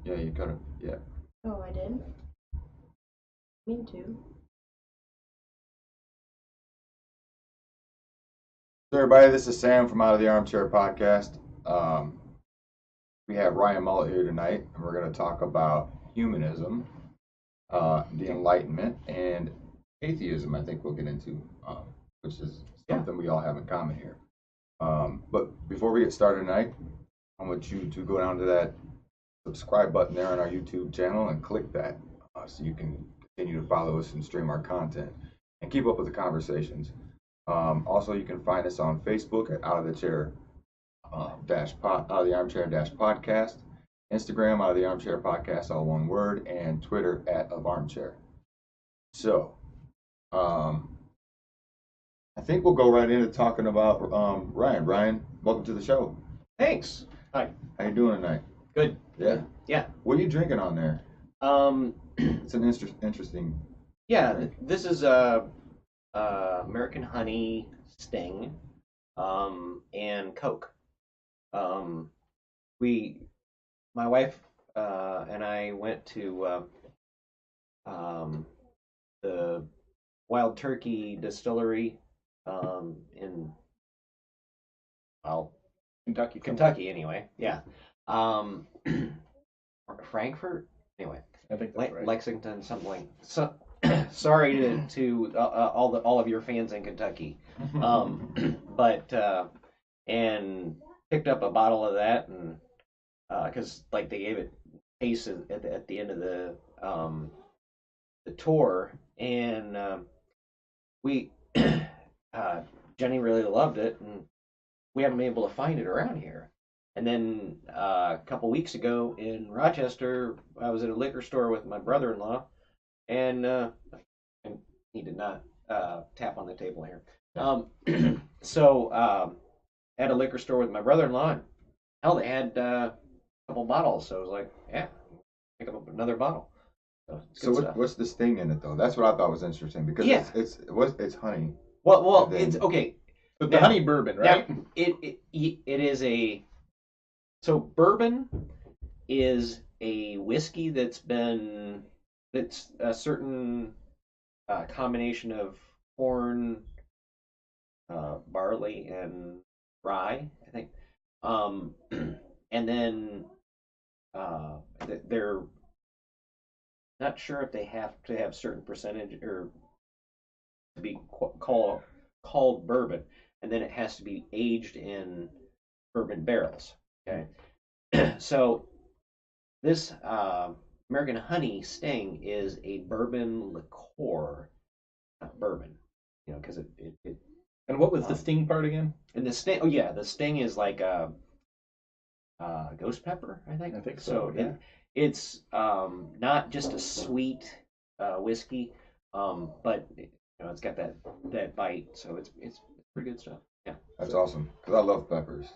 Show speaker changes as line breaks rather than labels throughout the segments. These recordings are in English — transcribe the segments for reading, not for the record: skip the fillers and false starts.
Yeah, you cut it. Yeah.
Oh, I did. Mean to.
So everybody, this is Sam from Out of the Armchair podcast. Um, we have Ryan Mullet here tonight, and we're going to talk about humanism, the Enlightenment, and atheism. I think we'll get into, which is something we all have in common here. But before we get started tonight, I want you to go down to that subscribe button there on our YouTube channel and click that so you can continue to follow us and stream our content and keep up with the conversations. Also, you can find us on Facebook at Out of the Chair Out of the Armchair Podcast, Instagram Out of the Armchair Podcast, all one word, and Twitter at of Armchair. So, I think we'll go right into talking about Ryan. Ryan, welcome to the show.
Thanks. Hi.
How you doing tonight?
Good.
Yeah.
Yeah.
What are you drinking on there? It's an interesting.
Yeah.
drink.
This is American Honey Sting, and Coke. My wife and I went to the Wild Turkey Distillery in Kentucky anyway. Yeah. Frankfurt. Anyway,
I think that's right.
Lexington, something like. So, sorry to all of your fans in Kentucky, but and picked up a bottle of that, and because like they gave it taste at the end of the tour, and we Jenny really loved it, and we haven't been able to find it around here. And then a couple weeks ago in Rochester, I was at a liquor store with my brother-in-law, and he did not tap on the table here. So at a liquor store with my brother-in-law, and hell, they had a couple bottles, so I was like, yeah, pick up another bottle.
So what's this thing in it though? That's what I thought was interesting because
Yeah.
it's honey.
Well,
And then-
it's okay.
But the honey bourbon, right?
Now, it is a so bourbon is a whiskey that's a certain combination of corn, barley, and rye, I think. And then they're not sure if they have to have certain percentage or to be called bourbon, and then it has to be aged in bourbon barrels. Okay, so this American Honey Sting is a bourbon liqueur, not bourbon. You know, because it
And what was the sting part again?
and the sting. Oh yeah, the sting is like a ghost pepper, I think.
I think so, yeah.
It's not just a sweet whiskey, but it's got that bite, so it's pretty good stuff. Yeah.
That's awesome because I love peppers.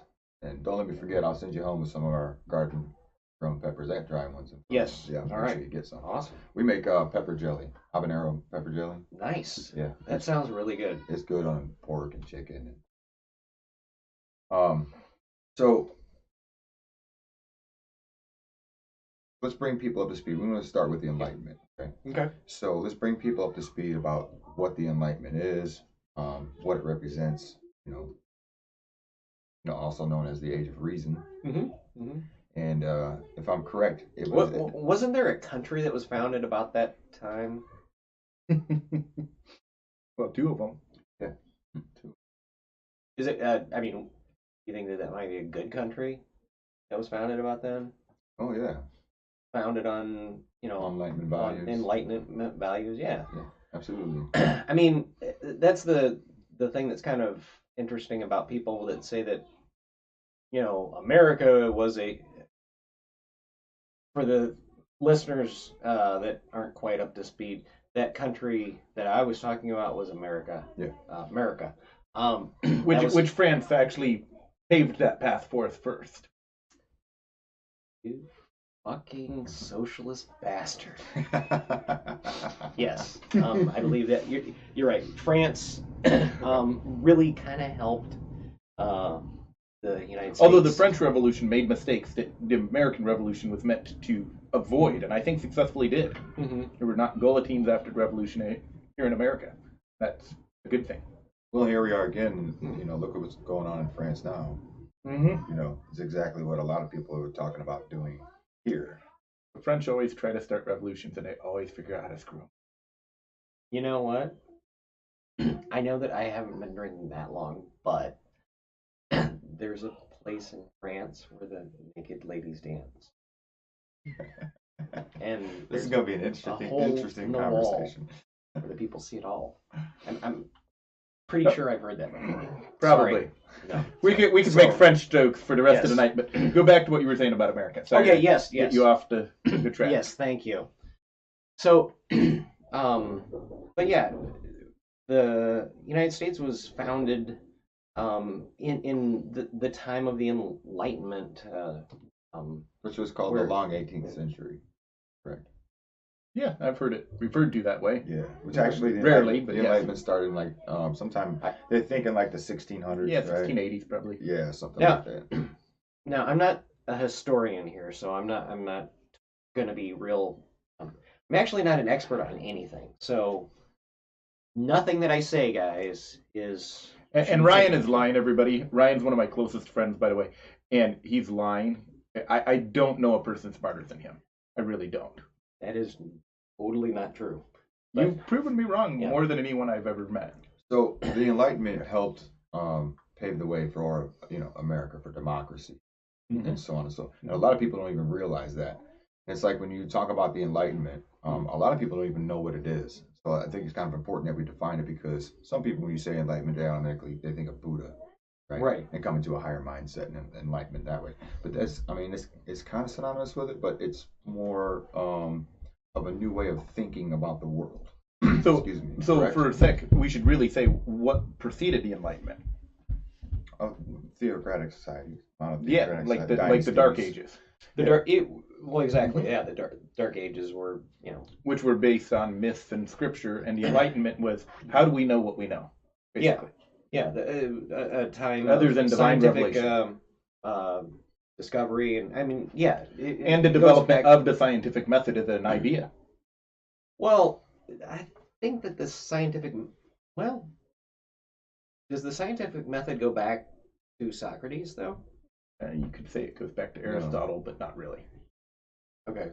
And don't let me forget, I'll send you home with some of our garden grown peppers. I got dry ones.
Yes.
Yeah.
All
Make
right.
sure you get some.
Awesome.
We make pepper jelly, habanero pepper jelly.
Nice.
Yeah.
That sounds really good.
It's good on pork and chicken. So let's bring people up to speed. We want to start with the Enlightenment. Okay.
Okay.
So let's bring people up to speed about what the Enlightenment is, what it represents. Also known as the Age of Reason.
Mm-hmm. Mm-hmm.
And if I'm correct, it was.
Wasn't there a country that was founded about that time?
Well, two of them.
Yeah. Two.
Is it? I mean, you think that might be a good country that was founded about then?
Oh yeah.
Founded on
Enlightenment values.
Enlightenment values. Yeah.
Yeah. Absolutely.
I mean, that's the thing that's kind of interesting about people that say that America was for the listeners that aren't quite up to speed, that country that I was talking about was America.
Yeah.
America.
Which France actually paved that path forth first.
You fucking socialist bastard. Yes, I believe that you're right. France really kind of helped the United States.
Although the French Revolution made mistakes that the American Revolution was meant to avoid, and I think successfully did.
Mm-hmm.
There were not guillotines after the Revolution here in America. That's a good thing.
Well, here we are again. Look at what's going on in France now.
Mm-hmm.
It's exactly what a lot of people are talking about doing here.
The French always try to start revolutions, and they always figure out how to screw them.
You know what? I know that I haven't been drinking that long, but there's a place in France where the naked ladies dance. And
this is going to be an interesting conversation.
Where the people see it all. I'm pretty sure I've heard that before.
Probably.
No.
We could make French jokes for the rest of the night, but go back to what you were saying about America. Sorry,
okay, yes.
Get you off the track.
Yes, thank you. So, but yeah, the United States was founded in the time of the Enlightenment,
which was called the long 18th century, correct?
Yeah, I've heard it referred to that way.
Yeah, which actually
rarely,
the Enlightenment started in like sometime they're thinking like the 1600s.
Yeah,
right?
1680s probably.
Yeah, something like that.
Now, I'm not a historian here, so I'm not going to be real. I'm actually not an expert on anything, so nothing that I say, guys, is.
And Ryan is lying, everybody. Ryan's one of my closest friends, by the way, and he's lying. I don't know a person smarter than him. I really don't.
That is totally not true.
You've proven me wrong more than anyone I've ever met.
So the Enlightenment helped pave the way for America, for democracy, and so on and so on. And a lot of people don't even realize that. It's like when you talk about the Enlightenment, a lot of people don't even know what it is. So I think it's kind of important that we define it, because some people, when you say Enlightenment, they automatically think of Buddha, right? And come into a higher mindset and enlightenment that way. But that's, it's kind of synonymous with it, but it's more of a new way of thinking about the world.
So,
Excuse me.
So
correct?
for a sec, we should really say what preceded the Enlightenment.
Theocratic society.
Yeah, like the Dark Ages.
Exactly. Yeah, the Dark Ages were,
which were based on myths and scripture, and the Enlightenment was how do we know what we know? Basically.
Yeah. A time
other
of
than divine
scientific
revelation,
discovery, and
and the development of the scientific method as an idea.
Well, I think that does the scientific method go back to Socrates, though?
You could say it goes back to Aristotle, but not really.
Okay.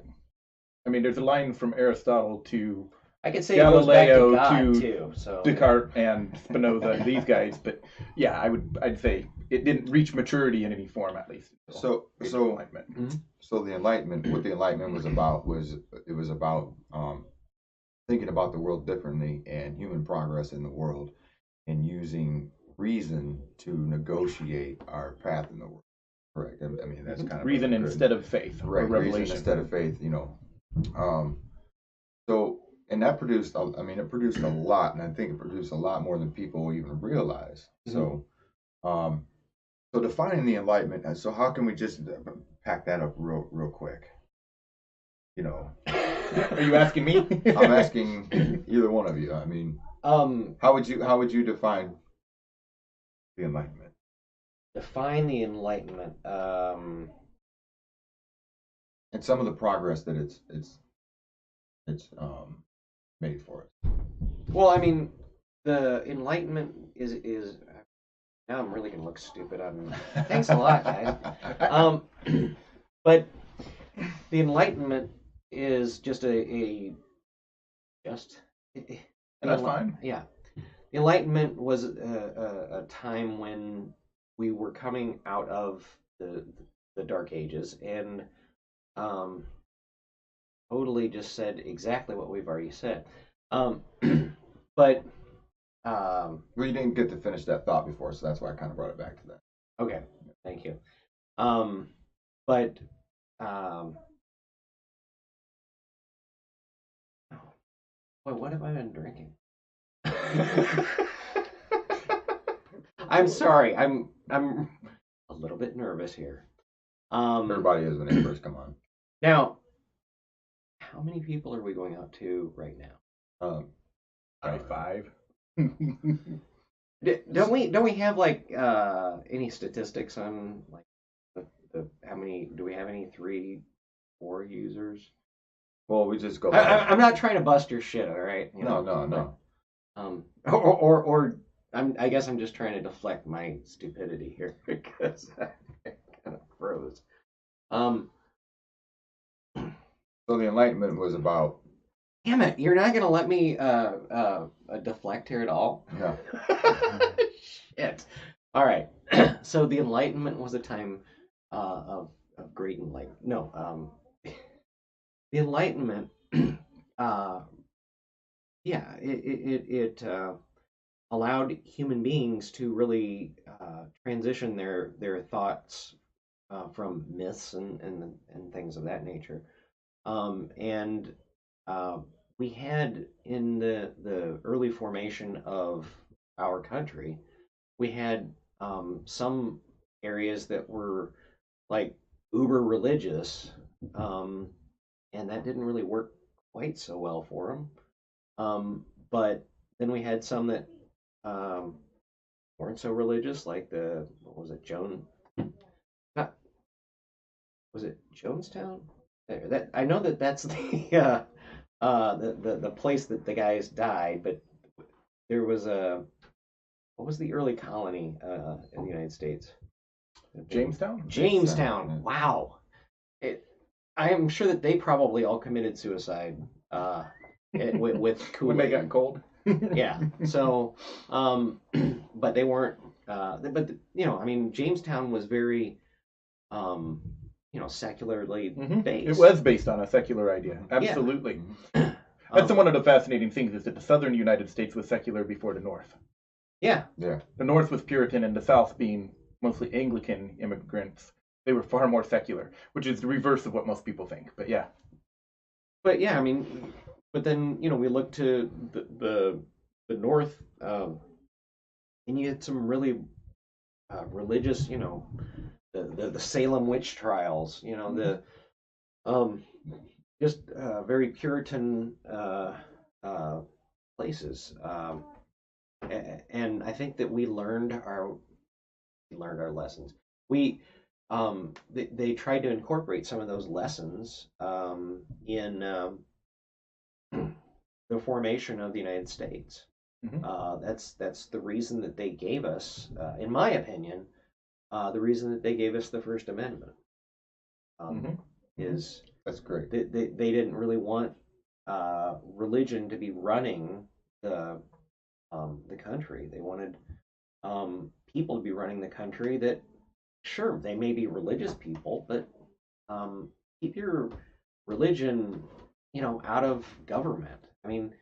I mean, there's a line from Aristotle to
I could say
Galileo
it goes back to God,
to
too, so.
Descartes and Spinoza, these guys. But yeah, I'd say it didn't reach maturity in any form, at least.
So
Enlightenment.
So the Enlightenment, what the Enlightenment was about was thinking about the world differently and human progress in the world, and using reason to negotiate our path in the world. Correct. I mean, that's kind of
reason instead of faith,
right?
Or revelation
Reason instead of faith. So, and that produced. It produced a lot, and I think it produced a lot more than people even realize. So, so defining the Enlightenment. So, how can we just pack that up real quick?
Are you asking me?
I'm asking either one of you. I mean, how would you define the Enlightenment?
Define the Enlightenment.
And some of the progress that it's made for us.
Well, I mean, the Enlightenment is now I'm really gonna look stupid. Thanks a lot, guys. But the Enlightenment is just
and that's fine.
Yeah, the Enlightenment was a time when we were coming out of the Dark Ages, and totally just said exactly what we've already said. But
well, you didn't get to finish that thought before, so that's why I kind of brought it back to that.
Okay, thank you. Boy, what have I been drinking? I'm sorry. I'm a little bit nervous here.
Everybody is when they first come on.
Now, how many people are we going out to right now?
Probably 5.
Don't we have like any statistics on like the how many do we have any 3-4 users?
Well, we just go.
I'm not trying to bust your shit, all right? You
No,
know,
no.
or I guess I'm just trying to deflect my stupidity here because I kind of froze.
So the Enlightenment was about.
Damn it! You're not gonna let me deflect here at all.
No.
Shit. All right. So the Enlightenment was a time of great enlightenment. No, the Enlightenment. Yeah, it allowed human beings to really transition their thoughts from myths and things of that nature. And we had in the early formation of our country, we had some areas that were like uber religious, and that didn't really work quite so well for them. But then we had some that weren't so religious, like what was it, was it Jonestown? That I know that's the place that the guys died, but there was what was the early colony in the United States?
Jamestown?
Jamestown.
Yeah.
Wow. I am sure that they probably all committed suicide with Kool-Aid.
When they got cold.
Yeah. So, but they weren't. But I mean, Jamestown was very, secularly based.
It was based on a secular idea. Absolutely.
Yeah.
That's one of the fascinating things is that the southern United States was secular before the north.
Yeah.
Yeah.
The north was Puritan and the south being mostly Anglican immigrants. They were far more secular, which is the reverse of what most people think. But yeah.
But yeah, I mean, but then we look to the north, and you had some really religious, the Salem witch trials, the just very Puritan places, and I think that we learned our lessons. They tried to incorporate some of those lessons in the formation of the United States.
Mm-hmm.
That's the reason that they gave us, in my opinion, the reason that they gave us the First Amendment. Is
That's great.
They didn't really want religion to be running the country. They wanted people to be running the country that, sure, they may be religious people, but keep your religion, out of government. I mean,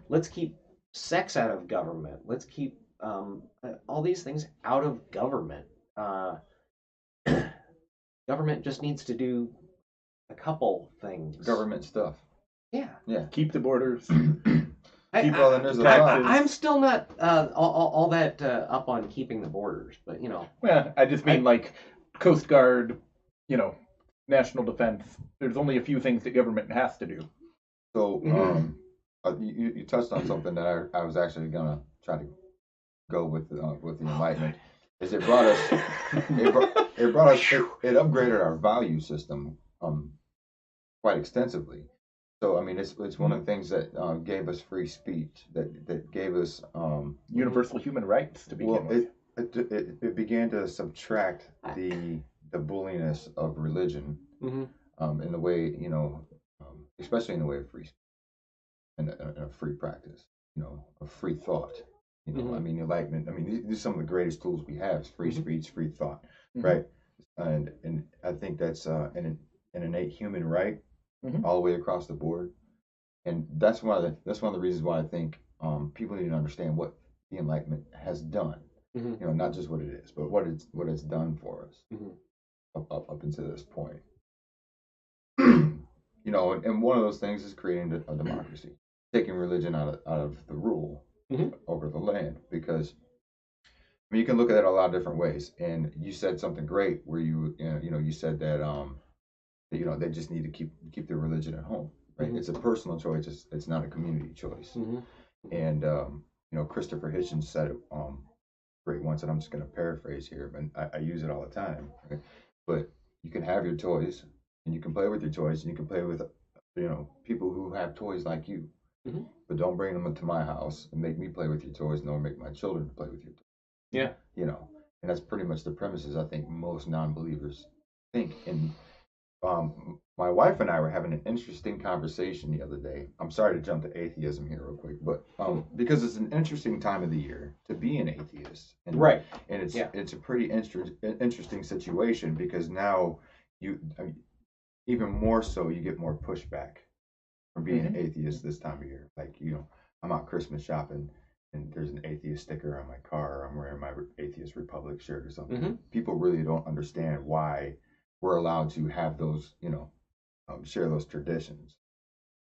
let's keep sex out of government. Let's keep all these things out of government. Government just needs to do a couple things.
Government stuff.
Yeah.
Yeah.
Keep the borders.
I'm still not all that up on keeping the borders, but
Well, I just mean like Coast Guard, national defense. There's only a few things that government has to do.
So you touched on something that I was actually gonna try to go with the Enlightenment. Is it brought us it upgraded our value system quite extensively. So I mean, it's one of the things that gave us free speech, that gave us
Universal human rights to begin with.
It began to subtract the bulliness of religion in the way especially in the way of free speech and a free practice, a free thought. I mean, Enlightenment. I mean, these are some of the greatest tools we have: is free speech, free thought, right? And I think that's an innate human right all the way across the board. And that's one of the reasons why I think people need to understand what the Enlightenment has done. Not just what it is, but what it's done for us up until this point. And one of those things is creating a democracy, taking religion out of the rule over the land, because I mean, you can look at it a lot of different ways. And you said something great where you said that they just need to keep their religion at home, right? It's a personal choice. It's not a community choice. And Christopher Hitchens said it great once, and I'm just going to paraphrase here, but I use it all the time. Right? But you can have your toys, and you can play with your toys, and you can play with, people who have toys like you.
Mm-hmm.
But don't bring them into my house and make me play with your toys, nor make my children play with your toys.
Yeah.
And that's pretty much the premises I think most non-believers think. And my wife and I were having an interesting conversation the other day. I'm sorry to jump to atheism here real quick, but because it's an interesting time of the year to be an atheist, and,
Right.
And it's a pretty interesting situation because now even more so you get more pushback from being an atheist this time of year. Like I'm out Christmas shopping, and there's an atheist sticker on my car, or I'm wearing my Atheist Republic shirt or something.
Mm-hmm.
People really don't understand why we're allowed to have those, share those traditions.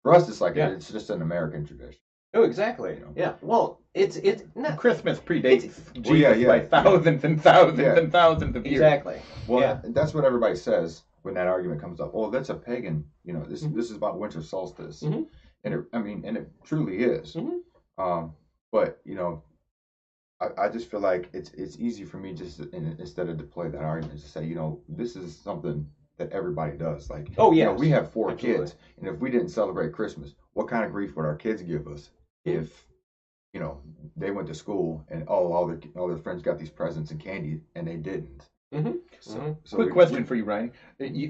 For us, it's like it's just an American tradition.
Oh, exactly. Yeah. Well, it's not
Christmas predates Jesus
yeah,
by thousands and thousands and thousands of years.
exactly.
Well, that's what everybody says when that argument comes up. Oh, that's a pagan. This is about winter solstice, and it truly is.
Mm-hmm.
But I just feel like it's easy for me just instead of to play that argument to say this is something that everybody does. Like we have 4 kids, and if we didn't celebrate Christmas, what kind of grief would our kids give us if they went to school and all their friends got these presents and candy and they didn't?
Mm-hmm.
So
quick question for you, Ryan.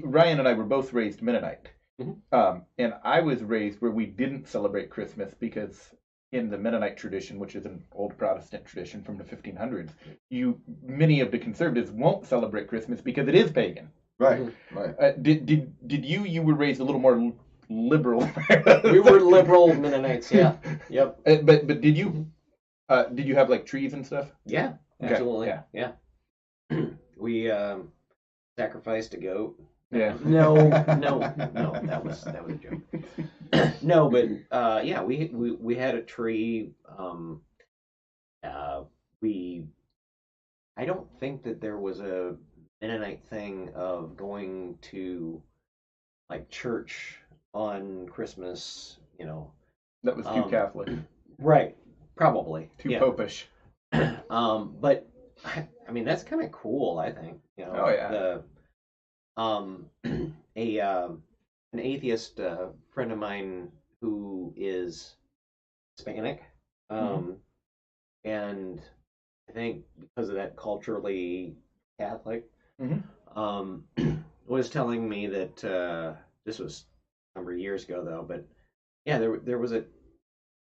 Ryan and I were both raised Mennonite, and I was raised where we didn't celebrate Christmas because in the Mennonite tradition, which is an old Protestant tradition from the 1500s, many of the conservatives won't celebrate Christmas because it is pagan.
Right.
Did you were raised a little more liberal?
We were liberal Mennonites. Yeah. Yep.
But did you have like trees and stuff?
Yeah.
Okay.
Absolutely. Yeah. We sacrificed a goat.
Yeah.
No, that was a joke. No, but we had a tree. I don't think that there was a Mennonite thing of going to like church on Christmas.
That was too Catholic.
Right. Probably.
Too popish.
But I mean that's kind of cool. I think.
Oh yeah.
An atheist friend of mine who is Hispanic, and I think because of that culturally Catholic, was telling me that this was a number of years ago though, but yeah, there was a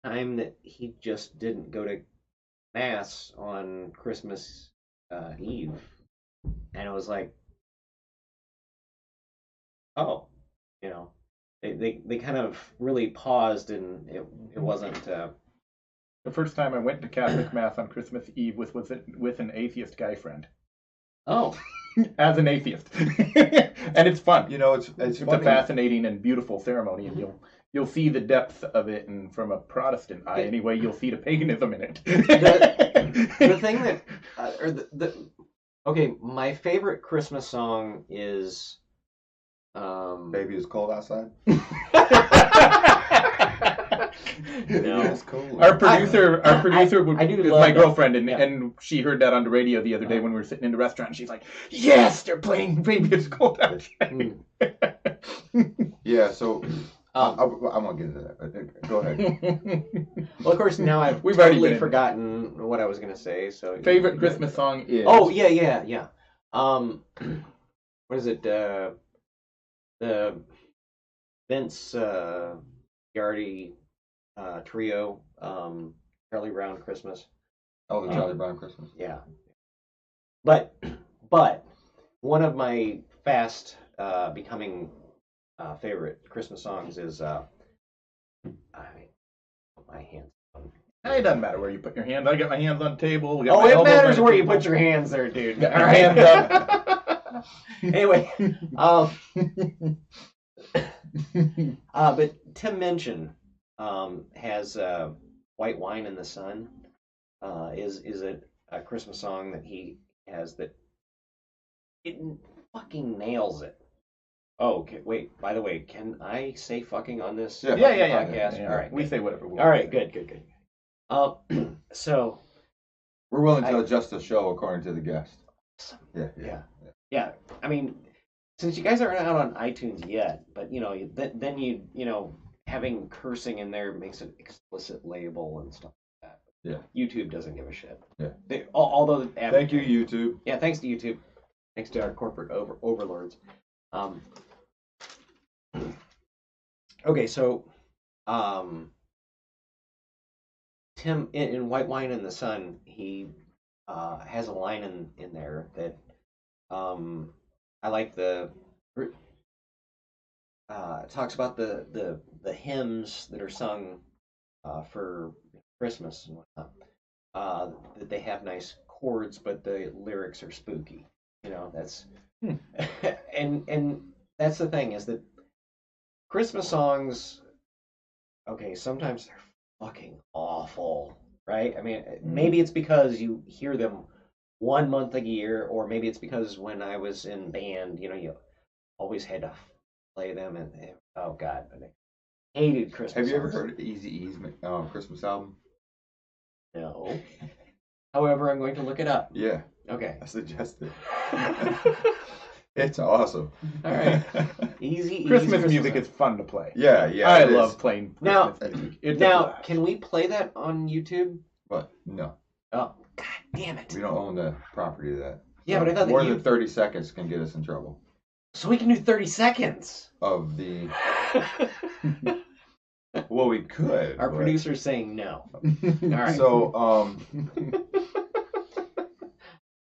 time that he just didn't go to mass on Christmas Eve, and it was like, oh, they kind of really paused, and it wasn't.
The first time I went to Catholic mass on Christmas Eve was with an atheist guy friend.
Oh,
as an atheist, and it's fun.
It's
a fascinating and beautiful ceremony, and you'll see the depth of it, and from a Protestant eye, anyway, you'll see the paganism in it.
the thing that, okay, my favorite Christmas song is.
Baby, it's cold outside.
No,
it's cold.
Our producer is my girlfriend, and she heard that on the radio the other day when we were sitting in the restaurant. And she's like, "Yes, they're playing Baby, It's Cold Outside."
Yeah, so I won't get into that. Go ahead.
Well, of course, now we've totally forgotten what I was going to say. So
favorite Christmas song is?
Oh yeah. What is it? The Vince Yardy trio, Charlie Brown Christmas.
Oh, the Charlie Brown Christmas.
Yeah. But one of my fast becoming favorite Christmas songs is my hands.
It doesn't matter where you put your hands. I got my hands on the table.
It matters where you put your hands there, dude.
Got my hands up.
Anyway, but Tim Minchin has "White Wine in the Sun." Is a Christmas song that he has that it fucking nails it. Oh, okay, wait. By the way, can I say fucking on this podcast?
Yeah.
All right,
we say whatever we want.
All right, good. So
We're willing to adjust the show according to the guest.
Yeah. I mean, since you guys aren't out on iTunes yet, but then having cursing in there makes an explicit label and stuff like that.
Yeah.
YouTube doesn't give a shit.
Yeah.
Although
thank you, YouTube.
Yeah, thanks to YouTube. Thanks to our corporate overlords. Okay, so Tim in White Wine in the Sun, he has a line in there that I like talks about the hymns that are sung for Christmas and whatnot. That they have nice chords, but the lyrics are spooky. That's and that's the thing, is that Christmas songs, okay, sometimes they're fucking awful, right? I mean, maybe it's because you hear them 1 month a year, or maybe it's because when I was in band, you always had to play them, and oh god, I hated Christmas.
Have you ever
songs.
heard of Eazy-E's Christmas album?
No. However, I'm going to look it up.
Yeah.
Okay.
I suggest it. It's awesome.
All right. Easy.
Christmas music is fun to play.
Yeah.
I love playing Christmas music. It's
now, can we play that on YouTube?
But no.
Oh, god damn it.
We don't own the property of that.
Yeah, but I thought
more
that
than 30 seconds can get us in trouble.
So we can do 30 seconds.
Of the. Well, we could.
Our producer's saying no. All right.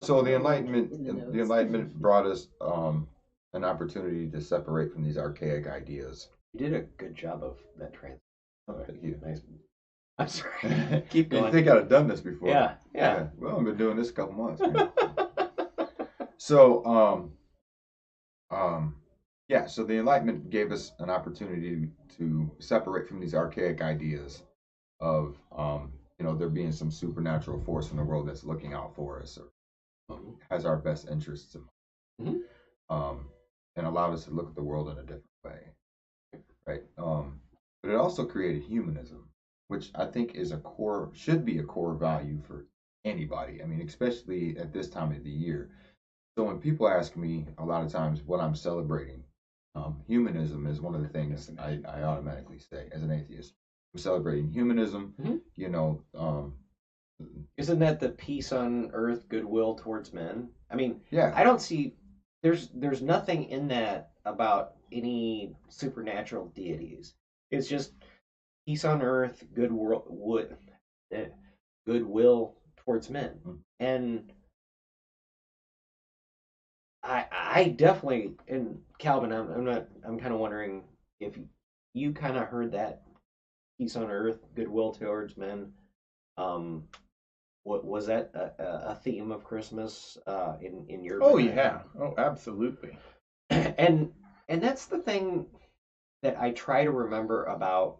So the Enlightenment brought us an opportunity to separate from these archaic ideas.
You did a good job of that translation.
Oh, thank you.
Nice. I'm sorry. Keep going.
You think I'd have done this before?
Yeah.
Well, I've been doing this a couple months. So, so the Enlightenment gave us an opportunity to separate from these archaic ideas of, there being some supernatural force in the world that's looking out for us, or has our best interests in mind, and allowed us to look at the world in a different way, right? But it also created humanism, which I think should be a core value for anybody. I mean, especially at this time of the year. So when people ask me a lot of times what I'm celebrating, humanism is one of the things I automatically say as an atheist. I'm celebrating humanism.
Isn't that the peace on earth, goodwill towards men? I mean,
yeah.
I don't see there's nothing in that about any supernatural deities. It's just peace on earth, goodwill towards men. And I definitely, and Calvin, I'm kind of wondering if you kind of heard that peace on earth, goodwill towards men. What was that a theme of Christmas in your?
Oh yeah, oh absolutely.
And that's the thing that I try to remember about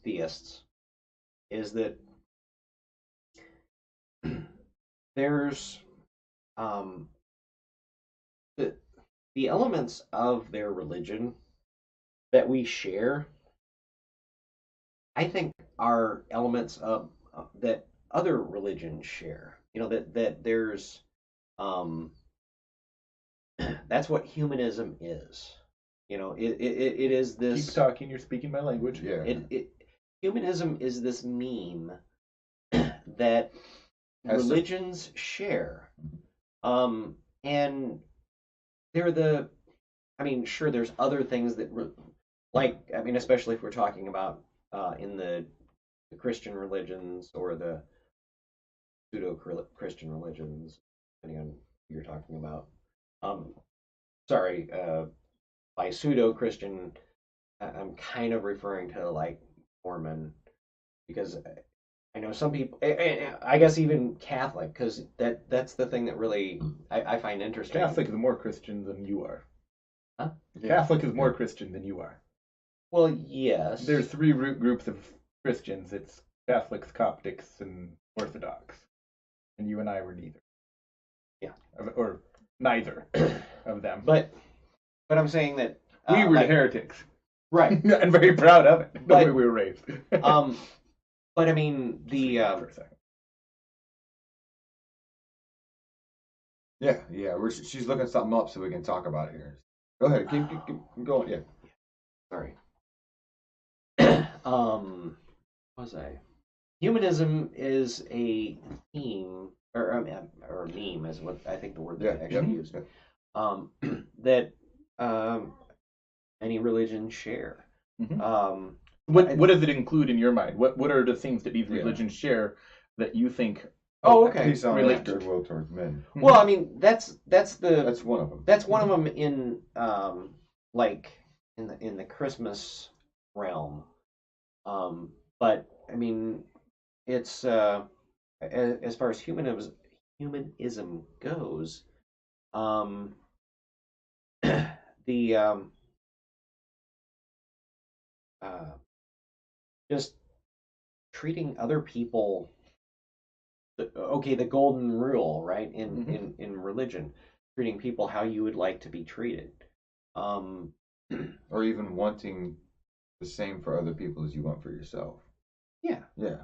theists, is that there's the elements of their religion that we share, I think, are elements of that other religions share. That there's that's what humanism is. It is this.
Keep talking. You're speaking my language.
Yeah.
Humanism is this meme that religions share, and they're sure, there's other things that especially if we're talking about in the Christian religions or the pseudo-Christian religions, depending on who you're talking about. By pseudo-Christian, I'm kind of referring to like Mormon, because I know some people, I guess even Catholic, because that's the thing that really I find interesting.
Catholic is more Christian than you are.
Huh?
Yeah.
Catholic is more Christian than you are.
Well, yes.
There's three root groups of Christians. It's Catholics, Coptics, and Orthodox. And you and I were neither.
Yeah.
Or neither of them.
But I'm saying that
we were heretics.
Right.
And very proud of it. The way we were raised.
But I mean,
for a second.
Yeah. She's looking something up so we can talk about it here. Go ahead, keep going. Yeah.
Sorry. What was I? Humanism is a theme, or meme is what I think the word that I actually used. That any religion share.
Mm-hmm. What does it include in your mind? What are the things that these religions share that you think?
Oh, okay.
Peace on earth, goodwill towards men.
Well, I mean that's
one of them.
That's one of them in like in the Christmas realm. But I mean, it's as far as humanism goes, the just treating other people. Okay, the golden rule, right? In religion, treating people how you would like to be treated,
or even wanting the same for other people as you want for yourself.
Yeah.
Yeah.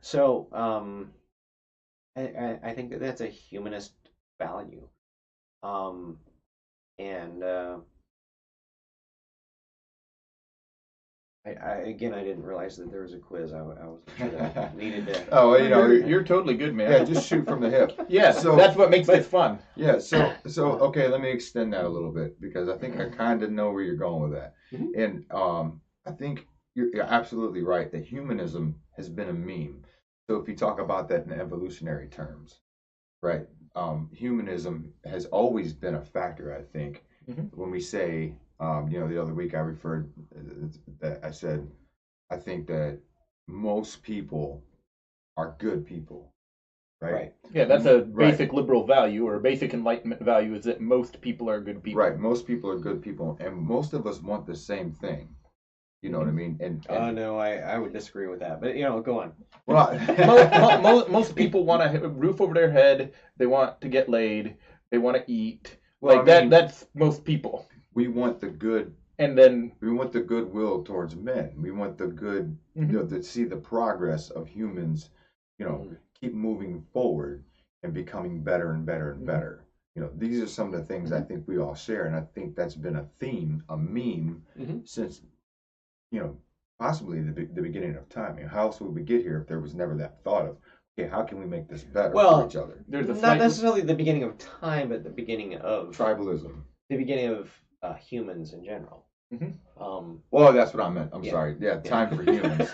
So, I think that's a humanist value, and I didn't realize that there was a quiz. I was sure that I needed to.
Oh, well,
you're totally good, man.
Yeah, just shoot from the hip.
Yeah, so that's what makes it fun.
Yeah, so okay, let me extend that a little bit because I think I kind of know where you're going with that, and I think you're absolutely right that humanism has been a meme. So if you talk about that in evolutionary terms, right? Humanism has always been a factor. I think when we say, the other week I referred that I said I think that most people are good people, right?
Yeah, that's a basic liberal value or a basic Enlightenment value is that most people are good people.
Right, most people are good people, and most of us want the same thing. You know what I mean? And
no, I would disagree with that, but go on.
Well,
most people want a roof over their head. They want to get laid. They want to eat.
Well,
that's most people.
We want the good,
and then
we want the goodwill towards men. We want the good, to see the progress of humans. Keep moving forward and becoming better and better and better. These are some of the things I think we all share, and I think that's been a theme, a meme, since possibly the beginning of time. How else would we get here if there was never that thought of, okay, how can we make this better for each other?
There's not necessarily the beginning of time, but the beginning of
tribalism,
the beginning of humans in general.
Well, that's what I meant. I'm sorry. Yeah, time for humans.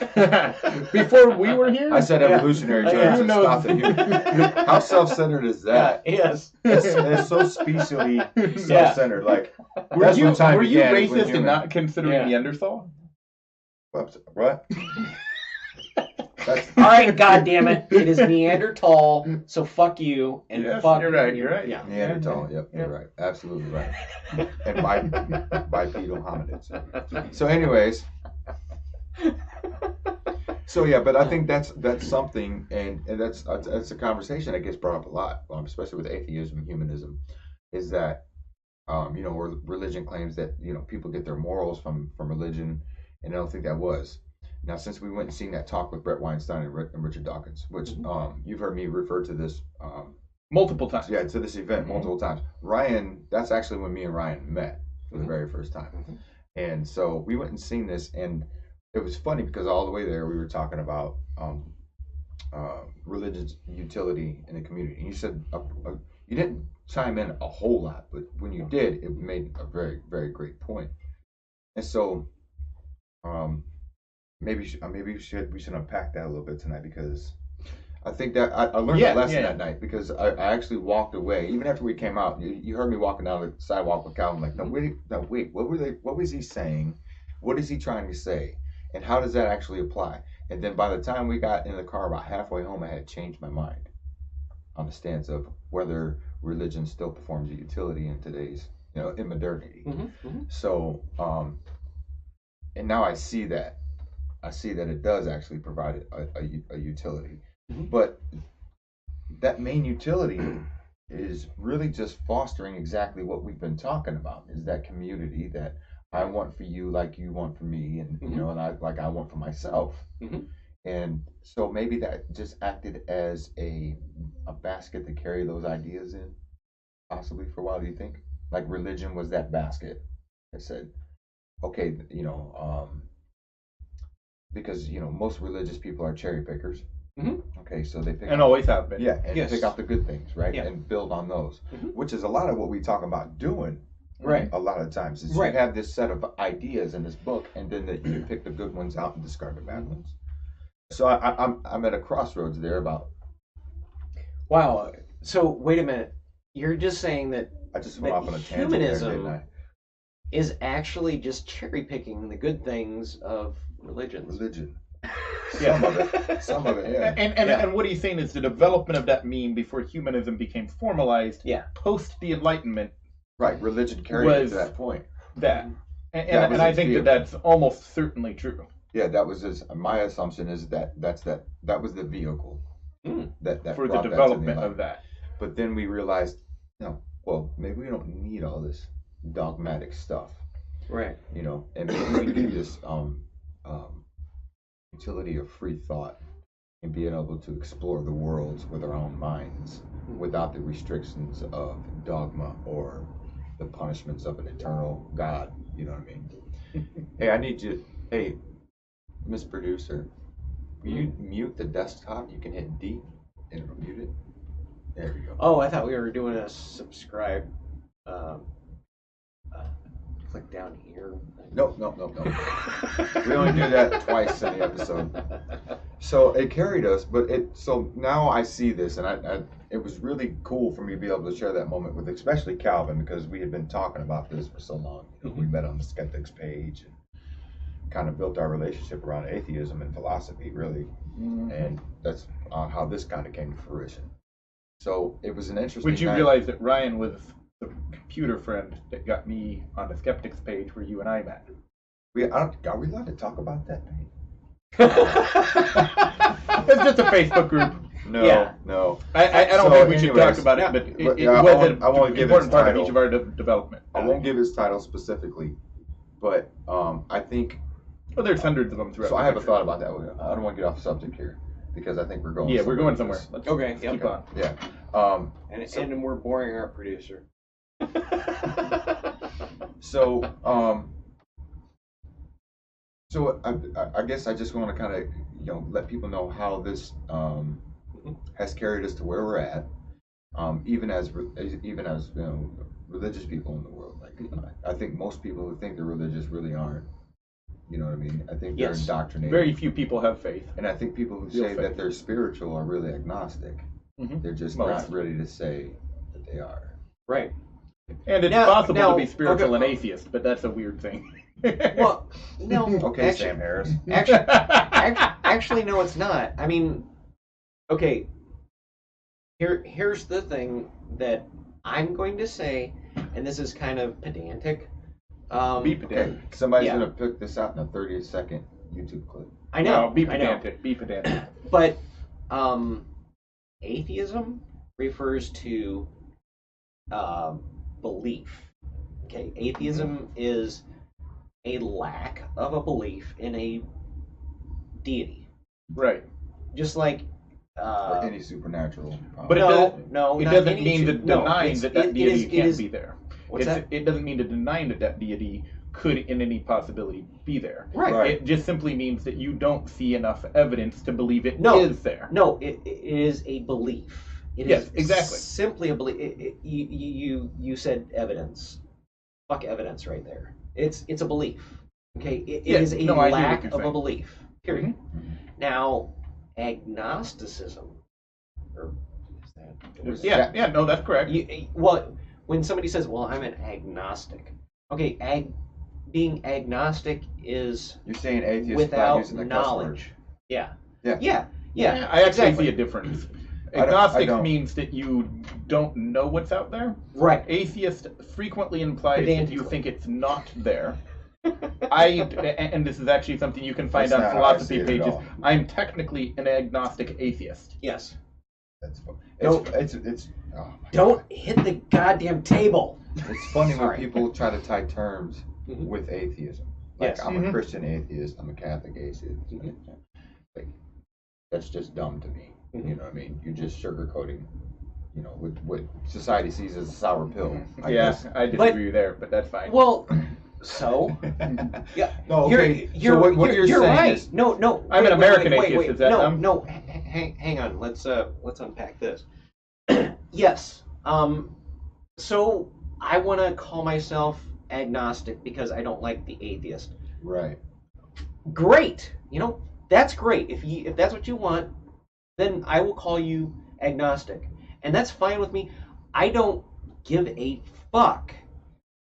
Before we were here,
I said evolutionary terms and stopped at human. How self-centered is that?
Yes,
it's so specially self-centered. Like,
were you racist and not considering Neanderthal?
What?
All right, goddammit. It is Neanderthal, so fuck you and fuck.
You're right.
Yeah. Neanderthal, yep, you're right. Absolutely right. And bipedal hominids. So anyways. But I think that's something, and that's a conversation that gets brought up a lot, especially with atheism and humanism, is that where religion claims that people get their morals from religion, and I don't think that was. Now, since we went and seen that talk with Brett Weinstein and Richard Dawkins, which you've heard me refer to this
multiple times.
Yeah, to this event multiple times. Ryan, that's actually when me and Ryan met for the very first time. And so we went and seen this, and it was funny because all the way there we were talking about religion's utility in the community. And you said you didn't chime in a whole lot, but when you did, it made a very, very great point. And so maybe we should unpack that a little bit tonight, because I think that I learned a lesson that night, because I actually walked away even after we came out. You heard me walking down the sidewalk with Calvin, like, no wait, what was he saying? What is he trying to say? And how does that actually apply? And then by the time we got in the car, about halfway home, I had changed my mind on the stance of whether religion still performs a utility in today's, in modernity. So, and now I see that it does actually provide a utility. But that main utility is really just fostering exactly what we've been talking about, is that community that I want for you like you want for me, and and I want for myself. And so maybe that just acted as a a basket to carry those ideas in, possibly for a while? Do you think? Like religion was that basket that said, okay, because most religious people are cherry pickers.
Mm-hmm.
Okay, so they pick
And always have been.
yeah, and
Yes.
pick out the good things, right,
Yeah.
and build on those,
Mhm.
which is a lot of what we talk about doing.
Right.
A lot of times, is
Right.
you have this set of ideas in this book, and then you pick the good ones out and discard the bad ones. So I'm at a crossroads there about.
Wow. So wait a minute. You're just saying that
I just went
But
off on a tangent there,
humanism-
didn't I?
is actually just cherry picking the good things of religions.
Religion.
Yeah.
Some of it, yeah.
And what he's saying is the development of that meme before humanism became formalized.
Yeah.
Post the Enlightenment.
Right, religion carried it
Was-
to that point.
That.
That
And
was
I
its
think
vehicle.
that's almost certainly true.
Yeah, that was my assumption is that that was the vehicle
Mm.
that
For the
brought that to
development of
Enlightenment.
that.
But then we realized, well, maybe we don't need all this dogmatic stuff,
Right.
and maybe we need this utility of free thought and being able to explore the worlds with our own minds without the restrictions of dogma or the punishments of an eternal God. You know what I mean? Hey, I need you. Hey, Miss Producer, will you mute the desktop? You can hit D and it'll mute it. There we go.
Oh, I thought we were doing a subscribe. Click down here.
No. We only do that twice in the episode. So it carried us, but so now I see this, and it was really cool for me to be able to share that moment with, especially Calvin, because we had been talking about this for so long. We met on the Skeptics page and kind of built our relationship around atheism and philosophy, really, and that's how this kind of came to fruition. So it was an interesting.
Would you
night.
realize that Ryan was the computer friend that got me on the Skeptics page where you and I met?
Are we allowed to talk about that page?
It's just a Facebook group.
No,
Yeah.
no.
I don't
So
think we should
anyways,
talk about
yeah.
it, but it
Yeah,
was
I won't
an
give
important
its
part of
title.
each of our development.
I won't give his title specifically, but I think.
Well, there's hundreds of them throughout.
So
the
I have a
country.
thought about that. I don't want to get off subject here because I think we're going.
Yeah, we're going
with
somewhere.
this.
Let's,
Okay,
let's
yeah,
keep
okay.
on.
Yeah.
And we're boring our producer.
So I guess I just want to kind of let people know how this has carried us to where we're at, even as religious people in the world. Like I think most people who think they're religious really aren't. You know what I mean? I think they're
Yes.
indoctrinated.
Very few people have faith.
And I think people who
Real
say
faith.
that they're spiritual are really agnostic.
Mhm.
They're just
Most.
not ready to say that they are.
Right.
And it's
Now-
possible
now-
to be spiritual
okay.
and atheist, but that's a weird thing.
Well, no.
Okay,
actually,
Sam Harris.
Actually, no, it's not. I mean, okay. Here's the thing that I'm going to say, and this is kind of pedantic.
Be pedantic.
Okay, somebody's
Yeah.
gonna pick this out in a 30-second YouTube clip.
I know.
No, be
I know.
pedantic. Be pedantic.
But atheism refers to belief. Okay, atheism is a lack of a belief in a deity,
Right.
just like.
Or any supernatural.
But
No,
it doesn't,
no,
it
not
doesn't
any
mean
su-
that
no,
denying
it's-
that
it
deity
is-
can't be there.
What's that?
It doesn't mean to denying that deity could in any possibility be there.
Right.
It just simply means that you don't see enough evidence to believe it is
No.
there.
No, it is a belief. It
Yes,
is
exactly.
Simply a belief. You said evidence. Fuck evidence right there. It's a belief. Okay, it
Yeah,
is a
no, I hear what
lack
you're
of a
saying.
belief. Period.
Mhm.
Now, agnosticism, or is that?
Yeah, no, that's correct.
Well, when somebody says, "Well, I'm an agnostic," okay, being agnostic is
You're saying atheist by
without
using the cuss
knowledge. Yeah.
Yeah.
Yeah.
I actually
exactly.
see a difference.
I
Agnostic
don't.
means that you don't know what's out there.
Right.
Atheist frequently implies that you
Pedantically.
think it's not there. And this is actually something you can find
That's
on
not how I
philosophy
see it at
pages.
all.
I'm technically an agnostic atheist.
Yes.
That's fun.
Don't-
It's oh my
Don't hit the goddamn table.
God. It's funny when
Sorry.
people try to tie terms
Mhm.
with atheism. Like
Yes.
I'm a
Mhm.
Christian atheist. I'm a Catholic atheist.
Mhm.
Like that's just dumb to me. You know what I mean? You're just sugarcoating, you know, what society sees as a sour pill. I guess.
I disagree there, but that's fine.
Well, so yeah,
No, okay.
You're
so what you're saying
right.
is,
No.
I'm an American atheist.
Wait.
Is that dumb?
No. Hang on. Let's unpack this. Yes. So I want to call myself agnostic because I don't like the atheist.
right?
Great. You know, that's great. If that's what you want, then I will call you agnostic. And that's fine with me. I don't give a fuck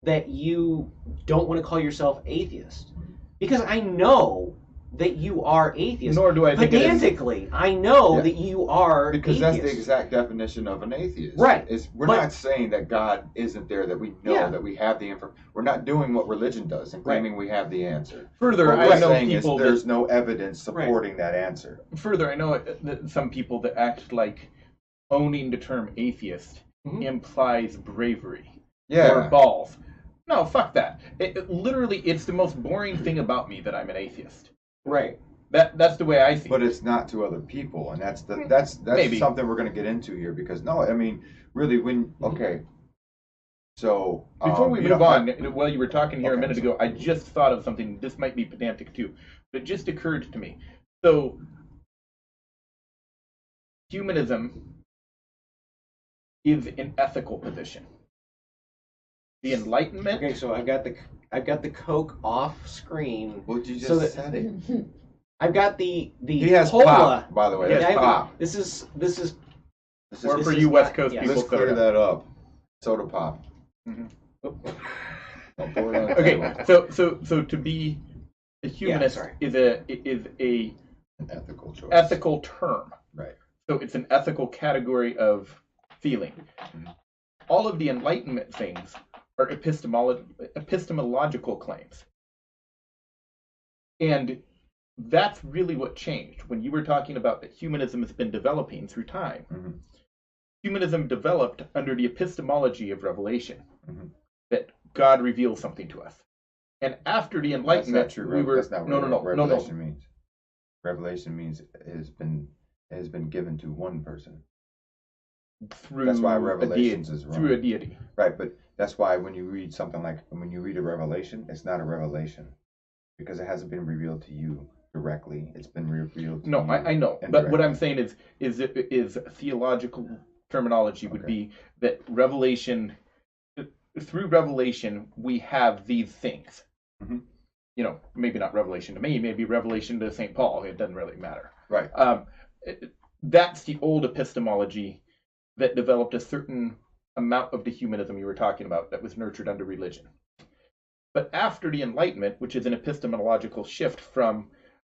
that you don't want to call yourself atheist. Because I know that you are atheist.
Nor do I think
pedantically, I know
Yeah.
that you are
Because
atheist.
that's the exact definition of an atheist.
Right.
We're
But-
not saying that God isn't there, that we know,
Yeah.
that we have the info. We're not doing what religion does and claiming we have the answer.
Further,
What
I
we're
know
saying
people
is there's no evidence supporting that answer.
Further, I know that some people that act like owning the term atheist
Mhm.
implies bravery or
Yeah.
balls. No, fuck that. Literally, it's the most boring thing about me that I'm an atheist.
Right.
That's the way I see
But
it.
it's not to other people, and that's
Maybe.
something we're going to get into here because no, I mean, really, okay. So
Before we
you
move
know,
on, while you were talking here a
Okay,
minute
sorry.
ago, I just thought of something. This might be pedantic too, but it just occurred to me. So, humanism is an ethical position. The Enlightenment.
Okay, so I've got the Coke off screen.
Well, you just
So that-
said it.
I've got the
He has
cola.
pop, by the way.
He has
That's pop.
This is
This is,
Or
this
for
is
you West
not-
Coast
yes.
people,
let's clear
soda.
that up. Soda pop.
Mhm.
Don't pour it on the
Okay,
table.
so to be a humanist
sorry.
is a
An ethical choice.
ethical term.
Right.
So it's an ethical category of feeling.
Mhm.
All of the Enlightenment things are epistemological claims. And that's really what changed. When you were talking about that humanism has been developing through time,
Mhm.
humanism developed under the epistemology of revelation,
Mhm.
that God reveals something to us. And after the
That's
Enlightenment,
not true.
we were
That's not
no,
what revelation
no.
means. Revelation means it has been given to one person.
Through
That's why
a
Revelations
deity,
is wrong.
through a deity.
Right, but that's why when you read something like when you read a revelation, it's not a revelation because it hasn't been revealed to you directly. It's been revealed to
No,
you.
I know, but what I'm saying is theological terminology would
Okay.
be that revelation, through revelation, we have these things.
Mhm.
You know, maybe not revelation to me, maybe revelation to St. Paul. It doesn't really matter.
Right.
That's the old epistemology that developed a certain amount of the humanism you were talking about that was nurtured under religion. But after the Enlightenment, which is an epistemological shift from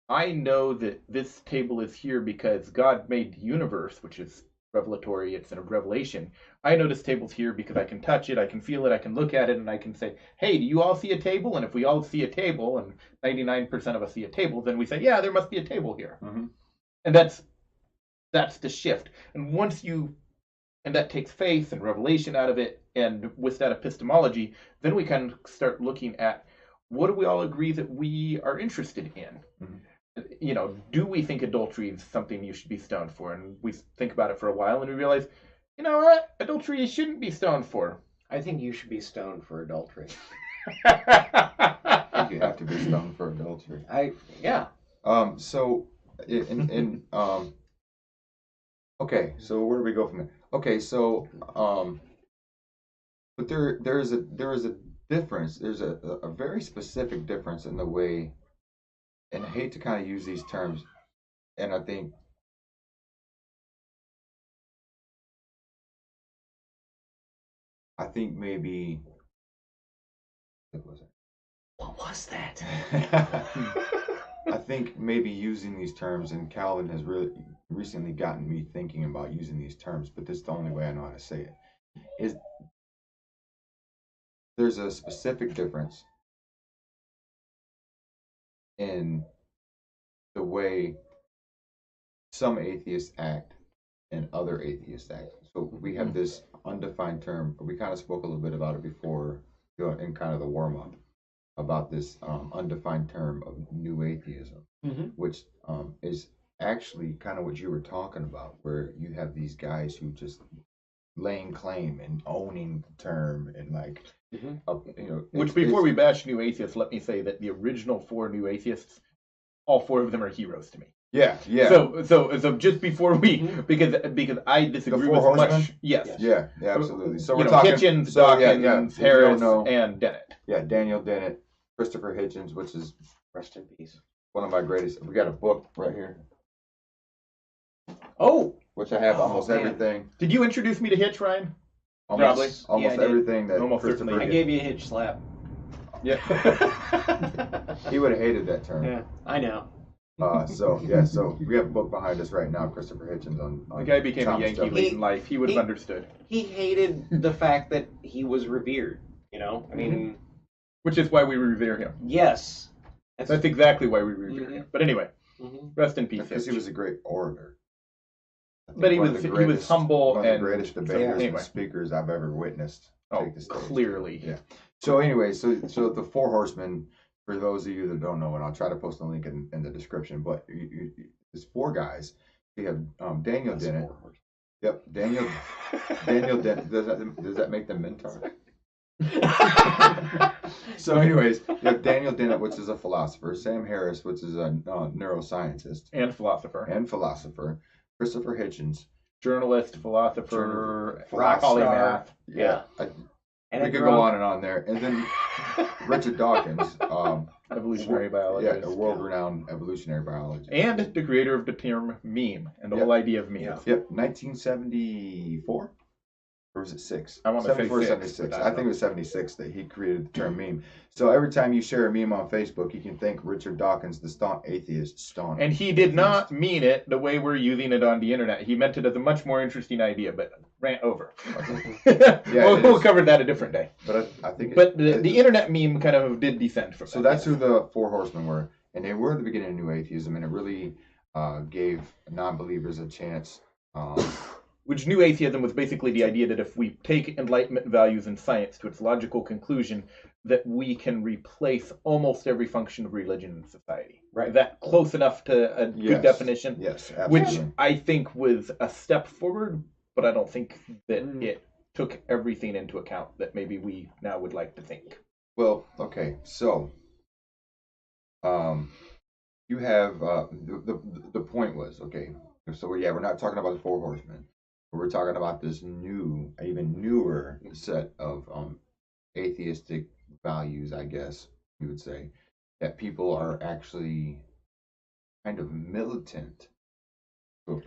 I know that this table is here because God made the universe, which is revelatory, it's a revelation. I know this table's here because I can touch it, I can feel it, I can look at it, and I can say, hey, do you all see a table? And if we all see a table, and 99% of us see a table, then we say, yeah, there must be a table here.
Mhm.
And that's the shift. And that takes faith and revelation out of it, and with that epistemology, then we can start looking at what do we all agree that we are interested in?
Mhm.
You know, do we think adultery is something you should be stoned for? And we think about it for a while, and we realize, you know what, adultery you shouldn't be stoned for.
I think you should be stoned for adultery.
I think you have to be stoned for adultery.
Yeah.
So okay, so where do we go from there? Okay, so but there is a difference. There's a very specific difference in the way, and I hate to kind of use these terms, and I think maybe what was it?
What was that?
I think maybe using these terms, and Calvin has really recently gotten me thinking about using these terms, but this is the only way I know how to say it, is there's a specific difference in the way some atheists act and other atheists act. So we have this undefined term, we kind of spoke a little bit about it before in kind of the warm-up, about this undefined term of new atheism,
Mm-hmm.
which is actually kind of what you were talking about, where you have these guys who just laying claim and owning the term and like,
Which before we bash new atheists, let me say that the original 4 new atheists, all 4 of them are heroes to me.
Yeah.
So just before we, because I disagree with
Horsemen?
much. Yes.
Yeah, absolutely. So
we're
talking
Hitchens, Dawkins, Harris, and Dennett.
Yeah, Daniel Dennett, Christopher Hitchens, which is
Rest in peace.
one of my greatest. We got a book right here,
Oh,
which I have almost
man.
everything.
Did you introduce me to Hitch, Ryan?
Almost
Yeah, I did.
everything that
Almost
Christopher
certainly
I
did.
gave you a hitch slap.
Yeah.
He would have hated that term.
Yeah, I know.
So we have a book behind us right now, Christopher Hitchens on
The guy became a
Thomas
Yankee
Jefferson.
late in life. He would have understood.
He hated the fact that he was revered. I mean,
Which is why we revere him.
yes.
That's exactly why we revere him. But anyway, rest in peace.
Because he
Hitch.
was a great orator. I think
But he
one of
was
the
he was
greatest-
humble
one of the
and
greatest debaters
anyway.
and speakers I've ever witnessed.
Oh,
take the stage.
clearly.
Yeah. So anyway, so the 4 horsemen, for those of you that don't know, and I'll try to post a link in the description, but there's 4 guys. We have Daniel Dennett. Yep, Daniel Dennett. Does that make them Minotaur? So anyways, you have Daniel Dennett, which is a philosopher, Sam Harris, which is a neuroscientist
And philosopher.
Christopher Hitchens,
Journalist, philosopher,
rock
polymath.
yeah.
And
We could go on and on there. And then Richard Dawkins,
Evolutionary
yeah,
biologist.
a world-renowned evolutionary biologist.
And the creator of the term meme and the whole idea of memes.
Yep, 1974? Or was it 6?
I want to say
74 or
6,
76.
but
I think it was 76 that he created the term meme. So every time you share a meme on Facebook, you can thank Richard Dawkins, the staunch atheist.
And he did not mean it the way we're using it on the internet. He meant it as a much more interesting idea, but rant over. We'll cover that a different day.
But I think
the internet meme kind of did descend from
so
that.
that's who the 4 horsemen were. And they were at the beginning of New Atheism, and it really gave non-believers a chance.
Which New Atheism was basically the idea that if we take Enlightenment values in science to its logical conclusion, that we can replace almost every function of religion in society.
Right.
That close enough to a good definition?
Yes, absolutely.
Which I think was a step forward, but I don't think that it took everything into account that maybe we now would like to think.
Well, okay, so you have the point was, okay, so we're not talking about the 4 horsemen. We're talking about this new, even newer set of atheistic values, I guess you would say, that people are actually kind of militant.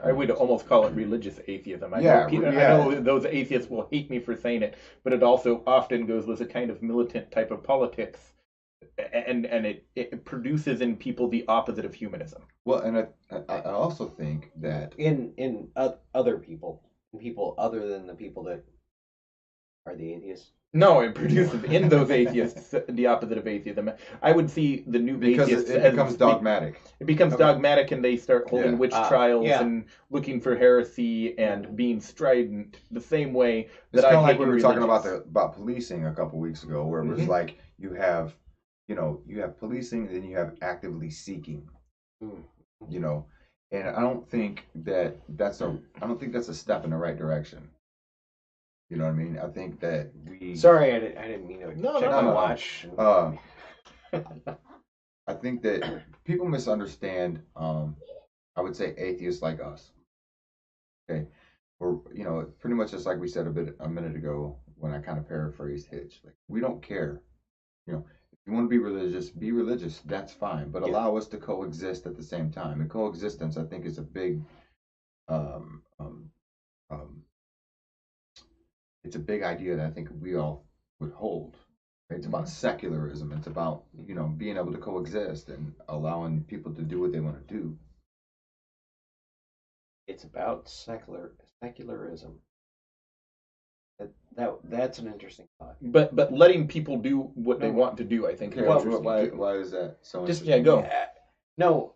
I would almost call it religious atheism. I
Yeah,
know those atheists will hate me for saying it, but it also often goes with a kind of militant type of politics, and it produces in people the opposite of humanism.
Well, and I also think that
in other people other than the people that are the atheists.
No, it produces in those atheists the opposite of atheism. I would see the new atheists
it becomes dogmatic.
It becomes dogmatic, and they start holding witch trials and looking for heresy and being strident the same way that
it's kind of like
we
we were talking about policing a couple weeks ago, where it was like you have policing, and then you have actively seeking. And I don't think that's a step in the right direction. You know what I mean? I think that we.
Sorry, I didn't mean to check my watch.
I think that people misunderstand. I would say atheists like us. Okay, or pretty much just like we said a minute ago when I kind of paraphrased Hitch. Like, we don't care. If you want to be religious, that's fine. But allow us to coexist at the same time. And coexistence, I think, is a big. It's a big idea that I think we all would hold. It's about secularism. It's about being able to coexist and allowing people to do what they want to do.
It's about secularism. That's an interesting thought.
But letting people do what they want to do, I think.
Okay, why is that so interesting?
Go.
No.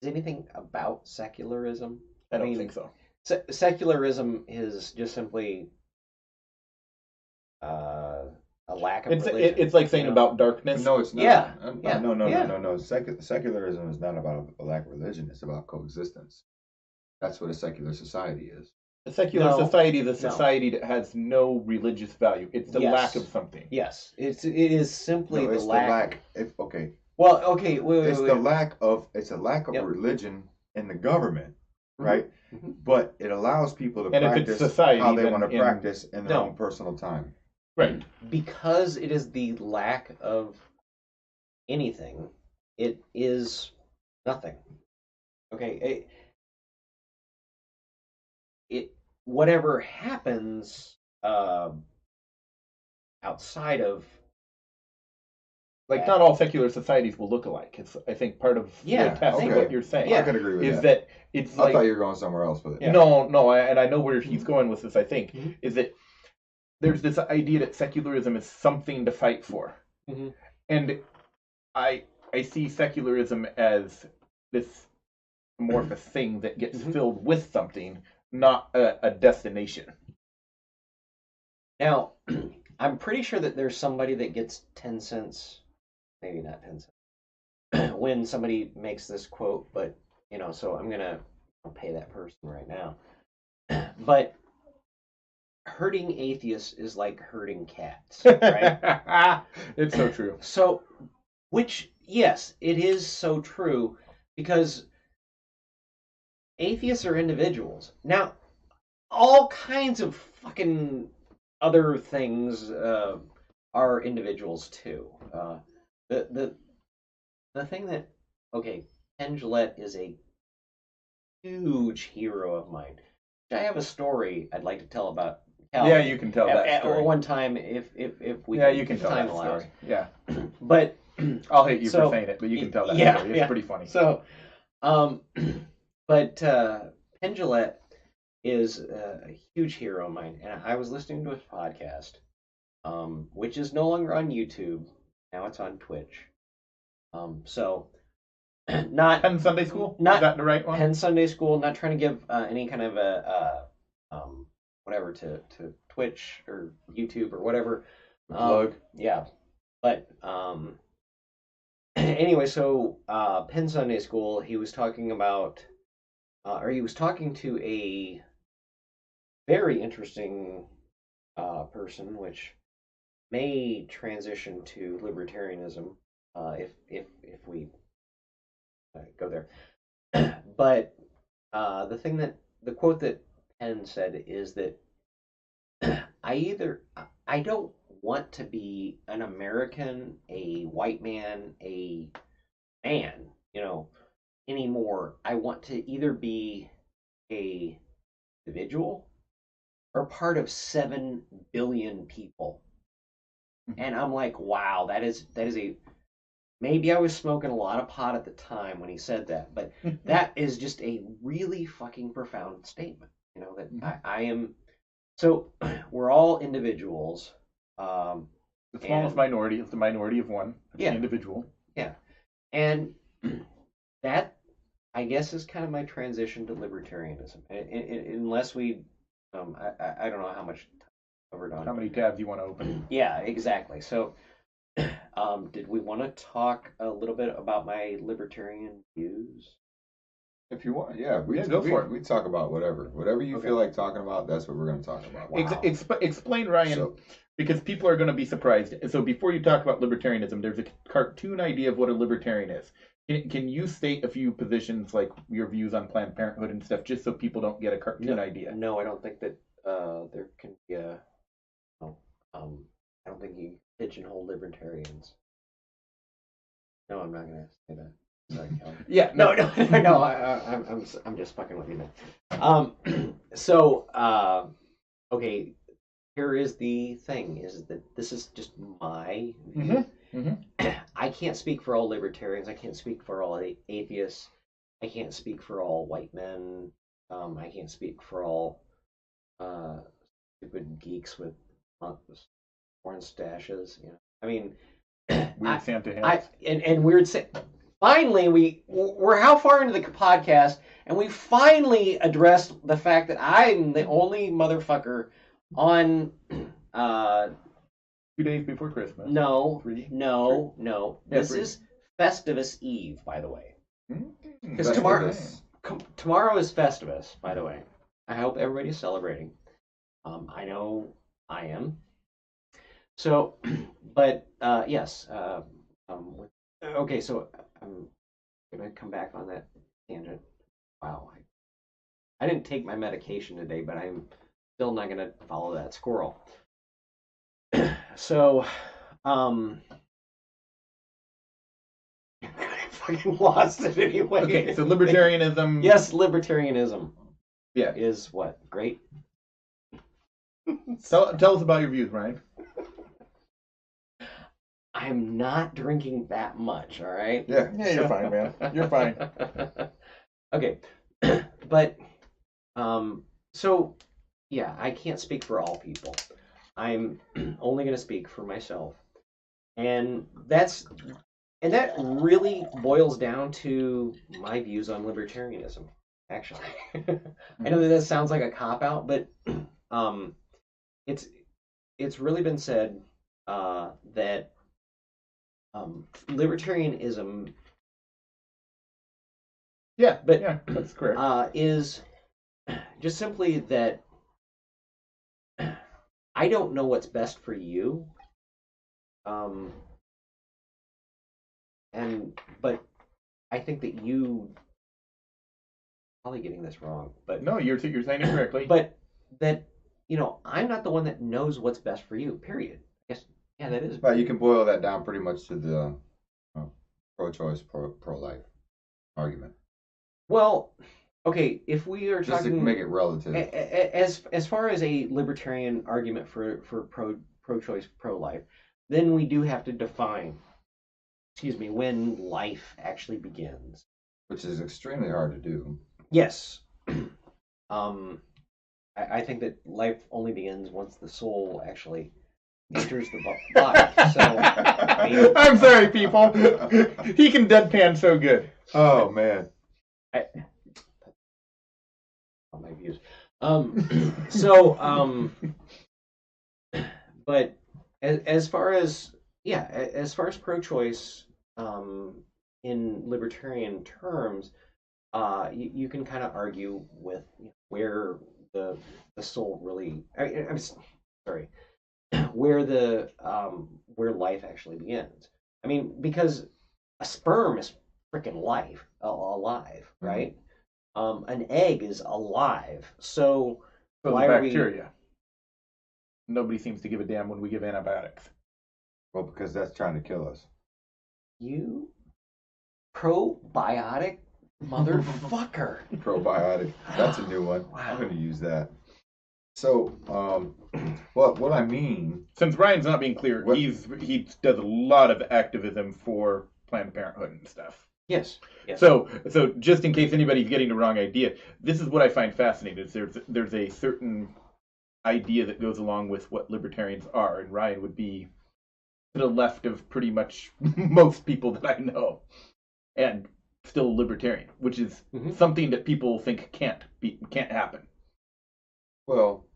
Is anything about secularism?
I don't think so.
Secularism is just simply a a lack of
It's
religion.
it's like saying
you know?
about darkness.
No, it's not.
Yeah, yeah,
No.
yeah.
Secularism is not about a lack of religion. It's about coexistence. That's what a secular society is.
A secular
No,
society is a
no.
society that has no religious value. It's the
Yes.
lack of something.
Yes, it is simply
No,
the
it's
lack.
Okay,
Well, okay, wait.
it's a lack of
Yep.
religion in the government,
Mhm.
right?
Mhm.
But it allows people to
And if it's
practice
society,
how they
then
want to
in-
practice in their
No.
own personal time.
Right.
Because it is the lack of anything, it is nothing. Okay, it whatever happens outside of
Like
that.
not all secular societies will look alike. It's I think part of
Yeah,
the test
okay.
of what you're saying
I could agree with
is
that.
that it's
I
like
thought you were going somewhere else with it.
Yeah.
no, and I know where he's
Mhm.
going with this. I think
Mhm.
is that there's this idea that secularism is something to fight for,
Mhm.
and I see secularism as this amorphous thing that gets
Mhm.
filled with something, not a destination.
Now, I'm pretty sure that there's somebody that gets 10 cents, maybe not 10 cents, when somebody makes this quote, but, so I'm going to pay that person right now. But hurting atheists is like hurting cats, right?
It's so true.
So, which, yes, it is so true because atheists are individuals. Now, all kinds of fucking other things are individuals too. The thing that Penn Jillette is a huge hero of mine. I have a story I'd like to tell about Calvin.
Yeah, you can tell that story.
One time if we
Yeah, you can
if
tell
time
that
allows.
story. Yeah,
But
I'll hate you
So,
for saying it, but you can tell that
yeah,
story. It's
yeah.
pretty funny.
so but Penn Jillette is a huge hero of mine, and I was listening to his podcast, which is no longer on YouTube. Now it's on Twitch. So not
Penn Sunday School?
Not
Is that the right one?
Penn Sunday School. Not trying to give any kind of whatever to Twitch or YouTube or whatever.
Plug.
Yeah, but anyway, so Penn Sunday School. He was talking about, or he was talking to a very interesting person, which may transition to libertarianism if we go there. But the quote that Penn said is that I don't want to be an American, a white man, a man, anymore. I want to either be a individual or part of 7 billion people. And I'm like, wow, that is a maybe I was smoking a lot of pot at the time when he said that, but that is just a really fucking profound statement. That I am. So we're all individuals.
The smallest minority is the minority of one. It's
Yeah.
the individual.
Yeah, and that I guess is kind of my transition to libertarianism. Unless we, I don't know how much covered on.
How many tabs you want to open?
Yeah, exactly. So, did we want to talk a little bit about my libertarian views?
If you want, yeah,
go for it.
We talk about whatever you
Okay.
feel like talking about. That's what we're going to talk about.
Wow.
Explain, Ryan,
So-
because people are going to be surprised. So before you talk about libertarianism, there's a cartoon idea of what a libertarian is. Can you state a few positions, like your views on Planned Parenthood and stuff, just so people don't get a cartoon idea?
No, I don't think that there can be a. No, I don't think you pigeonhole libertarians. No, I'm not going to say that. Sorry, Calvin.
Yeah,
No. I'm just fucking with you now. So, okay, here is the thing: is that this is just my view. I can't speak for all libertarians. I can't speak for all atheists. I can't speak for all white men. I can't speak for all stupid geeks with porn stashes. I mean,
Weird Santa hats.
and weird. Finally, we're how far into the podcast, and we finally addressed the fact that I'm the only motherfucker on
2 days before Christmas.
No,
3?
no.
Yeah,
This
3.
is Festivus Eve, by the way. Because
Festivus.
tomorrow is Festivus, by the way. I hope everybody's celebrating. I know I am. So, but yes. Okay, so I'm gonna come back on that tangent. Wow, I didn't take my medication today, but I'm still not gonna follow that squirrel. So, I fucking lost it anyway.
Okay, so libertarianism.
Yes, libertarianism.
Yeah.
Is what? Great.
Tell us about your views, Ryan.
I'm not drinking that much, all right?
Yeah.
Yeah, you're fine, man. You're fine.
Okay. But so yeah, I can't speak for all people. I'm only going to speak for myself. And that really boils down to my views on libertarianism, actually. I know that sounds like a cop out, but it's really been said that libertarianism,
Yeah, that's correct.
is just simply that I don't know what's best for you, but I think that you probably getting this wrong, but
No, you're saying it correctly.
but that I'm not the one that knows what's best for you. Period. Yes, yeah, that is.
But you can boil that down pretty much to the pro-choice, pro-life argument.
Well, okay, if we are
Just
talking
to make it relative.
as far as a libertarian argument for pro-choice, pro-life, then we do have to define, when life actually begins.
Which is extremely hard to do.
Yes. I think that life only begins once the soul actually enters the body. So,
I'm sorry, people. He can deadpan so good.
Oh man.
On my views. But as far as pro-choice, in libertarian terms, you can kind of argue with where the soul really. I'm sorry, where where life actually begins. I mean, because a sperm is freaking life, alive, right? An egg is alive, so why
the
are
bacteria. Nobody seems to give a damn when we give antibiotics.
Well, because that's trying to kill us.
You probiotic motherfucker.
Probiotic. That's a new one.
Wow.
I'm going to use that. So, what I mean.
Since Ryan's not being clear, he does a lot of activism for Planned Parenthood and stuff.
Yes.
So just in case anybody's getting the wrong idea, this is what I find fascinating. Is there's a certain idea that goes along with what libertarians are, and Ryan would be to the left of pretty much most people that I know, and still libertarian, which is something that people think can't happen.
Well,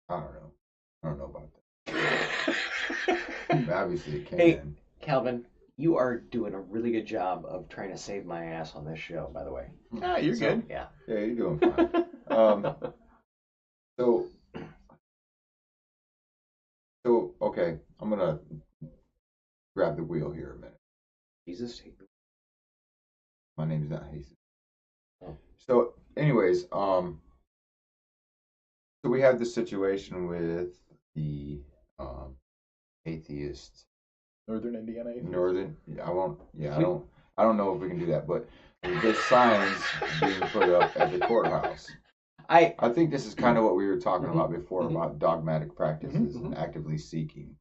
I don't know about that. Obviously, it can.
Hey, Calvin, you are doing a really good job of trying to save my ass on this show, by the way.
You're good.
Yeah.
Yeah, you're doing fine. So okay, I'm gonna grab the wheel here a minute.
Jesus.
My name's not Jesus.
Oh.
So, anyways, so we have this situation with the atheists.
Northern Indiana atheists.
I don't know if we can do that, but there's signs being put up at the courthouse. I think this is kind of what we were talking about before about dogmatic practices and actively seeking.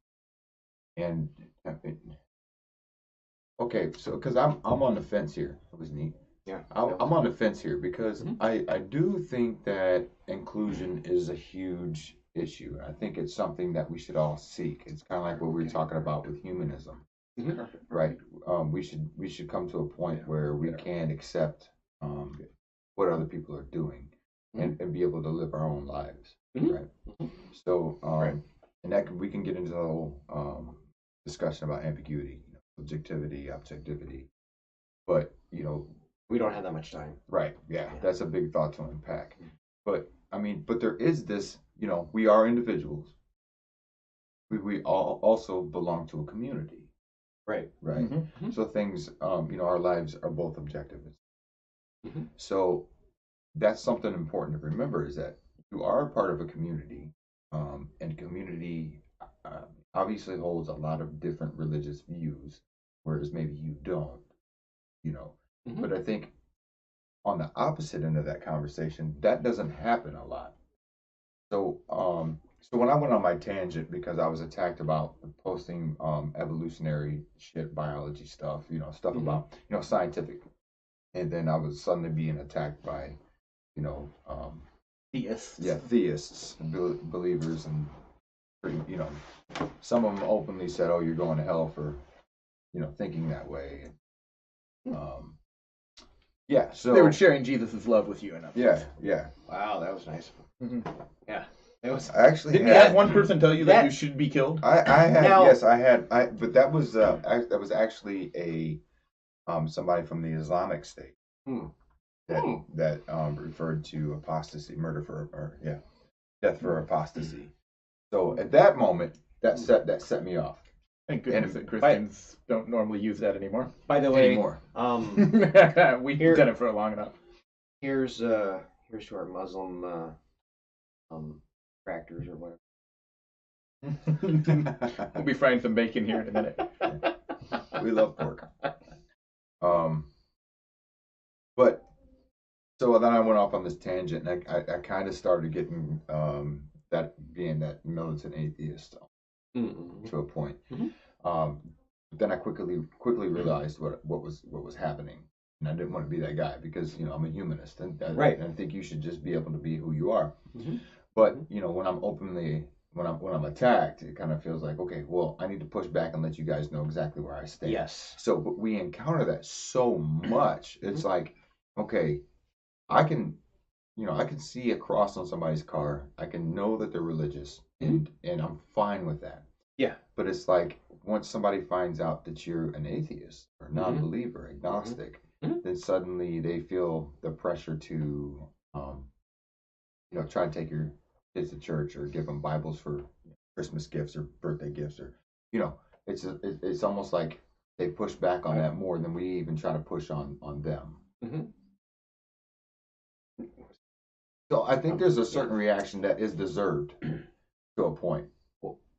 And okay, so because I'm on the fence here. That was neat.
Yeah.
I'm on the fence here because I do think that inclusion is a huge issue. I think it's something that we should all seek. It's kind of like what we were talking about with humanism, right? We should come to a point where we can accept what other people are doing and be able to live our own lives, right? So and that we can get into the whole discussion about ambiguity, subjectivity, objectivity. But
we don't have that much time.
right? Yeah, that's a big thought to unpack. But I mean, but there is this. We are individuals. We all also belong to a community.
Right.
Right.
Mm-hmm.
So things, our lives are both objective.
Mm-hmm.
So that's something important to remember is that you are a part of a community, and community obviously holds a lot of different religious views, whereas maybe you don't,
Mm-hmm.
But I think on the opposite end of that conversation, that doesn't happen a lot. So, so when I went on my tangent because I was attacked about posting evolutionary shit, biology stuff, stuff
Mhm.
about scientific, and then I was suddenly being attacked by,
Theists.
yeah, theists, believers, and pretty, some of them openly said, "Oh, you're going to hell for, thinking that way." Yeah, so
They were sharing Jesus' love with you enough.
yeah.
Wow, that was nice.
Mhm.
Yeah, it was.
I actually
Didn't you
had
have one person tell you that
That-
you should be killed?
I had
Now-
yes, but that was actually a somebody from the Islamic State
Hmm.
that referred to apostasy, murder death for apostasy. So at that moment, that set me off
Thank goodness
And-
that Christians don't normally use that anymore.
By the way,
anymore.
We've
Here-
done it for long enough.
here's to our Muslim tractors or whatever.
We'll be frying some bacon here in a minute.
We love pork. But so then I went off on this tangent, and I kind of started getting that being that militant atheist
Mm-mm.
to a point.
Mhm.
But then I quickly realized what was happening, and I didn't want to be that guy because I'm a humanist, and
Right.
and I think you should just be able to be who you are.
Mhm.
But when I'm when I'm attacked, it kind of feels like, okay, well, I need to push back and let you guys know exactly where I stand.
Yes.
So, but we encounter that so much. It's like, okay, I can see a cross on somebody's car. I can know that they're religious, and I'm fine with that.
Yeah.
But it's like once somebody finds out that you're an atheist or non-believer, agnostic,
Mhm.
then suddenly they feel the pressure to, try to take your kids to church or give them Bibles for Christmas gifts or birthday gifts, or it's almost like they push back on that more than we even try to push on them.
Mhm.
So I think there's a certain reaction that is deserved to a point.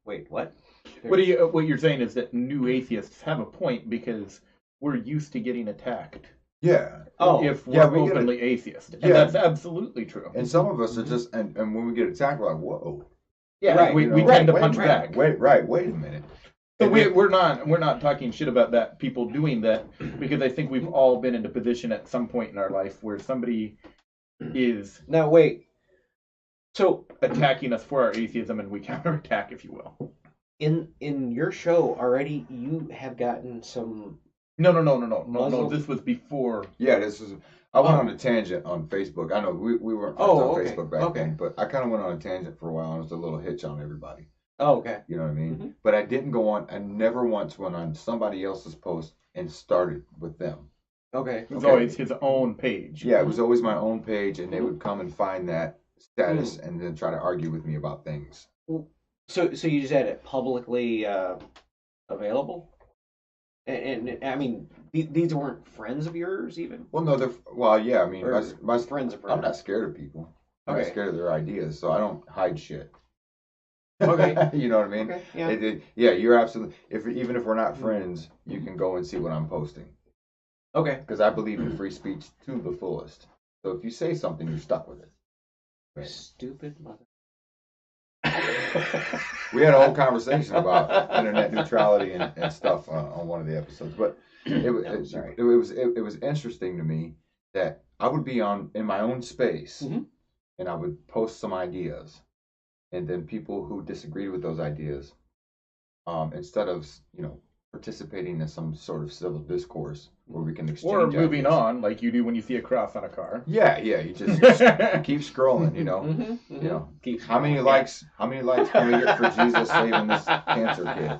Wait, what?
What you're saying is that new atheists have a point because we're used to getting attacked
Yeah.
Oh,
if we're
yeah, we get
openly atheist. And
Yeah.
that's absolutely true.
And some of us are just, and when we get attacked, we're like, whoa.
Yeah,
Right,
we
you know,
tend to
wait,
punch
wait,
back.
Wait a minute.
So
And then-
we're not talking shit about that, people doing that, because I think we've all been in a position at some point in our life where somebody is
Now wait. So
attacking us for our atheism, and we counterattack, if you will.
in your show already, you have gotten some.
No.
Muslim-
This was before.
Yeah, I went
Oh.
on a tangent on Facebook. I know we weren't friends
Oh,
on
okay,
Facebook back
okay.
then, but I kind of went on a tangent for a while, and it was a little hitch on everybody.
Oh, okay.
You know what I mean?
Mhm.
But I never once went on somebody else's post and started with them.
Okay.
It was
Okay.
always his own page.
Yeah, it was always my own page, and they would come and find that status
Mm.
and then try to argue with me about things.
So you just had it publicly available, and I mean these weren't friends of yours even.
Well, no, yeah, I mean,
Or
my
friends of
I'm
friends.
not scared of people. I'm not
Okay.
scared of their ideas, so I don't hide shit.
Okay.
You know what I mean?
Okay. Yeah.
Yeah, you're absolutely. Even if we're not friends, you can go and see what I'm posting
Okay.
because I believe in free speech to the fullest. So if you say something, you're stuck with it.
Stupid mother.
We had a whole conversation about internet neutrality and stuff on one of the episodes, but
Sorry.
it was interesting to me that I would be in my own space
Mhm.
and I would post some ideas, and then people who disagreed with those ideas, instead of participating in some sort of civil discourse where we can exchange
Or moving
ideas.
on, like you do when you see a cross on a car.
Yeah, you just keep scrolling, you know. You know,
Keep
how many
scrolling,
likes? How many likes can we get for Jesus saving this cancer kid?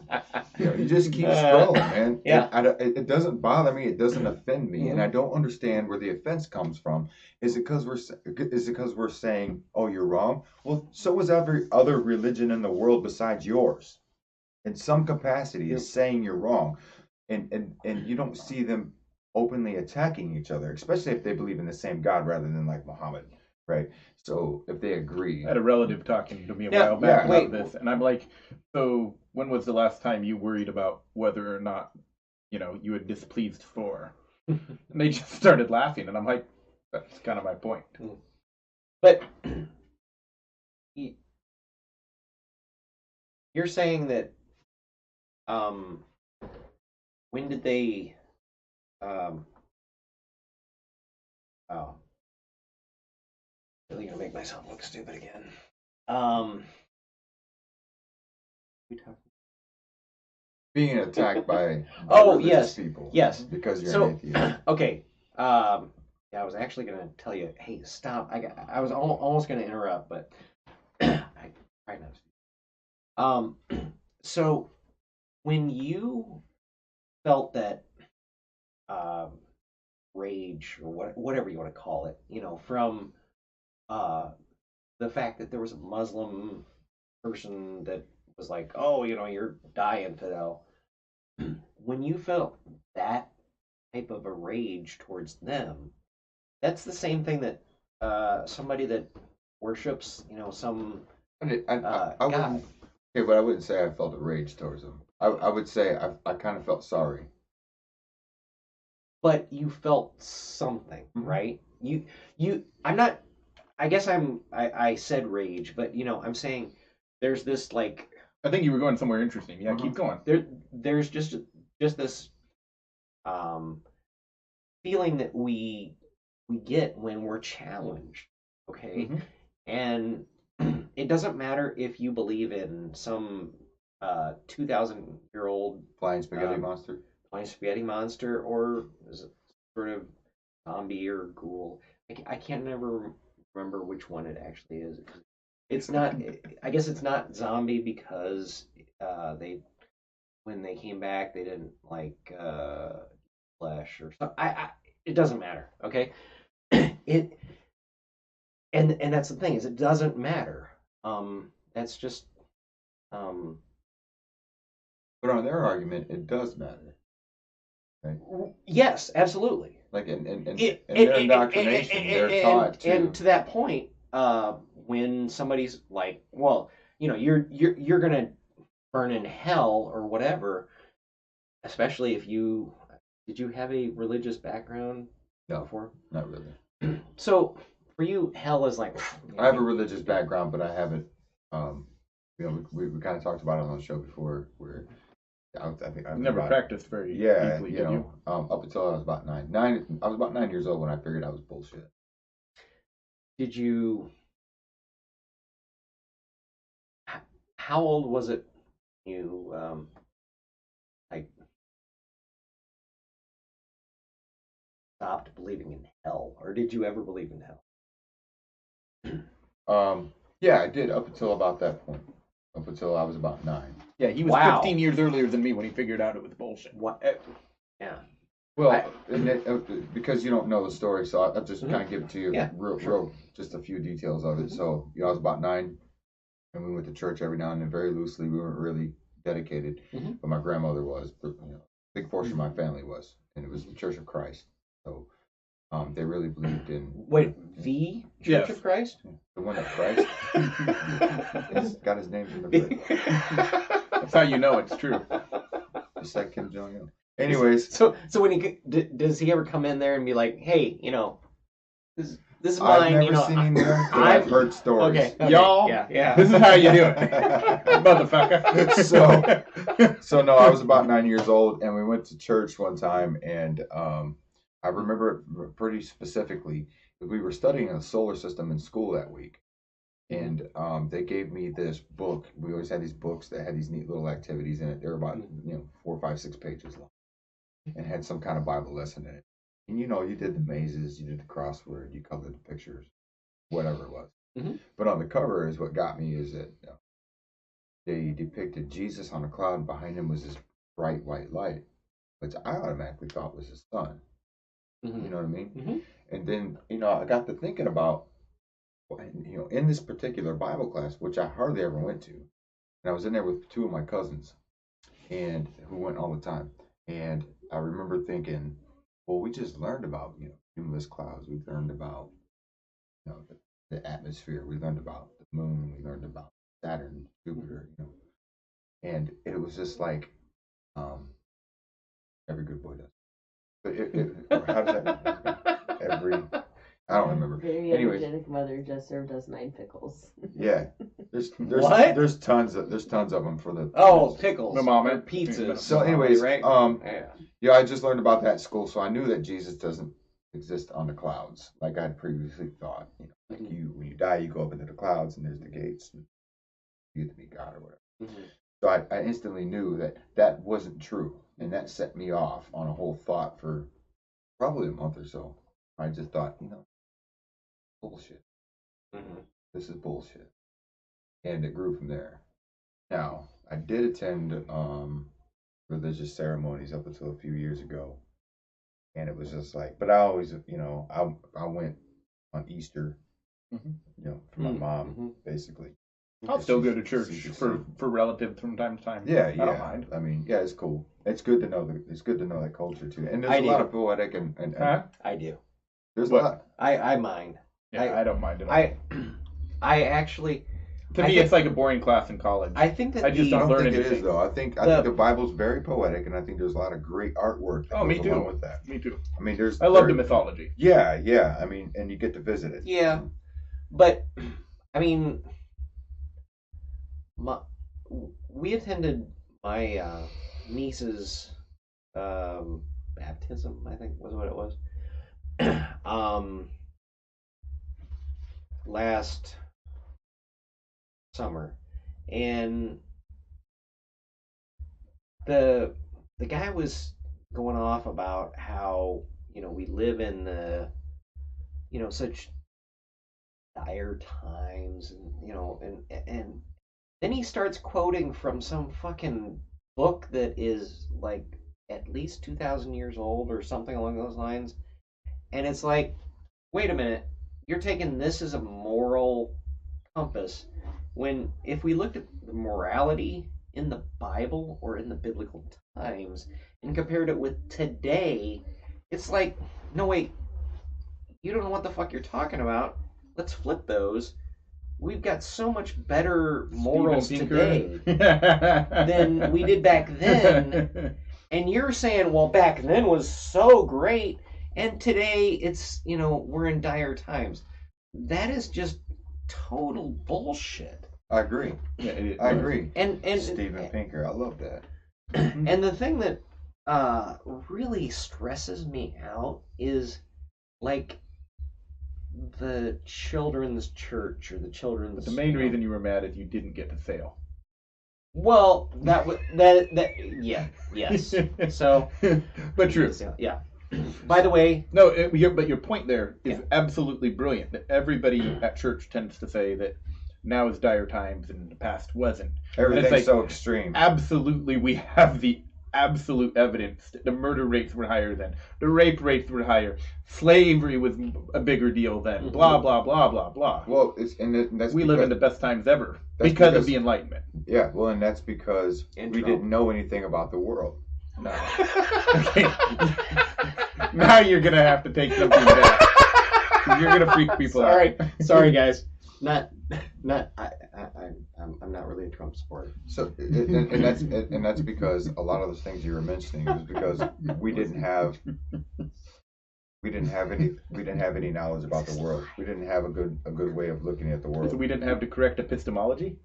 You know, you just keep scrolling, man.
Yeah.
It doesn't bother me. It doesn't offend me, and I don't understand where the offense comes from. Is it because we're saying, oh, you're wrong? Well, so is every other religion in the world besides yours, in some capacity, is saying you're wrong, and you don't see them openly attacking each other, especially if they believe in the same God rather than like Muhammad, right? So if they agree.
I had a relative talking to me a
Yeah,
while back
yeah,
about this, and I'm like, so when was the last time you worried about whether or not, you had displeased Thor? And they just started laughing, and I'm like, that's kind of my point.
But you're saying that when did they oh, really gonna make myself look stupid again. We talked.
Being attacked by
Oh,
religious
yes,
people,
yes.
because you're
So
an atheist.
okay, yeah, I was actually gonna tell you, hey, stop. I was almost gonna interrupt, but I tried not to. So when you felt that rage or whatever you want to call it, from the fact that there was a Muslim person that was like, oh, you're dying, Fidel. When you felt that type of a rage towards them, that's the same thing that somebody that worships, some
I wouldn't.
God.
Okay, but I wouldn't say I felt a rage towards them. I would say I kind of felt sorry.
But you felt something, right? I'm not. I guess I said rage, but I'm saying there's this like.
I think you were going somewhere interesting. Yeah, keep going.
There's just this feeling that we get when we're challenged, okay? And it doesn't matter if you believe in some 2,000-year-old
Flying spaghetti monster.
or is it sort of zombie or ghoul. I can't never remember which one it actually is. It's not. I guess it's not zombie because they when they came back they didn't like flesh or something. It doesn't matter. Okay. It and that's the thing is it doesn't matter. That's just
But on their argument, it does matter. Right?
Yes, absolutely.
Like in their indoctrination, they're taught to.
And to that point, when somebody's like, well, you're gonna burn in hell or whatever, especially if did you have a religious background
No,
before?
not really.
So for you, hell is like.
I have a religious background, but I haven't. We kind of talked about it on the show before, where I think I
never practiced very deeply, did you?
Up until I was about nine. I was about 9 years old when I figured out it was bullshit.
Did you? How old was it? You like stopped believing in hell, or did you ever believe in hell?
Yeah, I did up until about that point. Up until I was about 9.
Yeah, he was
Wow.
15 years earlier than me when he figured out it was bullshit.
What? Yeah.
Well, because you don't know the story, so I'll just kind of give it to you real, just a few details of it. So, I was about 9, and we went to church every now and then, very loosely. We weren't really dedicated, but my grandmother was. A big portion of my family was, and it was the Church of Christ. So, they really believed in.
Wait, the Church of Christ?
The one that Christ has got his name in the book.
That's how you know it's true.
Just like Kim Jong-un. Anyways,
so when does he ever come in there and be like, hey, this is mine.
I've never seen him there, but I've heard stories.
Okay.
Y'all,
yeah.
This is how you do it, motherfucker.
So no, I was about 9 years old, and we went to church one time, and I remember it pretty specifically. We were studying the solar system in school that week, And they gave me this book. We always had these books that had these neat little activities in it. They were about 4, 5, 6 pages long, and had some kind of Bible lesson in it. And you did the mazes, you did the crossword, you colored the pictures, whatever it was. But on the cover is what got me is that they depicted Jesus on a cloud, and behind him was this bright white light, which I automatically thought was his son. You know what I mean? And then I got to thinking about in this particular Bible class, which I hardly ever went to, and I was in there with 2 of my cousins, and who went all the time, and I remember thinking, well, we just learned about cumulus clouds, we learned about the atmosphere, we learned about the moon, we learned about Saturn, Jupiter, and it was just like every good boy does. But how does that every? I don't remember.
Very
Anyways,
energetic mother just served us 9 pickles.
yeah, there's
What?
there's tons of them for the
pickles,
My mom
or
had
pizzas.
So anyways,
right?
yeah, I just learned about that at school, so I knew that Jesus doesn't exist on the clouds like I'd previously thought. Like when you die, you go up into the clouds, and there's the gates, and you get to meet God or whatever. So I instantly knew that wasn't true, and that set me off on a whole thought for probably a month or so. I just thought, bullshit. This is bullshit, and it grew from there. Now, I did attend religious ceremonies up until a few years ago, and it was just like, but I always, I went on Easter, for my mom, basically.
I'll still go to church for relatives from time to time.
Yeah,
I don't mind.
I mean, yeah, it's cool. It's good to know that culture too, and there's
I
a
do.
lot of poetic and
I do.
there's
What?
a lot.
I mind.
Yeah, I don't mind at all.
I actually.
To me, it's like a boring class in college.
I think that
I just
I
don't
don't
learn
think it
anything.
is though. I think the Bible's very poetic, and I think there's a lot of great artwork that
Oh, me
goes
too.
along with that.
Me too.
I mean,
I love the mythology.
Yeah. I mean, and you get to visit it.
Yeah, but I mean, we attended my niece's baptism, I think was what it was, last summer, and the guy was going off about how we live in the such dire times, and then he starts quoting from some fucking book that is like at least 2,000 years old or something along those lines, and it's like, wait a minute, you're taking this as a moral compass when if we looked at the morality in the Bible or in the biblical times and compared it with today, it's like, no wait, you don't know what the fuck you're talking about. Let's flip those. We've got so much better morals today than we did back then. And you're saying, well, back then was so great, and today it's, we're in dire times. That is just total bullshit.
I agree.
Yeah,
I agree.
And
Steven Pinker, I love that.
And the thing that really stresses me out is like the children's church or the children's.
But the main reason you were mad is you didn't get to sail.
Well, that yeah, yes. So,
but true.
Yeah. By the way,
no, but your point there is absolutely brilliant. That everybody at church tends to say that now is dire times and the past wasn't.
Everything's
like,
so extreme.
Absolutely, we have the absolute evidence that the murder rates were higher then, the rape rates were higher, slavery was a bigger deal then, blah blah blah blah blah.
Well, that's
we live in the best times ever because of the Enlightenment.
Yeah, well, and that's because we didn't know anything about the world.
No. Okay. Now you're gonna have to take something back. You're gonna freak people out.
Sorry, guys. I'm not really a Trump supporter.
So, and that's because a lot of those things you were mentioning was because we didn't have any knowledge about the world. We didn't have a good way of looking at the world.
So we didn't have the correct epistemology?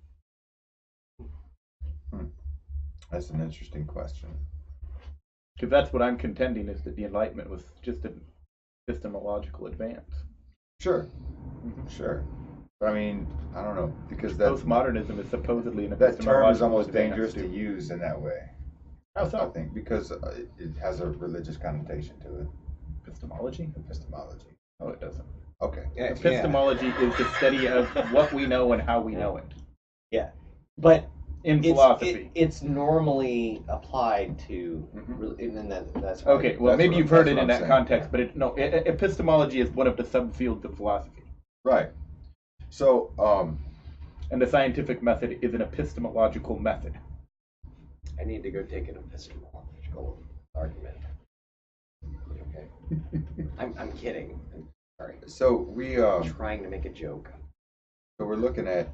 That's an interesting question.
Because that's what I'm contending, is that the Enlightenment was just an epistemological advance.
Sure. Sure. But I mean, I don't know, because that
Postmodernism is supposedly an
term is
epistemological
almost
advance,
dangerous to
too.
use in that way.
How
I
so?
think because it has a religious connotation to it.
Epistemology?
Epistemology.
Oh, it doesn't.
Okay.
Epistemology is the study of what we know and how we know it.
Yeah, but
In philosophy.
it's normally applied to,
Mhm.
and then that's why-
Okay, well,
That's
maybe
what-
you've heard
that's
it
what
in
I'm
that
saying.
context, but epistemology is one of the subfields of philosophy.
Right. So,
And the scientific method is an epistemological method.
I need to go take an epistemological argument. Okay, I'm kidding. I'm sorry.
so we
I'm trying to make a joke.
so we're looking at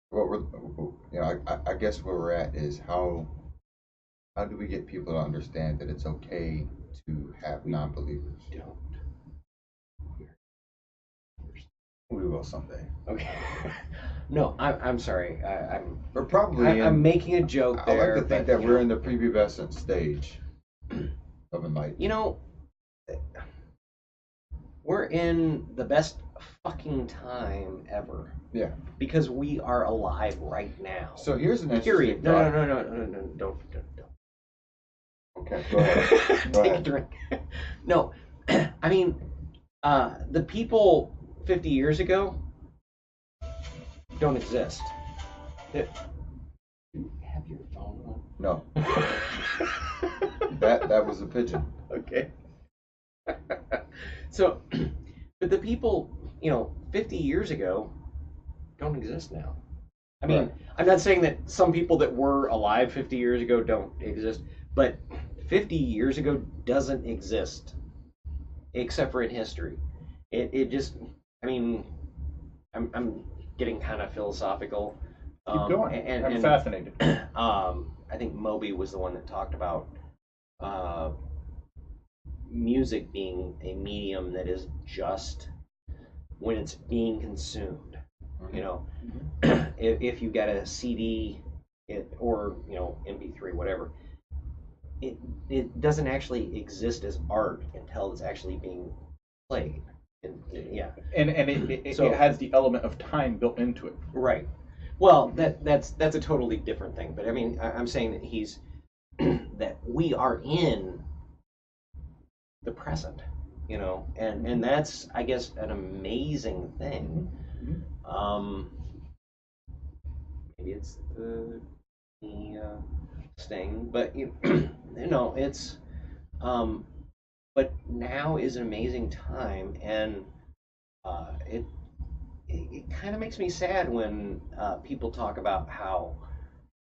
what we're, you know, I guess where we're at is how do we get people to understand that it's okay to have non-believers?
Don't.
We will someday.
Okay. No, I'm sorry.
We're probably
I'm making a joke
I
there.
like to think
but,
that we're in the prepubescent stage of enlightenment.
You know, we're in the best fucking time ever.
Yeah.
Because we are alive right now.
So here's an
Period.
interesting
No,
thought.
no. Don't.
Okay, go ahead. Go
Take
ahead.
a drink. No, I mean, the people 50 years ago don't exist. You have your phone on?
No, that was a pigeon.
Okay. So, but the people, 50 years ago don't exist now. I mean,
Right.
I'm not saying that some people that were alive 50 years ago don't exist, but 50 years ago doesn't exist, except for in history. It just, I mean, I'm getting kind of philosophical.
Keep going.
And
I'm fascinated.
I think Moby was the one that talked about music being a medium that is just when it's being consumed. You know, if you get a CD or MP3, whatever, it doesn't actually exist as art until it's actually being played. Yeah,
And it
So-
has the element of time built into it.
right. Well, that's a totally different thing. But I mean, I'm saying that he's that we are in the present, and that's, I guess, an amazing thing. Maybe it's the sting, but it's but now is an amazing time, and it kind of makes me sad when people talk about how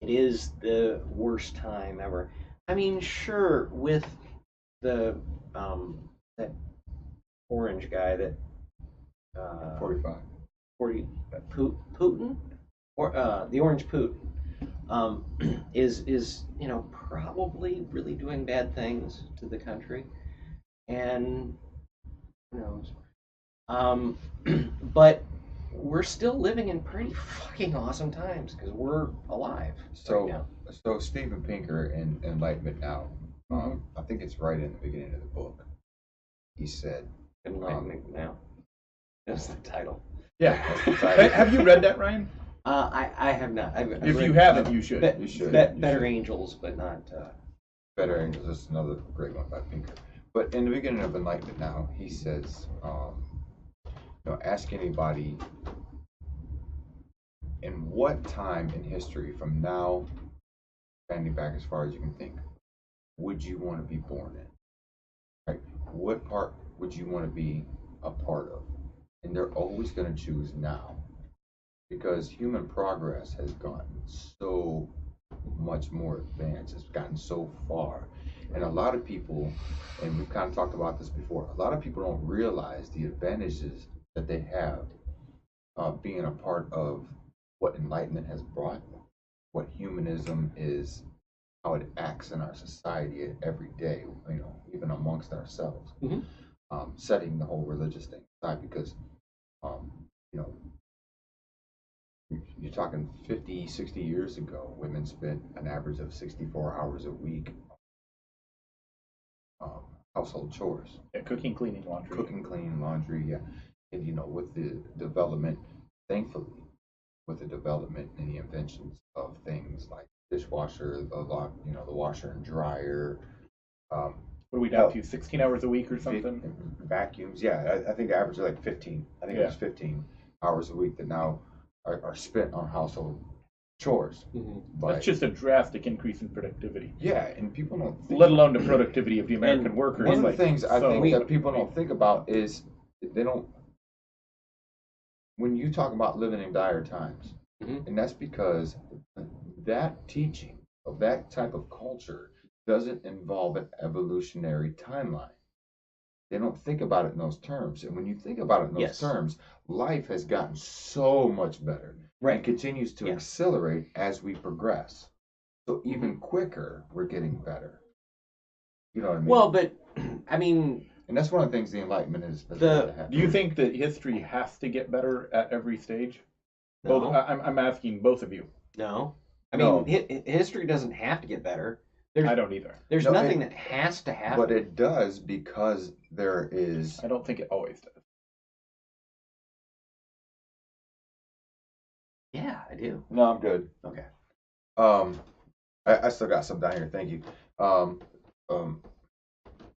it is the worst time ever. I mean, sure, with the that orange guy that
45.
Putin, or the orange Putin, is probably really doing bad things to the country, and who knows. But we're still living in pretty fucking awesome times because we're alive
So,
right now.
so Steven Pinker in Enlightenment Now, I think it's right in the beginning of the book. He said,
Enlightenment Now. That's the title.
Yeah.
That's the title.
Have you read that, Ryan?
I have not. I've
If
read
you haven't, you should.
You should.
Better Angels, but not.
Better Angels. This is another great one by Pinker. But in the beginning of Enlightenment Now, he says, ask anybody in what time in history from now, standing back as far as you can think, would you want to be born in? Right? What part would you want to be a part of? And they're always going to choose now, because human progress has gotten so much more advanced. It's gotten so far. And a lot of people, and we've kind of talked about this before, a lot of people don't realize the advantages that they have being a part of what enlightenment has brought, what humanism is, how it acts in our society every day, even amongst ourselves.
Mhm.
Setting the whole religious thing aside, because you're talking 50, 60 years ago, women spent an average of 64 hours a week household chores.
Yeah, cooking, cleaning, laundry.
Cooking, cleaning, laundry, yeah. And with the development thankfully, with the development and the inventions of things like dishwasher, the washer and dryer,
what are we down to? 16 hours a week or something?
vacuums. Yeah, I think average is like 15. I think it was 15 hours a week that now are spent on household chores. But
That's just a drastic increase in productivity.
yeah, and people don't think,
Let alone the productivity of the American worker.
one
is
of the
like
things I
so-
think that people don't think about is they don't. When you talk about living in dire times, and that's because that teaching of that type of culture doesn't involve an evolutionary timeline. They don't think about it in those terms. And when you think about it in those terms, life has gotten so much better and continues to accelerate as we progress. So even quicker, we're getting better. You know what I mean?
Well, but I mean,
and that's one of the things the Enlightenment is.
The-
Do you think that history has to get better at every stage?
no,
Both, I'm asking both of you.
no. I
No.
mean, history doesn't have to get better.
I don't either.
There's
No,
nothing that has to happen.
But it does because there is.
I don't think it always does.
Yeah, I do.
No, I'm good.
Okay.
I still got some down here. Thank you. So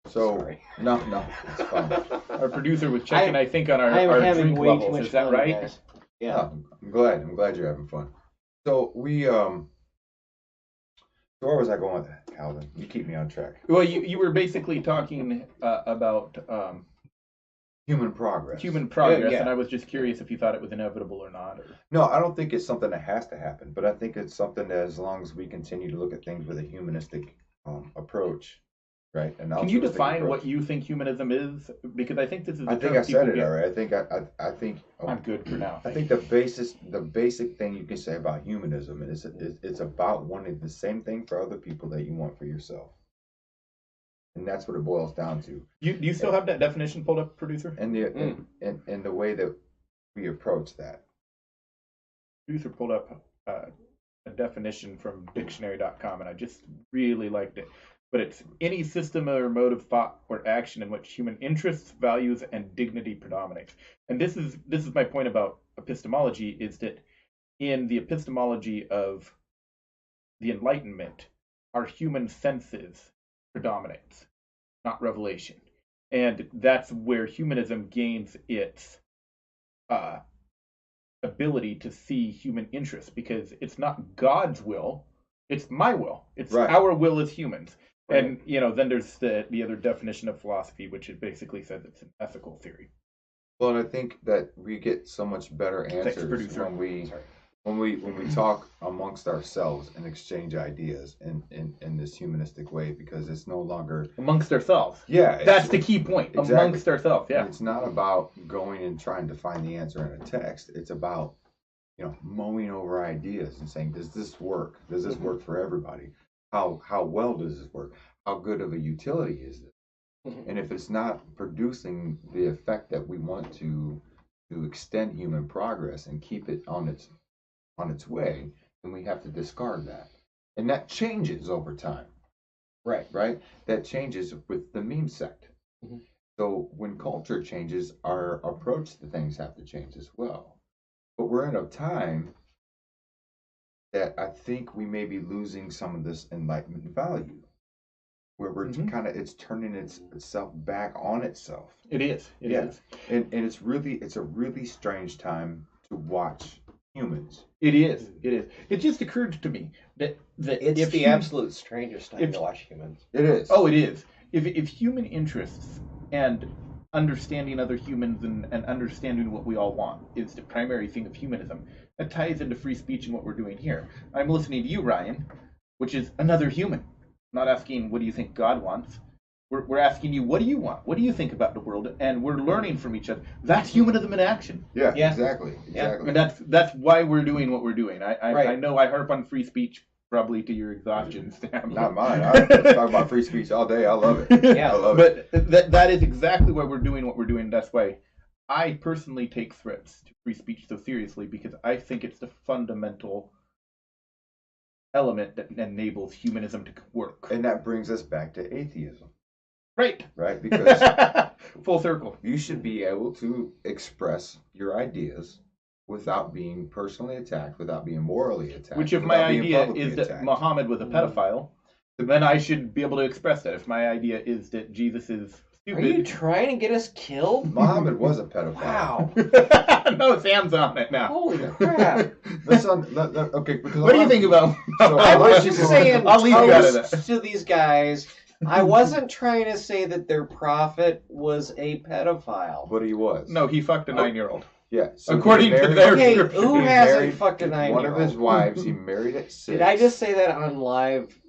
Sorry.
no, it's fine.
Our producer was checking, I think, on
I am
our
having
drink
way too
levels.
much
Is that
fun,
right?
guys. Yeah.
No, I'm glad you're having fun. So where was I going with that, Calvin? You keep me on track.
Well, you were basically talking about
Human progress.
human progress,
Yeah.
and I was just curious if you thought it was inevitable or not. Or...
No, I don't think it's something that has to happen, but I think it's something that as long as we continue to look at things with a humanistic approach, right? And
Can you define what you think humanism is? Because I think this is.
I think I said it already. I think
I'm good for now.
I think the basic thing you can say about humanism is it's about wanting the same thing for other people that you want for yourself, and that's what it boils down to.
Do you still have that definition pulled up, producer?
And the way that we approach that.
Producer pulled up a definition from dictionary.com, and I just really liked it. But it's any system or mode of thought or action in which human interests, values, and dignity predominate. And this is my point about epistemology, is that in the epistemology of the Enlightenment, our human senses predominates, not revelation. And that's where humanism gains its ability to see human interests, because it's not God's will, it's my will. It's our will as humans. Right. And then there's the other definition of philosophy, which it basically says it's an ethical theory.
Well, and I think that we get so much better answers when we talk amongst ourselves and exchange ideas in this humanistic way, because it's no longer
amongst ourselves.
Yeah,
that's the key point. Exactly. Amongst ourselves. Yeah,
it's not about going and trying to find the answer in a text. It's about mowing over ideas and saying, does this work? Does this work for everybody? How well does this work? How good of a utility is it? And if it's not producing the effect that we want to extend human progress and keep it on its way, then we have to discard that. And that changes over time. Right? That changes with the meme sect. So when culture changes, our approach to things have to change as well. But we're in a time that I think we may be losing some of this Enlightenment value, where we're it's turning itself back on itself.
It is. It is.
And it's a really strange time to watch humans.
It is. It is. It just occurred to me that
it's the absolute strangest time to watch humans.
It is.
Oh, it is. If human interests and understanding other humans and understanding what we all want is the primary thing of humanism, that ties into free speech and what we're doing here. I'm listening to you, Ryan, which is another human. I'm not asking what do you think God wants. We're asking you, what do you want? What do you think about the world? And we're learning from each other. That's humanism in action.
Yeah. Exactly.
And that's why we're doing what we're doing. I know I harp on free speech probably to your exhaustion, Sam.
Not mine. I talk about free speech all day. I love it.
Yeah,
I love it.
But that is exactly why we're doing what we're doing. That's why I personally take threats to free speech so seriously, because I think it's the fundamental element that enables humanism to work.
And that brings us back to atheism.
Right?
Because
full circle.
You should be able to express your ideas without being personally attacked, without being morally attacked.
Which, if my
without being
idea
publicly
is that
attacked.
Muhammad was a pedophile, then I should be able to express that. If my idea is that Jesus is
Are you
stupid.
trying to get us killed?
Muhammad was a pedophile.
Wow.
No, Sam's on it now.
Holy crap.
Okay, because
What do you think about?
So,
I
why
was
don't you
just
go
saying
ahead?
I'll leave you out of
toast
that.
to these guys. I wasn't trying to say that their prophet was a pedophile.
But he was.
No, he fucked a 9-year-old.
Yeah. So
According
he
to
married-
their
Okay,
scripture.
who
he
hasn't
married
fucked a 9-year-old?
One of his wives, he married at 6.
Did I just say that on live?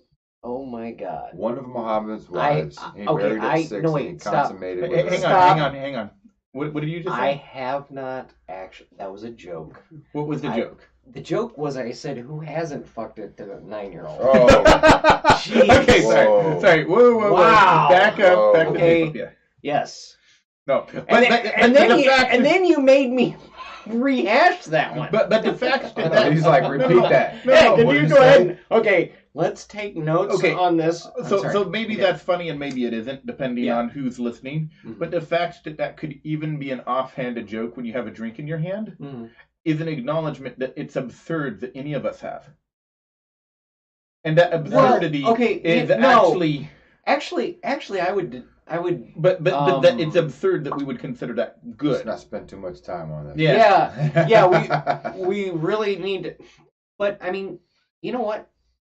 Oh my god.
One of Muhammad's wives, he
okay,
married at 6
no,
and he
wait, stop.
consummated with
Hang
her.
hang on. What did you just
I
say?
have not actually. That was a joke.
What was the joke?
The joke was I said, who hasn't fucked a 9-year-old?
Oh.
Jeez.
Okay,
Whoa.
sorry. Whoa.
Wow.
Back up.
Whoa.
Back
Okay.
to yeah.
Yes.
No.
And then you made me rehash that one.
But the fact
I know,
that
he's like, repeat that.
No,
Hey,
no,
can
what
you
did
go
you say?
ahead? Okay, let's take notes
Okay,
on this. I'm sorry.
So maybe
Okay.
that's funny and maybe it isn't, depending
Yeah.
on who's listening.
Mhm.
But the fact that that could even be an offhanded joke when you have a drink in your hand
Mhm.
is an acknowledgement that it's absurd that any of us have. And that
Well,
absurdity
okay,
is
no.
actually.
Actually, I would.
But that it's absurd that we would consider that
Let's
good.
not spend too much time on that.
Yeah. We really need to, but I mean, you know what?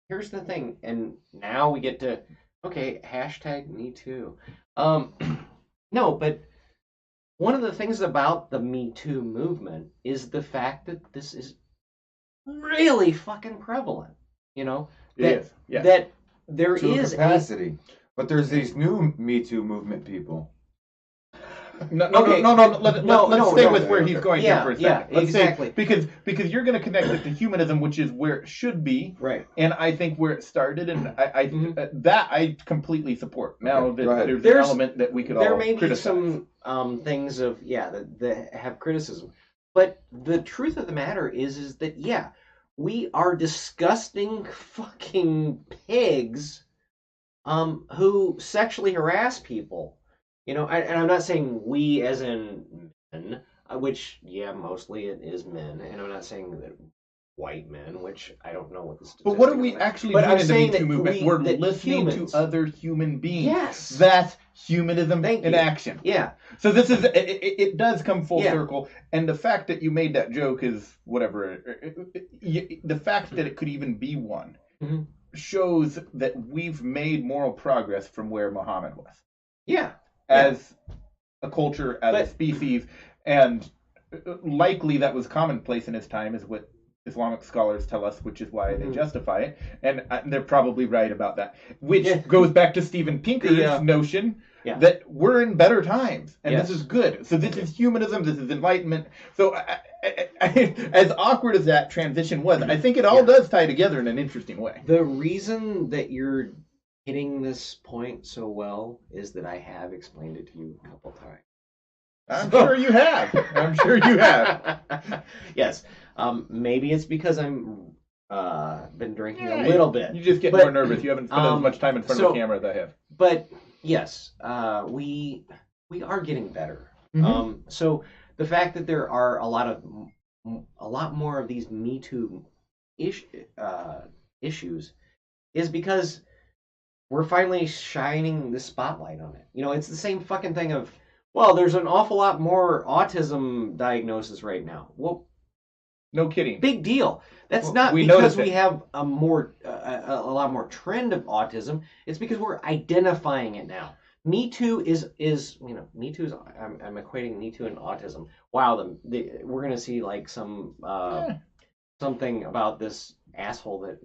Here's the thing, and now we get to hashtag me too. No, but one of the things about the Me Too movement is the fact that this is really fucking prevalent. You know,
It is. Yeah.
that there
To a
is
capacity. But there's these new Me Too movement people.
No.
Okay.
Let's stay with where
okay.
he's going
Yeah,
here for a second.
yeah,
Let's say-
exactly.
because you're going to connect it to humanism, which is where it should be,
right.
and I think where it started, and
Mhm.
that I completely support. Now
Okay,
that
go ahead.
there's
There's-
an element that we could
There
all
may be
criticize.
some things of that have criticism, but the truth of the matter is that we are disgusting fucking pigs who sexually harass people. You know, and I'm not saying we as in men, which mostly it is men, and I'm not saying that white men, which I don't know what the statistics
But what are
are
we
like.
actually
But
doing
I'm
in the
saying
Me Too
that
movement?
we-
We're
that
listening
humans-
to other human beings.
Yes.
That's humanism
Thank
in
you.
action.
Yeah.
So this is it does come full
Yeah.
circle, and the fact that you made that joke is whatever. The fact that it could even be one
Mhm.
shows that we've made moral progress from where Muhammad was
Yeah.
as a culture, as a
But-
species, and likely that was commonplace in his time, is what Islamic scholars tell us, which is why they
Mhm.
justify it, and they're probably right about that. Which
Yeah.
goes back to Steven Pinker's notion
Yeah.
that we're in better times, and
Yes.
this is good. So this is humanism, this is enlightenment. So as awkward as that transition was, I think it all does tie together in an interesting way.
The reason that you're hitting this point so well is that I have explained it to you a couple times.
I'm sure you have. I'm sure you have.
Yes. Maybe it's because I'm been drinking
Yeah,
a little bit.
You just get
But,
more nervous. You haven't spent as much time in front of
so-
the camera as I have.
But yes, we are getting better.
Mhm.
So the fact that there are a lot more of these Me Too issues is because we're finally shining the spotlight on it. You know, it's the same fucking thing of, well, there's an awful lot more autism diagnosis right now. Well,
No kidding.
big deal. That's
Well,
not
we
because
noticed
we
it.
have a lot more trend of autism. It's because we're identifying it now. Me Too is Me Too is I'm equating Me Too and autism. Wow, we're gonna see like some something about this asshole that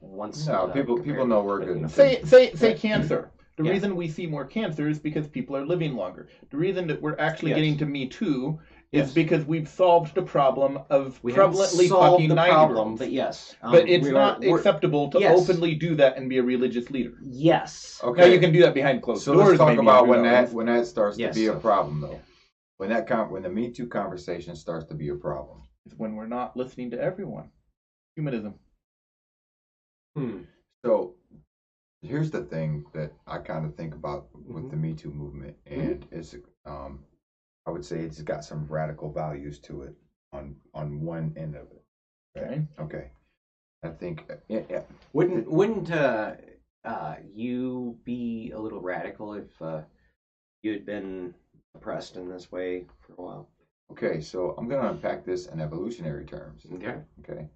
once.
No, people know we're good.
Say cancer. The
Yeah.
reason we see more cancer is because people are living longer. The reason that we're actually
Yes.
getting to Me Too is
Yes.
because we've solved the problem of
We haven't
prevalently
solved
fucking
the
9-year-olds.
problem, but yes.
But it's
we're-
not
we're-
acceptable to
yes.
openly do that and be a religious leader.
Yes.
Okay.
Now you can do that behind closed
So
doors.
let's talk
maybe,
about
who
when
knows?
that starts
Yes.
to be a problem, though.
Yeah.
When the Me Too conversation starts to be a problem.
It's when we're not listening to everyone. Humanism.
So here's the thing that I kind of think about with
Mhm.
the Me Too movement, and it's I would say it's got some radical values to it. on one end of it.
Okay.
Okay. I think
Wouldn't you be a little radical if you had been oppressed in this way for a while?
okay, so I'm going to unpack this in evolutionary terms.
Okay.
Okay.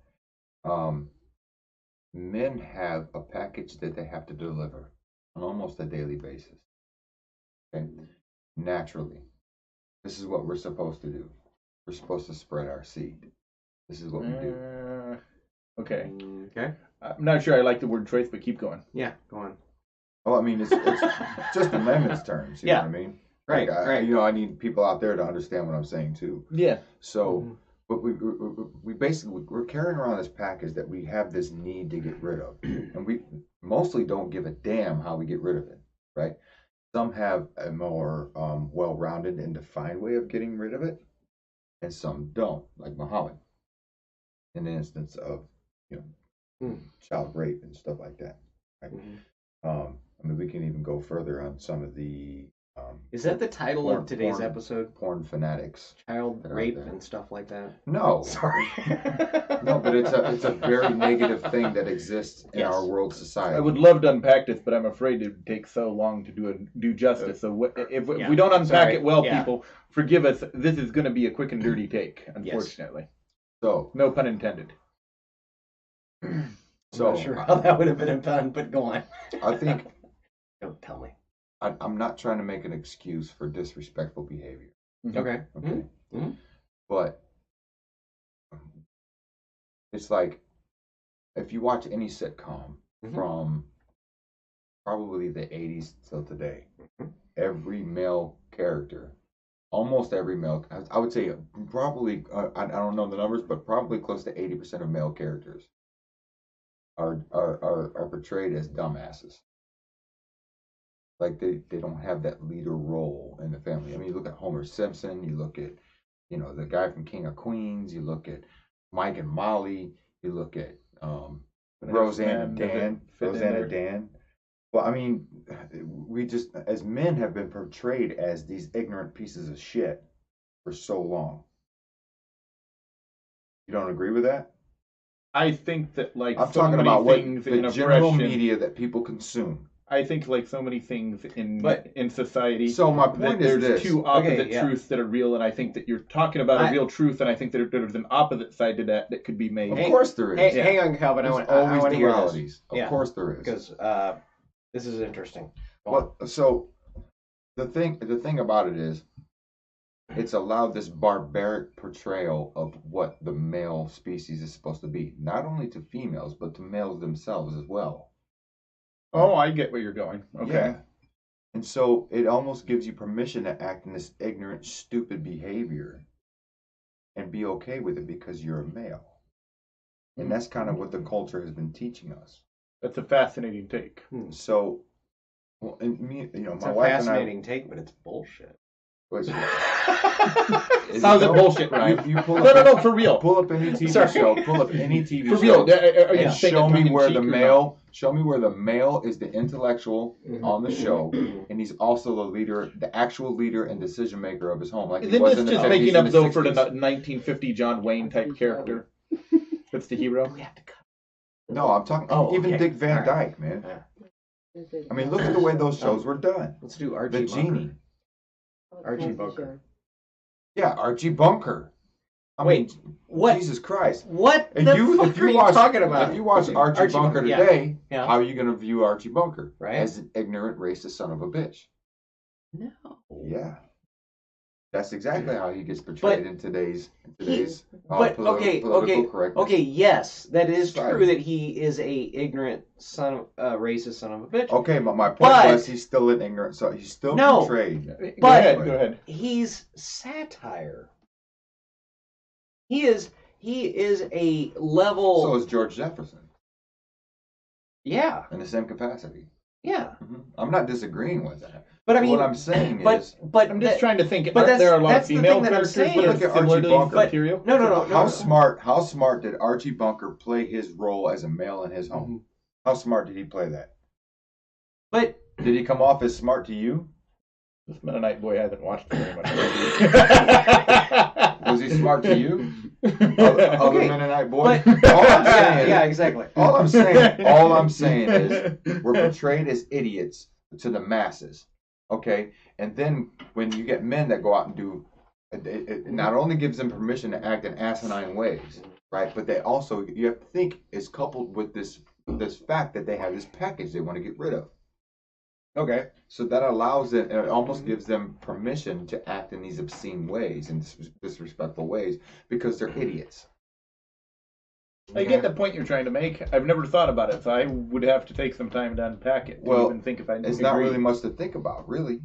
Men have a package that they have to deliver on almost a daily basis. Okay. Naturally. This is what we're supposed to do. We're supposed to spread our seed. This is what we do.
Okay.
Okay.
I'm not sure I like the word choice, but keep going.
Yeah, go on.
Well, I mean, it's just in layman's terms. You know what I mean?
Right,
Like,
right.
I need people out there to understand what I'm saying too.
Yeah.
So, but we basically we're carrying around this package that we have this need to get rid of, and we mostly don't give a damn how we get rid of it, right? Some have a more well-rounded and defined way of getting rid of it, and some don't, like Muhammad, in the instance of child rape and stuff like that. Right? I mean, we can even go further on some of the.
Is that the title of today's episode?
Porn fanatics.
Child rape and stuff like that?
No.
Sorry.
No, but it's a very negative thing that exists in our world society.
I would love to unpack this, but I'm afraid it would take so long to do justice. So if we don't unpack it well, people, forgive us. This is going to be a quick and dirty take, unfortunately.
So,
no pun intended.
So I'm not sure how that would have been done, but go on.
I think.
Don't tell me.
I'm not trying to make an excuse for disrespectful behavior.
Okay.
Okay. But it's like if you watch any sitcom from probably the 80s till today, every male character, almost every male, I would say probably, I don't know the numbers, but probably close to 80% of male characters are portrayed as dumbasses. Like they don't have that leader role in the family. I mean, you look at Homer Simpson, you look at, the guy from King of Queens, you look at Mike and Molly, you look at Roseanne and Dan. Well, I mean, we just, as men, have been portrayed as these ignorant pieces of shit for so long. You don't agree with that?
I think that, like,
I'm talking about
things
the general media that people consume.
I think, like so many things in society.
So my point is
there's two opposite truths that are real, and I think that you're talking about a real truth, and I think that there's an opposite side to that could be made.
Of course there is.
Hang on, Calvin. I want to hear this.
Of course there is.
Because this is interesting.
Well, so the thing about it is, it's allowed this barbaric portrayal of what the male species is supposed to be, not only to females but to males themselves as well.
Oh, I get where you're going. Okay.
Yeah. And so it almost gives you permission to act in this ignorant, stupid behavior and be okay with it because you're a male. And that's kind of what the culture has been teaching us.
That's a fascinating take.
So, well, and me, my
it's
wife
a fascinating
and I,
take, but it's bullshit.
Sounds like bullshit, right?
You pull
no, for real.
Pull up any TV show. Pull up any TV
for
show.
Real.
And show me where the male. Show me where the male is the intellectual on the show, and he's also the leader, the actual leader and decision maker of his home. Like
isn't this just making up though for the 1950 John Wayne type character? That's the hero.
No, I'm talking even Dick Van Dyke, man. I mean, look at the way those shows were done.
Let's do Archie.
The Genie.
Archie Bunker.
Yeah, Archie Bunker. I mean,
what?
Jesus Christ!
What
and
the fuck are you talking about?
If you watch Archie Bunker today,
how
are you going to view Archie Bunker
as
an ignorant, racist son of a bitch?
No.
Yeah, that's exactly how he gets portrayed in today's
political
correctness.
Okay, yes, that is true that he is a ignorant racist son of a bitch.
Okay, but my point was he's still an ignorant, so he's still portrayed.
Go
ahead.
He's satire. He is a level.
So is George Jefferson.
Yeah.
In the same capacity.
Yeah.
I'm not disagreeing with that.
But I mean,
what I'm saying
is,
I'm just trying to think. But there are a lot of female characters that are similar to Archie material.
No.
How smart did Archie Bunker play his role as a male in his home? How smart did he play that?
But
did he come off as smart to you?
This Mennonite boy hasn't watched very much.
Was he smart to you, other
Okay,
Mennonite boy.
But
All I'm saying,
yeah, exactly.
all I'm saying is we're portrayed as idiots to the masses. Okay, and then when you get men that go out and do, it not only gives them permission to act in asinine ways, right? But they also, you have to think, is coupled with this fact that they have this package they want to get rid of. Okay, so that allows it almost gives them permission to act in these obscene ways and disrespectful ways because they're idiots.
I get the point you're trying to make. I've never thought about it, so I would have to take some time to unpack it. To even think if I
it's not really much to think about, really.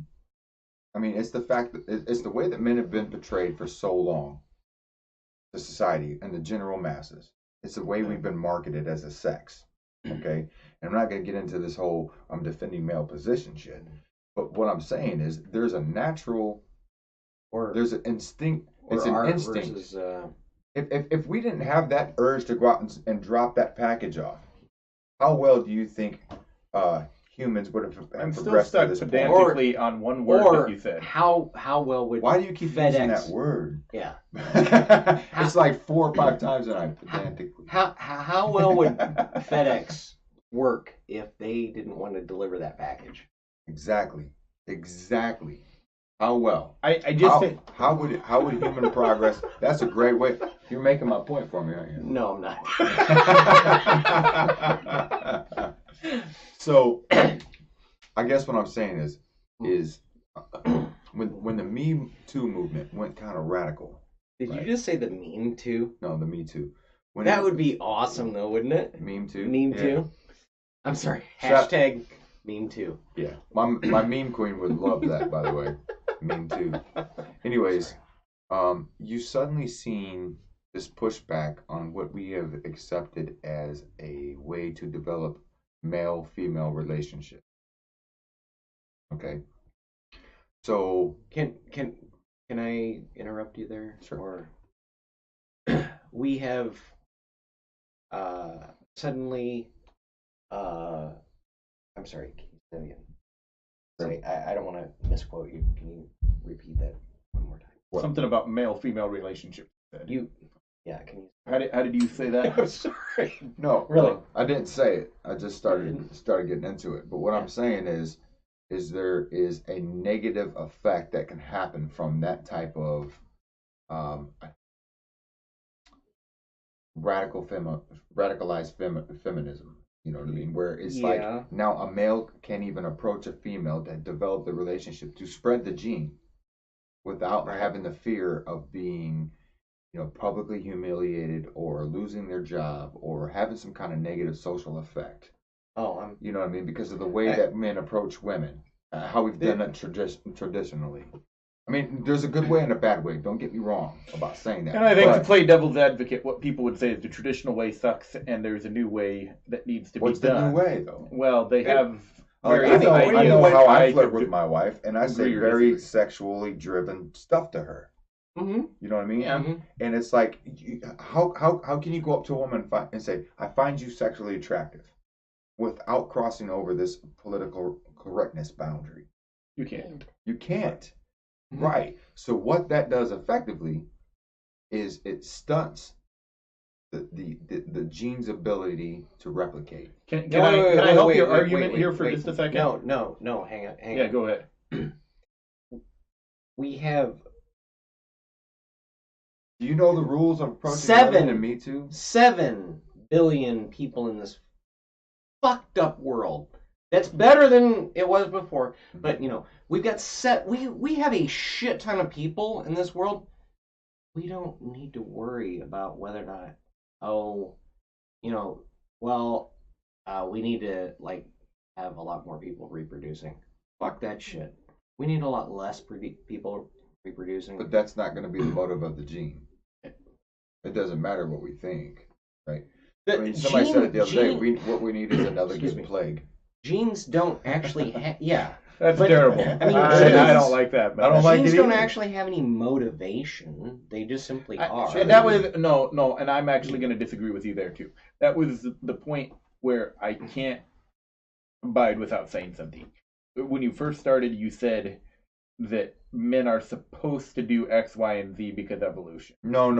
I mean, it's the fact that it's the way that men have been portrayed for so long, to society and the general masses. It's the way we've been marketed as a sex. Okay, and I'm not going to get into this whole I'm defending male position shit. But what I'm saying is there's a natural, there's an instinct. It's an instinct.
Versus,
If we didn't have that urge to go out and drop that package off, how well do you think humans would have
I'm still
progressed to
stuck
this point?
pedantically on one word that you said.
How well would
Why do you keep
FedEx
using that word?
Yeah.
It's like 4 or 5 times that I'm pedantically.
How well would FedEx work if they didn't want to deliver that package?
Exactly. How well?
I just think
how would human progress? That's a great way. You're making my point for me, aren't you?
No, I'm not.
So, I guess what I'm saying is when the Me Too movement went kind of radical.
Did
right?
you just say the meme too?
No, the Me Too.
That would be awesome, though, wouldn't it?
Meme too.
Meme
Yeah.
too. I'm sorry.
Shut-
Hashtag meme too.
Yeah, my meme queen would love that. By the way, meme too. Anyways, you suddenly seen this pushback on what we have accepted as a way to develop male-female relationship. Okay, so
Can I interrupt you there?
Sure.
Or we have suddenly I'm sorry, can you say that again? Sorry, I don't want to misquote you. Can you repeat that one more time?
something about male-female relationship.
Can you?
How did you say that?
I'm sorry.
no,
Really?
I didn't say it. I just started getting into it. But what I'm saying is there is a negative effect that can happen from that type of radicalized feminism. You know what I mean? Where it's like now a male can't even approach a female to develop the relationship to spread the gene without having the fear of being, publicly humiliated or losing their job or having some kind of negative social effect. You know what I mean? Because of the way that men approach women, how we've done it traditionally. I mean, there's a good way and a bad way. Don't get me wrong about saying that.
And I think to play devil's advocate, what people would say is the traditional way sucks, and there's a new way that needs to be done.
What's the new way, though?
Well, they have.
I know how I flirt with my wife, and I say very sexually driven stuff to her.
Mm-hmm.
You know what I mean?
Yeah.
And it's like, how can you go up to a woman and say, I find you sexually attractive, without crossing over this political correctness boundary?
You can't.
You can't. Right. So what that does effectively is it stunts the gene's ability to replicate.
Can I help your argument here for just a second?
No. Hang on.
Yeah, go ahead.
We have.
Do you know the rules of approaching women and Me Too?
7 billion people in this fucked up world. That's better than it was before. But we've got we have a shit ton of people in this world. We don't need to worry about whether or not we need to have a lot more people reproducing. Fuck that shit. We need a lot less people reproducing.
But that's not going to be the motive of the gene. It doesn't matter what we think, right? Somebody said it the other day. What we need is another good plague.
Genes don't actually have. Yeah.
That's terrible.
I mean,
I don't like that.
I don't like it
genes don't
either.
actually have any motivation. They just simply are.
And that was no, and I'm actually going to disagree with you there too. That was the point where I can't abide without saying something. When you first started, you said that men are supposed to do X, Y, and Z because evolution.
No.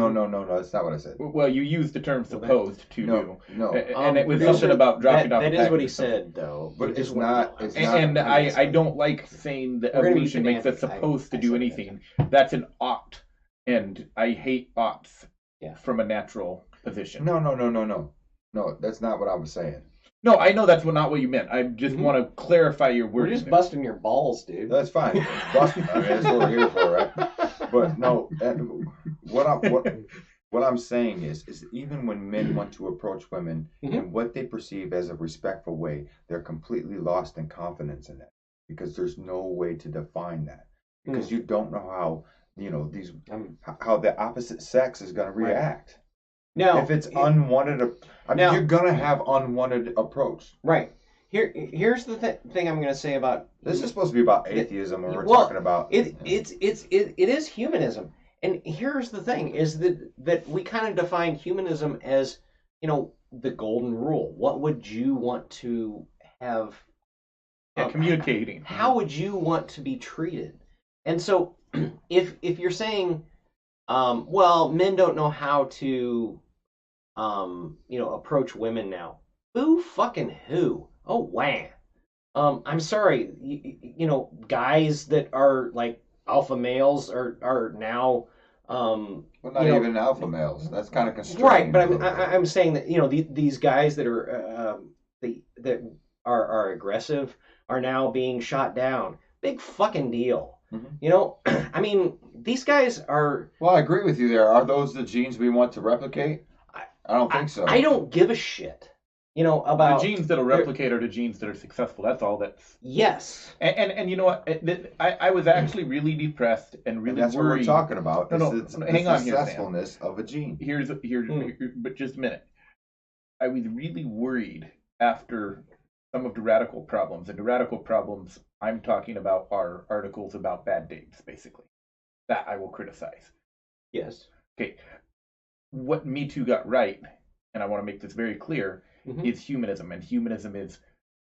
That's not what I said.
Well, you used the term supposed to do.
No.
And it was
Producer,
something about dropping off.
That
the
is what he
package.
said, though.
But
He
it's
just
not.
went-
It's not.
And I don't like saying that
We're gonna be
evolution makes us
pedantic.
supposed to
I
do
said it.
anything. That's an ought. And I hate oughts
Yeah.
from a natural position.
No. No, that's not what I was saying.
No, I know that's not what you meant. I just want to clarify your
We're
wording.
just
there.
busting your balls, dude.
That's fine. It's busting. I mean, that's what we're here for, right? But no, what I'm saying is even when men want to approach women in what they perceive as a respectful way, they're completely lost in confidence in it because there's no way to define that because you don't know how how the opposite sex is going to react.
Now,
If it's unwanted, you're going to have unwanted approach.
right. Here's the thing I'm going to say about
This is supposed to be about atheism, and we're talking about
it is humanism. And here's the thing: is that we kind of define humanism as the golden rule. What would you want to have?
Communicating.
How would you want to be treated? And so, if you're saying, well, men don't know how to, approach women now. Boo fucking who? Oh wow. I'm sorry. Guys that are like alpha males are now.
Well, not even alpha males. That's kind of constraining.
Right, but I'm saying that these guys that are that are aggressive are now being shot down. Big fucking deal. I mean, these guys are.
Well, I agree with you there. Are those the genes we want to replicate? I don't think so.
I don't give a shit. About
the genes that'll replicate are the genes that are successful. That's all.
Yes.
And you know what? I was actually really depressed and really
that's
worried.
what we're talking about.
No, hang on here, Sam.
Successfulness of a gene.
Here's but just a minute. I was really worried after some of the radical problems, and the radical problems I'm talking about are articles about bad dates, basically. That I will criticize.
Yes.
Okay. What Me Too got right, and I want to make this very clear, is humanism, and humanism is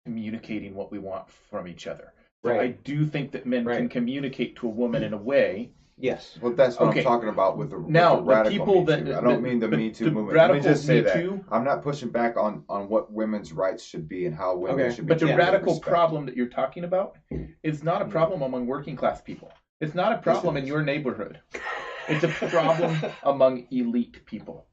communicating what we want from each other. So
Right.
I do think that men can communicate to a woman in a way.
Yes.
Well, that's what I'm talking about with the
Now,
radical
the people
Me
that
Too. I don't mean the Me Too movement. Let me just say that. I'm not pushing back on what women's rights should be and how women should be.
But the radical
respect.
problem that you're talking about is not a problem among working class people. It's not a problem in your neighborhood. It's a problem among elite people.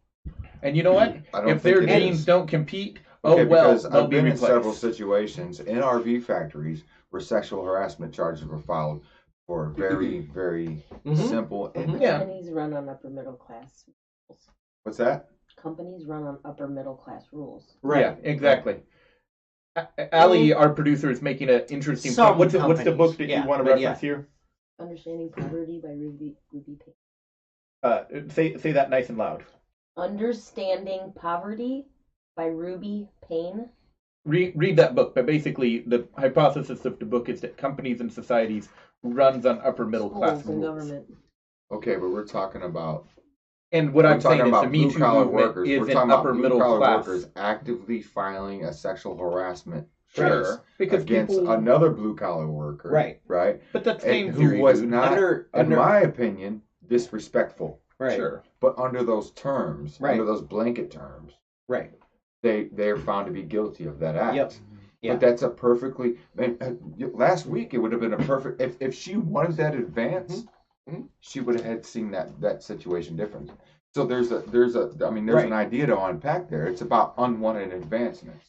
And you know what? If their genes don't compete,
because
they'll
I've
be
been
replaced.
in several situations in RV factories where sexual harassment charges were filed for very, very simple.
Companies run on upper middle class rules.
What's that?
Companies run on upper middle class rules.
Right.
Yeah, exactly. Ali, our producer, is making an interesting point. What's the book that you want to reference here?
Understanding Poverty by Ruby Payne.
Say that nice and loud.
Understanding Poverty by Ruby Payne.
Read that book, but basically the hypothesis of the book is that companies and societies runs on upper middle class
and
rules.
government.
Okay, but we're talking about.
And what I'm saying is the Me
blue
Too
collar
movement
workers.
is
We're
an
talking
upper
about
middle
blue collar
class.
workers actively filing a sexual harassment
Sure,
case
because
against
people...
another blue collar worker.
Right.
Right.
But that's
And
game
who
theory,
was
dude.
not, in my opinion, disrespectful.
Right.
Sure.
But under those terms,
Right.
under those blanket terms,
Right.
they are found to be guilty of that act.
Yep. Yeah.
But that's a perfectly. Last week it would have been a perfect. If she wanted that advance, she would have had seen that situation different. So there's an idea to unpack there. It's about unwanted advancements.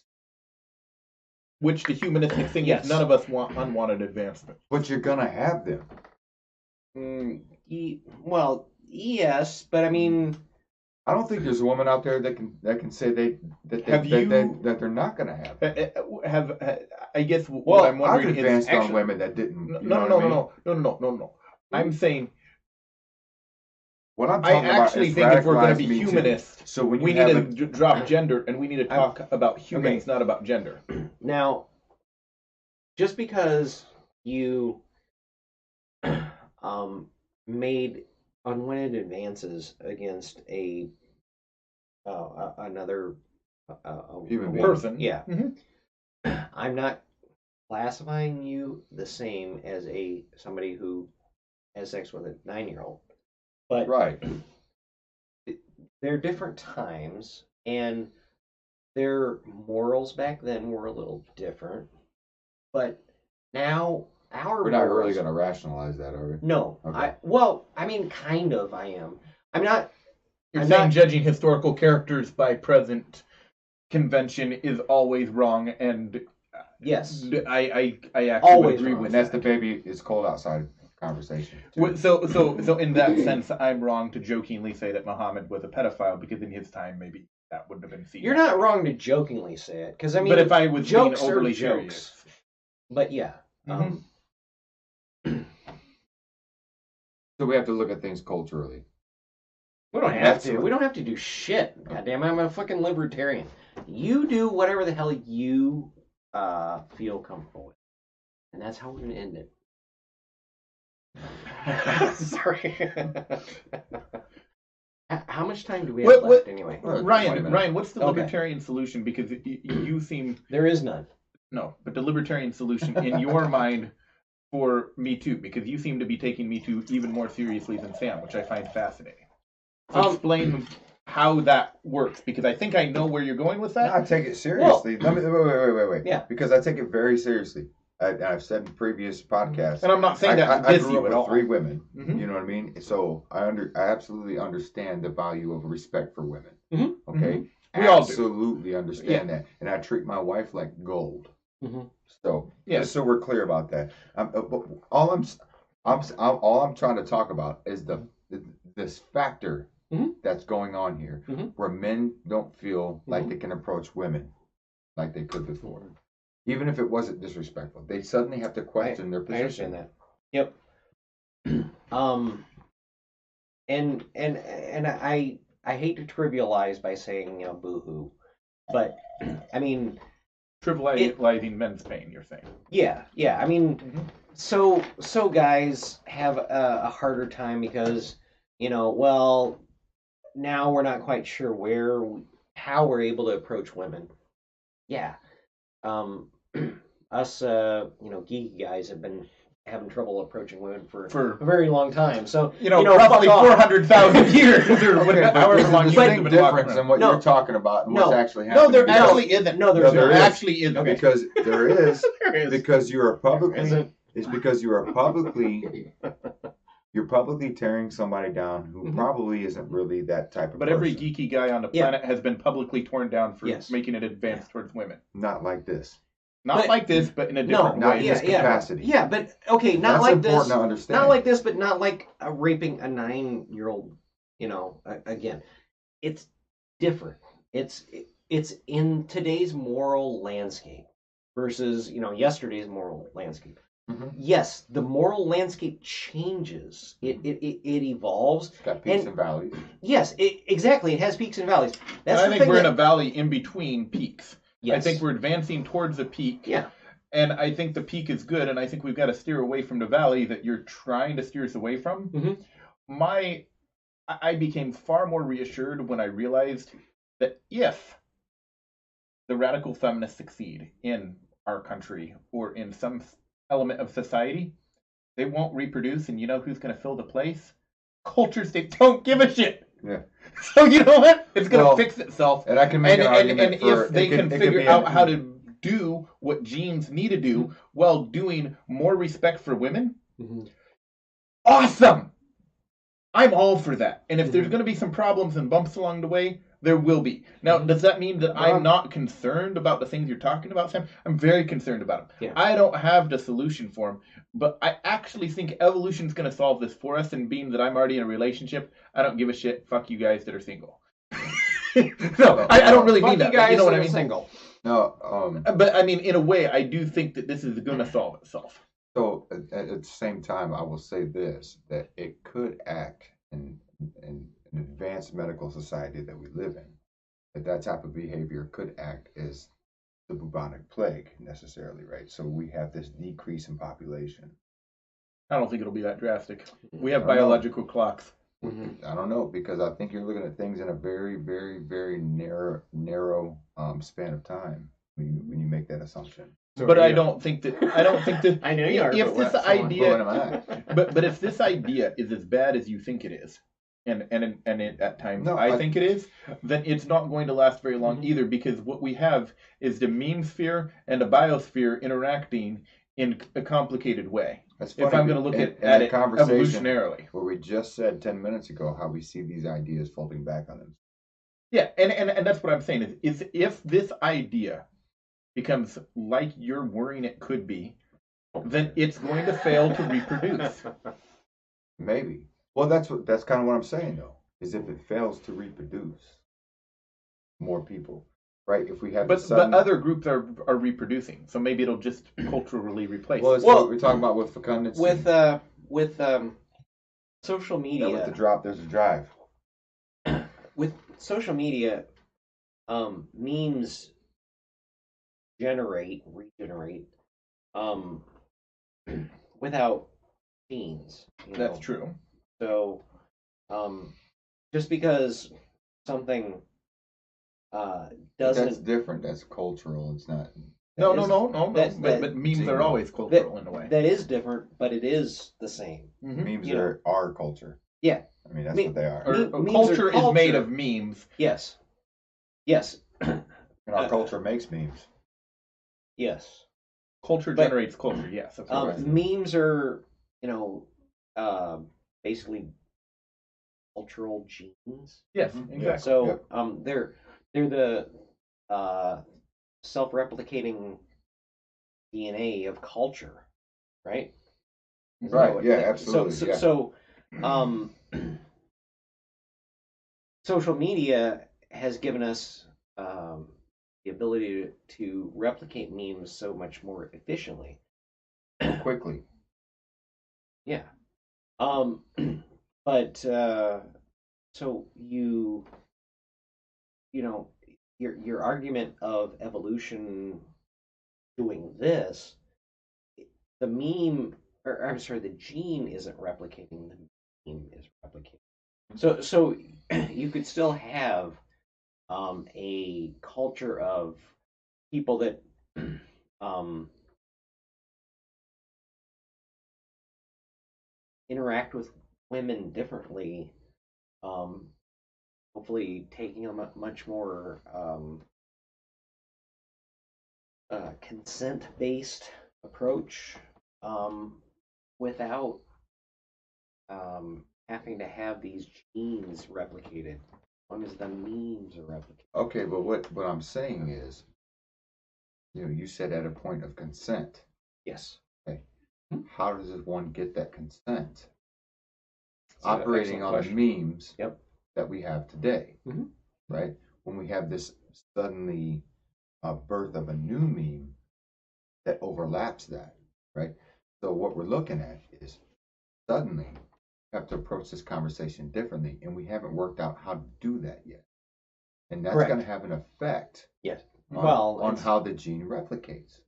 Which the humanistic thing
Yes.
is, none of us want unwanted advancement.
But you're gonna have them.
Well, yes, but I mean,
I don't think there's a woman out there that can say that they're not gonna have them.
I guess what I'm wondering
I've
is
advanced
actually,
on women that didn't.
No. I'm saying
What I'm
I
talking about
actually
is
think if we're going to
radicalized
be
Me Too.
humanist,
So when
we
you
need
have
to drop gender and we need to talk about humans, not about gender.
now, just because you made unwanted advances against another
Human being.
Person.
yeah,
Mm-hmm.
I'm not classifying you the same as somebody who has sex with a 9-year-old. But
Right.
they're different times, and their morals back then were a little different. But now our
We're not really
morals,
going to rationalize that, are we?
no.
Okay.
I mean, kind of. I am. I'm not.
You're
I'm
saying
not-
judging historical characters by present convention is always wrong, and
Yes.
I actually
Always
would agree
wrong.
with
And that's
that.
the baby is cold outside conversation. too.
Well, so in that sense, I'm wrong to jokingly say that Muhammad was a pedophile, because in his time maybe that wouldn't have been seen.
You're not wrong to jokingly say it, because I mean,
but if I was being
jokes are
overly
jokes.
serious,
But yeah.
Mhm.
So we have to look at things culturally.
We don't have
That's
to.
what-
We don't have to do shit. Goddamn, I'm a fucking libertarian. You do whatever the hell you feel comfortable with, and that's how we're gonna end it. Sorry. How much time do we have left anyway?
Well, 20
Ryan,
minutes.
what's the
Okay.
libertarian solution? Because you seem
There is none.
no, but the libertarian solution in your mind for Me Too, because you seem to be taking Me Too even more seriously than Sam, which I find fascinating. So explain how that works, because I think I know where you're going with that.
I take it seriously. Wait.
Yeah.
Because I take it very seriously. I've said in previous podcasts.
And I'm not saying that to
I
diss
grew
you
up
at
with
all.
3 women.
Mhm.
You know what I mean? So I absolutely understand the value of respect for women.
Mhm.
Okay,
We all do.
absolutely understand that, and I treat my wife like gold.
Mhm.
So
Yes.
just so we're clear about that. But all I'm trying to talk about is this factor
Mhm.
that's going on here,
Mhm.
where men don't feel like
Mhm.
they can approach women like they could before. Even if it wasn't disrespectful, they suddenly have to question their
I
position.
understand that. Yep. And I hate to trivialize by saying, boo-hoo, but I mean,
Trivializing men's pain, you're saying.
yeah. I mean,
Mhm.
so guys have a harder time because, well, now we're not quite sure how we're able to approach women. Yeah. Us, geeky guys have been having trouble approaching women for a very long time. So,
roughly
fuck off.
400,000 years, or
Okay, but
however
there's a
long you've
distinct
been walking
difference
around.
in what
No.
you're talking about and
No.
what's actually
No,
happening.
there
because-
actually isn't.
No,
there
there
is.
actually isn't.
because there is.
There is.
Because you are publicly.
Isn't.
It's because you are publicly. You're publicly tearing somebody down who
Mhm.
probably isn't really that type of
But
person.
every geeky guy on the
Yeah.
planet has been publicly torn down for
Yes.
making an advance towards women.
Not like this.
Not
But-
like this, but in a
No,
different
Not
way.
in this capacity.
Yeah, but okay, not
That's
like
important
this.
to understand.
Not like this, but not like raping a 9-year-old. Again, it's different. It's in today's moral landscape versus yesterday's moral landscape.
Mhm.
Yes, the moral landscape changes. It evolves.
It's got peaks
and-
and valleys.
Yes, exactly. It has peaks and valleys.
And
That's
I
the
think
thing
we're in
that-
a valley in between peaks.
Yes.
I think we're advancing towards a peak.
Yeah.
And I think the peak is good, and I think we've got to steer away from the valley that you're trying to steer us away from.
Mhm.
I became far more reassured when I realized that if the radical feminists succeed in our country or in some element of society, they won't reproduce, and you know who's going to fill the place? Cultures that don't give a shit.
Yeah.
So you know what? It's going to
Well,
fix itself.
And I can make
And,
an
and,
argument
and
for
if they
it could-
can
it could
figure
be
out how to do what genes need to do
Mm-hmm.
while doing more respect for women,
Mhm.
awesome! I'm all for that. And if there's
Mm-hmm.
going to be some problems and bumps along the way, there will be. Now,
Mhm.
does that mean that
Well,
I'm not concerned about the things you're talking about, Sam? I'm very concerned about them.
Yeah.
I don't have the solution for them, but I actually think evolution's going to solve this for us. And being that I'm already in a relationship, I don't give a shit. Fuck you guys that are single. No, I don't really
Fuck
mean
you
that.
guys
But you know what
that
I
are
mean?
single.
No.
But I mean, in a way, I do think that this is going to solve itself.
So at the same time, I will say this: that it could act in an advanced medical society that we live in. That type of behavior could act as the bubonic plague necessarily, right? So we have this decrease in population.
I don't think it'll be that drastic. We have
I don't know.
biological clocks.
Mhm.
I don't know, because I think you're looking at things in a very, very, very narrow span of time when you make that assumption.
But I don't think that.
I know you are.
If
but
this
someone-
idea,
What am I?
but if this idea is as bad as you think it is, and it, at times
No,
I think it is, then it's not going to last very long
Mhm.
either, because what we have is the meme sphere and the biosphere interacting in a complicated way.
That's
If
funny,
I'm going to look
in
at
the
it
conversation
evolutionarily.
where we just said 10 minutes ago how we see these ideas folding back on them.
Yeah, and that's what I'm saying is if this idea becomes like you're worrying it could be, then it's going to fail to reproduce.
Maybe. Well, that's kind of what I'm saying though. Is if it fails to reproduce more people, right? If we have
But
sudden,
other groups are reproducing, so maybe it'll just culturally replace.
well, it's
Well,
what we're talking about with fecundity.
with social
that
media.
with the drop, there's a drive.
With social media, memes regenerate, without genes.
That's true.
So, just because something
That's
doesn't,
different. That's cultural. It's not.
No.
that-
But memes are always cultural in a way.
that is different, but it is the same.
Mhm.
Memes
You know.
are our culture.
Yeah.
I mean, that's
Me-
what they are.
Or
memes
culture
are
is made
culture.
of memes.
Yes.
And our culture makes memes.
Yes.
Culture
But-
generates culture. Yes, of course.
Memes are, basically cultural genes.
Yes,
Mhm.
exactly.
So they're the self-replicating DNA of culture, right?
Right.
So,
Yeah. Absolutely.
So,
yeah.
so social media has given us the ability to replicate memes so much more efficiently.
Quickly.
Yeah. But so your argument of evolution doing this, the meme, or I'm sorry, the gene isn't replicating, the meme is replicating. So you could still have a culture of people that interact with women differently, hopefully taking a much more consent-based approach, without having to have these genes replicated, as long as the memes are replicated.
Okay, but what I'm saying is, you said at a point of consent.
Yes.
How does one get that consent?
That's an
Operating
excellent
on the
question.
memes
Yep.
that we have today,
Mhm.
right? When we have this suddenly birth of a new meme that overlaps that, right? So what we're looking at is suddenly we have to approach this conversation differently, and we haven't worked out how to do that yet. And that's
Correct.
going to have an effect
Yes.
on,
Well,
on
it's-
how the gene replicates.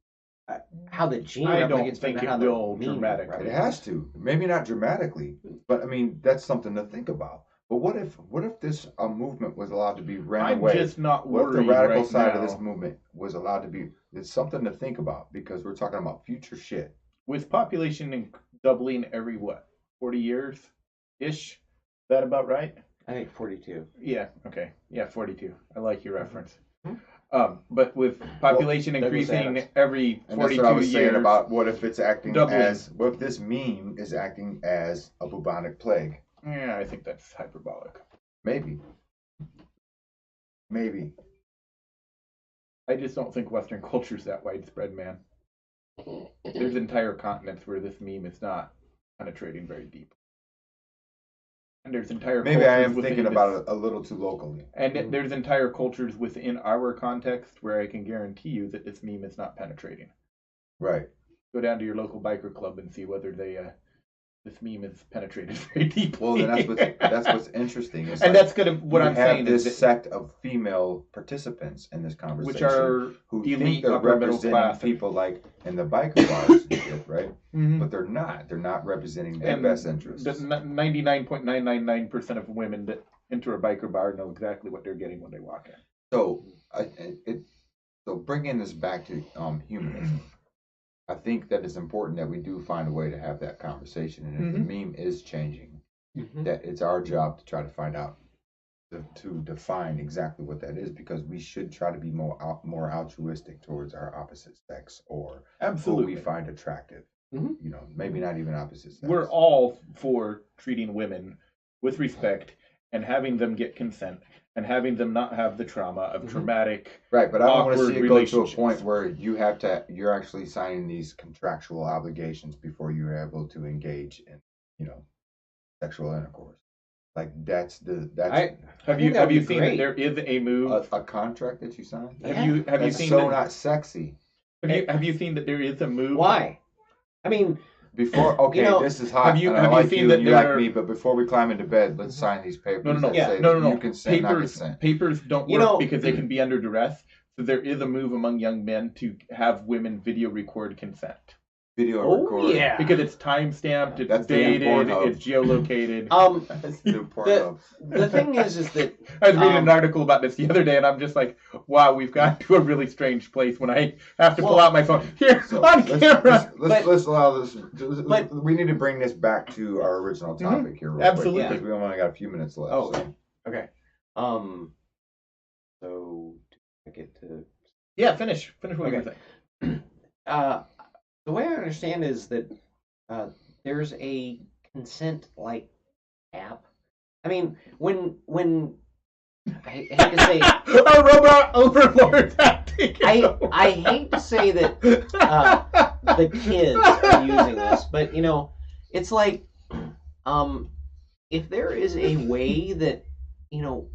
How the gene
I don't
replicates,
think
but
it
how the
will
meme
dramatically.
It has to. Maybe not dramatically, but I mean that's something to think about. But what if this movement was allowed to be ran
I'm
away?
just not
What if the
worried
radical
right
side
now.
of this movement was allowed to be? It's something to think about because we're talking about future shit.
With population doubling every 40 years ish? Is that about right?
I think 42.
Yeah, okay. Yeah, 42. I like your reference.
Mhm.
But with population
Douglas
increasing
Adams.
every
And that's
42
what I was saying
years.
about what if it's acting
doubling.
as what if this meme is acting as a bubonic plague?
Yeah, I think that's hyperbolic.
Maybe. Maybe.
I just don't think Western culture's that widespread, man. There's entire continents where this meme is not penetrating very deep. And there's entire
Maybe I
cultures
am
within
thinking
this-
about it a little too locally.
And there's entire cultures within our context where I can guarantee you that this meme is not penetrating.
Right.
Go down to your local biker club and see whether this meme is penetrated very deeply.
Well, then that's what's interesting. It's
and
like
that's gonna what
you
I'm
have
saying
this
is that,
sect of female participants in this conversation,
which are
who
elite,
think they're
upper middle
representing
class.
people like in the biker bars and shit, right?
Mhm.
But they're not. They're not representing their
And
best interests.
99.999% of women that enter a biker bar know exactly what they're getting when they walk in.
So, so bringing this back to humanism, I think that it's important that we do find a way to have that conversation. And if the meme is changing, that it's our job to try to find out, to define exactly what that is, because we should try to be more altruistic towards our opposite sex or
Absolutely.
who we find attractive. You know, maybe not even opposite sex.
We're all for treating women with respect and having them get consent and having them not have the trauma of traumatic,
right, but I don't want to
awkward
see it go to a
relationships.
point where you're actually signing these contractual obligations before you're able to engage in, you know, sexual intercourse. Like that's
Have you seen that there is a move?
a contract that you sign?
Have you
That's
seen
so
that,
not sexy.
have you seen that there is a move?
Why? I mean,
Before, okay,
you know,
this is hot.
have you-
and I
have you
like
seen
you
that
and you
there
like
are-
me, but before we climb into bed, let's sign these papers.
No.
that
Yeah.
say
No.
you consent, not
Papers
consent.
papers don't
You
work
know-
because they can be under duress. So there is a move among young men to have women video record consent
Video
oh
record.
yeah.
because it's time stamped, it's
That's the new
dated,
Pornhub.
it's geolocated.
That's the new part
the-
of.
The thing is that
I was reading an article about this the other day, and I'm just like, wow, we've gotten to a really strange place when I have to pull out my phone. Here,
So
on
let's,
camera!
let's allow this.
But-
We need to bring this back to our original topic here, real
Absolutely.
quick, because we only got a few minutes left.
Oh.
So.
okay. So to get to
Yeah, finish what you were
Okay.
saying.
the way I understand is that there's a consent-like app. I mean, when I hate to say
Our robot overlords have taken over.
I hate to say that the kids are using this, but you know, it's like if there is a way that you know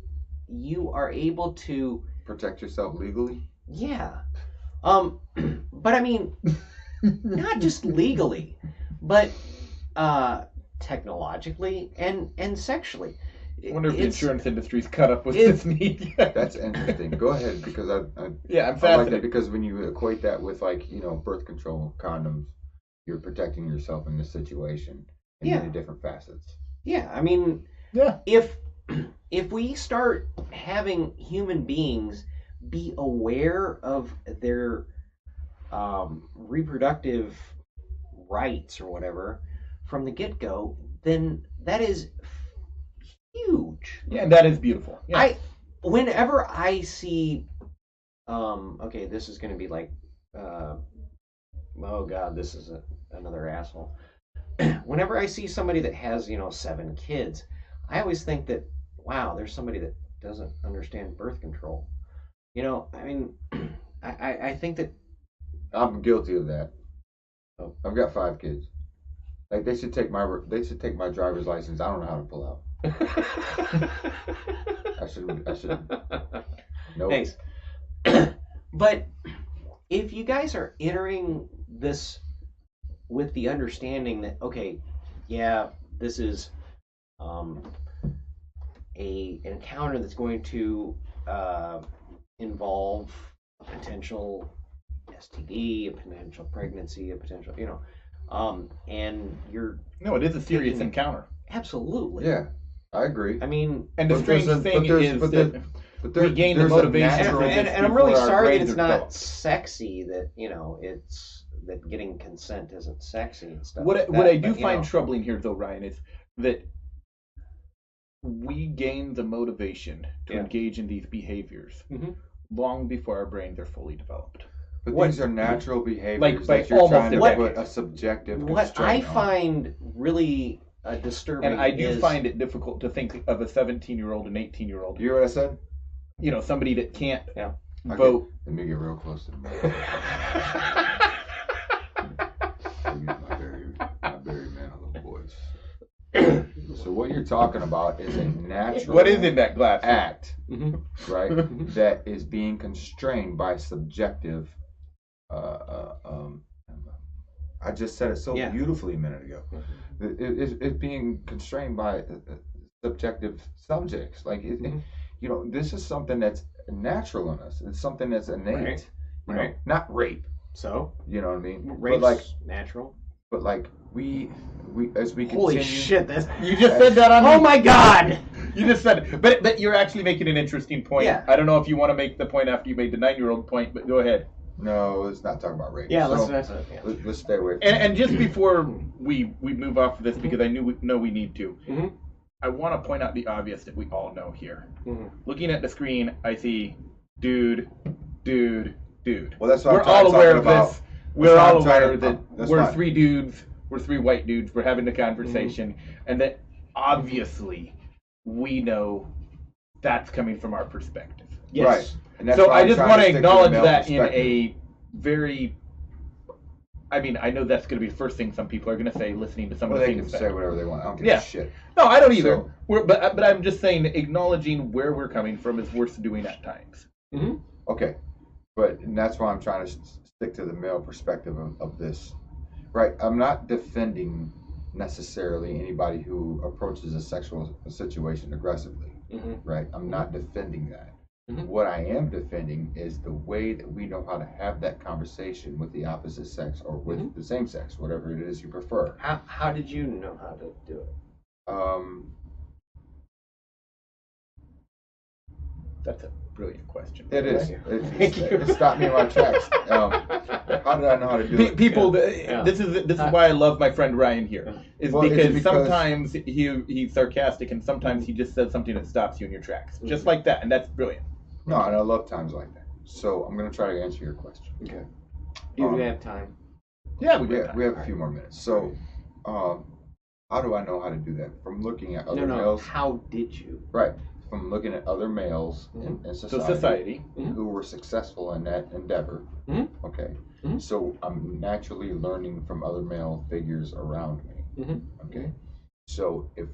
you are able to
Protect yourself legally.
yeah but I mean not just legally but technologically and sexually.
I wonder if the
It's-
insurance industry's caught up with
it-
this need yet.
That's interesting. Go ahead, because I
Yeah, I'm
I like that,
fascinated.
because when you equate that with, like, you know, birth control condoms, you're protecting yourself in this situation in
Yeah.
many different facets.
Yeah, I mean,
Yeah.
if we start having human beings be aware of their reproductive rights or whatever from the get-go, then that is huge.
Yeah, and that is beautiful. Yeah.
Whenever I see, okay, this is going to be like, oh God, this is another asshole. Whenever I see somebody that has, 7 kids, I always think that, wow, there's somebody that doesn't understand birth control. I mean, I think that.
I'm guilty of that.
Oh.
I've got 5 kids. Like, they should take my driver's license. I don't know how to pull out. I should. No.
Thanks. But if you guys are entering this with the understanding that, okay, yeah, this is an encounter that's going to involve a potential STD, a potential pregnancy, a potential, and you're
No, it is a serious
taking-
encounter.
absolutely.
Yeah, I agree.
I mean,
And the
But
strange
there's a-
thing
but there's-
is
but
that
But
we gain the
there's a
motivation
natural-
for
and
this
I'm really
before our
sorry that
brains
it's
are
not
developed.
sexy. That it's that getting consent isn't sexy and stuff.
What
like
what
that,
I do
but,
find troubling here, though, Ryan, is that we gain the motivation to
Yeah.
engage in these behaviors
Mhm.
long before our brains are fully developed.
But
What-
these are natural behaviors
Like, by
that you're
almost
trying to
every
put
decade.
a subjective
what I
constraint on.
find really disturbing,
And I do
is,
find it difficult to think of a 17-year-old and 18-year-old,
You hear what I said?
somebody that can't
Yeah.
vote.
Let me get real close to the mic. I'll use my very manly voice. So what you're talking about is a natural
What is in that glass?
act,
Mhm.
right? That is being constrained by subjective. I just said it so
Yeah.
beautifully a minute ago. It's being constrained by subjective subjects. Like,
Mhm.
this is something that's natural in us. It's something that's innate.
Right.
You know,
Right.
not rape.
So
You know what I mean?
rape's natural.
But like we as we continue.
Holy shit! That's
You just said that on.
oh my god!
You just said it. But you're actually making an interesting point.
Yeah.
I don't know if you want to make the point after you made the 9-year-old point, but go ahead.
No, let's not talk about rape.
Yeah,
So,
yeah.
let's stay away from
And just before we move off of this, because I know we need to,
Mhm.
I want to point out the obvious that we all know here.
Mhm.
Looking at the screen, I see dude, dude, dude.
Well, that's what
We're
I'm
all aware
talking
of
about.
this.
That's
We're
what
all
I'm trying
aware
to-
that
that's
we're
fine.
3 dudes, we're 3 white dudes, we're having a conversation, and that obviously we know that's coming from our perspective.
Yes.
Right. And that's
So
why
I
I'm
just
trying
want to
stick the
acknowledge
male
that in
perspective.
a very, I mean, I know that's going to be the first thing some people are going to say listening to some
Well,
of the
they can
things
say
that.
whatever they want. I don't give
Yeah.
a shit.
No, I don't either.
So-
But I'm just saying acknowledging where we're coming from is worth doing at times.
Mhm.
Okay, and that's why I'm trying to stick to the male perspective of this. Right, I'm not defending necessarily anybody who approaches a sexual situation aggressively.
Mhm.
Right, I'm not defending that.
Mhm.
What I am defending is the way that we know how to have that conversation with the opposite sex or with the same sex, whatever it is you prefer.
How did you know how to do it?
That's a brilliant question.
It is.
Thank you.
It stopped me in my tracks. How did I know how to do it?
People,
Yeah.
this is why I love my friend Ryan here, is
Well, it's
because sometimes he's sarcastic and sometimes he just says something that stops you in your tracks, just like that, and that's brilliant.
No, and I love times like that. So I'm going to try to answer your question.
Okay. Do we have time?
Yeah,
We have a few more minutes. So, how do I know how to do that? From looking at other
No.
males.
How did you?
Right. From looking at other males in
So
society,
society.
who were successful in that endeavor.
Mhm.
Okay.
Mhm.
So I'm naturally learning from other male figures around me.
Mhm.
Okay. So if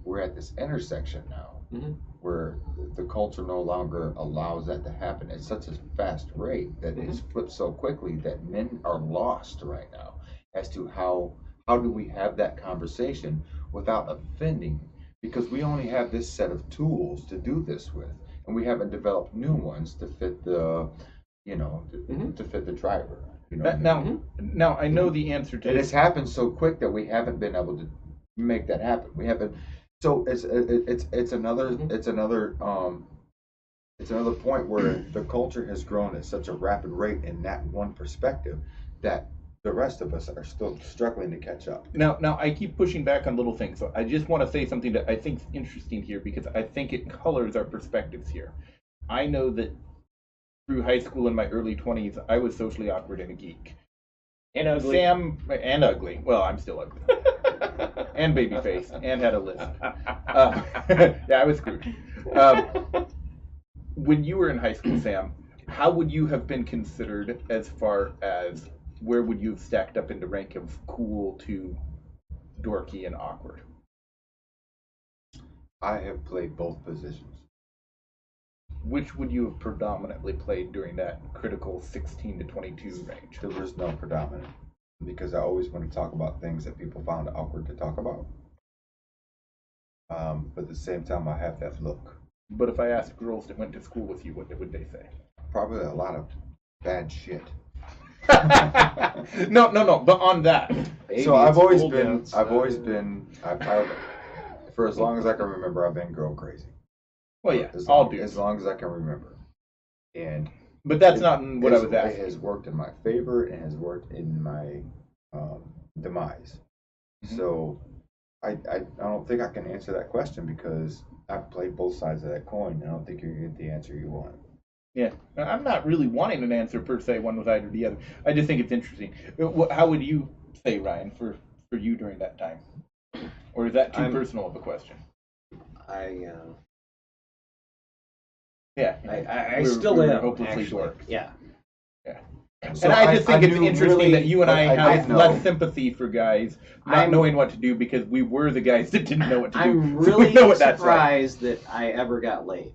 we're at this intersection now,
Mhm.
where the culture no longer allows that to happen at such a fast rate that it's flipped so quickly that men are lost right now as to how do we have that conversation without offending, because we only have this set of tools to do this with, and we haven't developed new ones to fit the to fit the driver. You know what I mean?
Now I know the answer to
And
this.
it's happened so quick that we haven't been able to make that happen. We haven't. So it's another point where the culture has grown at such a rapid rate in that one perspective that the rest of us are still struggling to catch up.
Now I keep pushing back on little things, so I just want to say something that I think is interesting here because I think it colors our perspectives here. I know that through high school in my early 20s, I was socially awkward and a geek.
And ugly.
Sam, and ugly. Well, I'm still ugly. And baby face, and had a lisp. Yeah, I was screwed. When you were in high school, Sam, how would you have been considered as far as where would you have stacked up in the rank of cool to dorky and awkward?
I have played both positions.
Which would you have predominantly played during that critical 16 to 22 range?
There was no predominant, because I always want to talk about things that people found awkward to talk about. But at the same time, I have that look.
But if I asked girls that went to school with you, what would they say?
Probably a lot of bad shit.
No. But on that,
So I've always
school
been,
dance.
for as long as I can remember, I've been girl crazy.
well, yeah,
As
all
long,
dudes.
as long as I can remember. And
But that's not what I was
it
asking.
has worked in my favor and has worked in my demise.
Mhm.
So I don't think I can answer that question because I've played both sides of that coin. I don't think you're going to get the answer you want.
Yeah, I'm not really wanting an answer per se, one was either or the other. I just think it's interesting. How would you say, Ryan, for you during that time? Or is that too personal of a question? Yeah.
I
We're-
still
we're
am,
hopelessly
actually.
dork.
Yeah.
So
And I just think it's
knew
interesting
really
that you and
what
I have
did know.
less sympathy for guys not knowing what to do because we were the guys that didn't know what to do.
I'm
So we
really
know what that's like.
surprised that I ever got laid.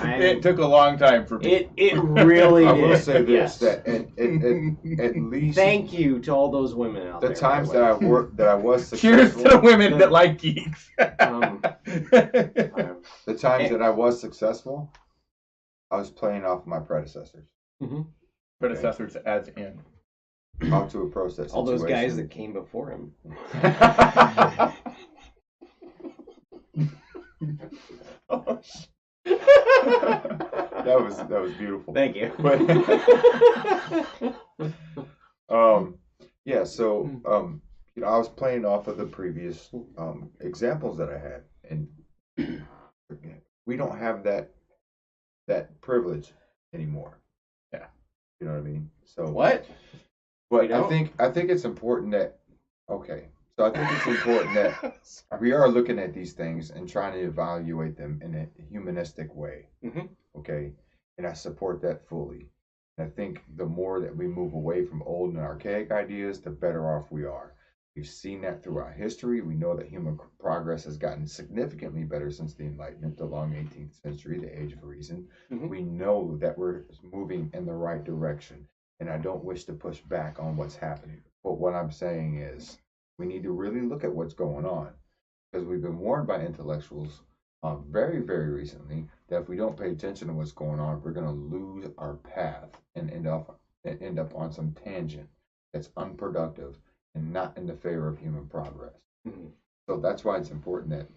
It took a long time for me.
It really
I
did.
will say this:
Yes.
that at least
Thank you to all those women out there.
the times
by the
that
way.
I worked, that I was
Cheers
successful,
to the women that like geeks.
the times that I was successful, I was playing off my predecessors.
Predecessors as in.
How to approach that situation.
all those guys that came before him.
Oh,
That was beautiful.
Thank you.
But yeah, so I was playing off of the previous examples that I had, and we don't have that privilege anymore.
Yeah.
You know what I mean? So
What?
But I think it's important that so I think it's important that we are looking at these things and trying to evaluate them in a humanistic way.
Mm-hmm.
Okay, and I support that fully. And I think the more that we move away from old and archaic ideas, the better off we are. We've seen that throughout history. We know that human progress has gotten significantly better since the Enlightenment, the long 18th century, the Age of Reason.
Mm-hmm.
We know that we're moving in the right direction, and I don't wish to push back on what's happening. But what I'm saying is we need to really look at what's going on, because we've been warned by intellectuals very, very recently that if we don't pay attention to what's going on, we're going to lose our path and end up on some tangent that's unproductive and not in the favor of human progress.
Mm-hmm.
So that's why it's important that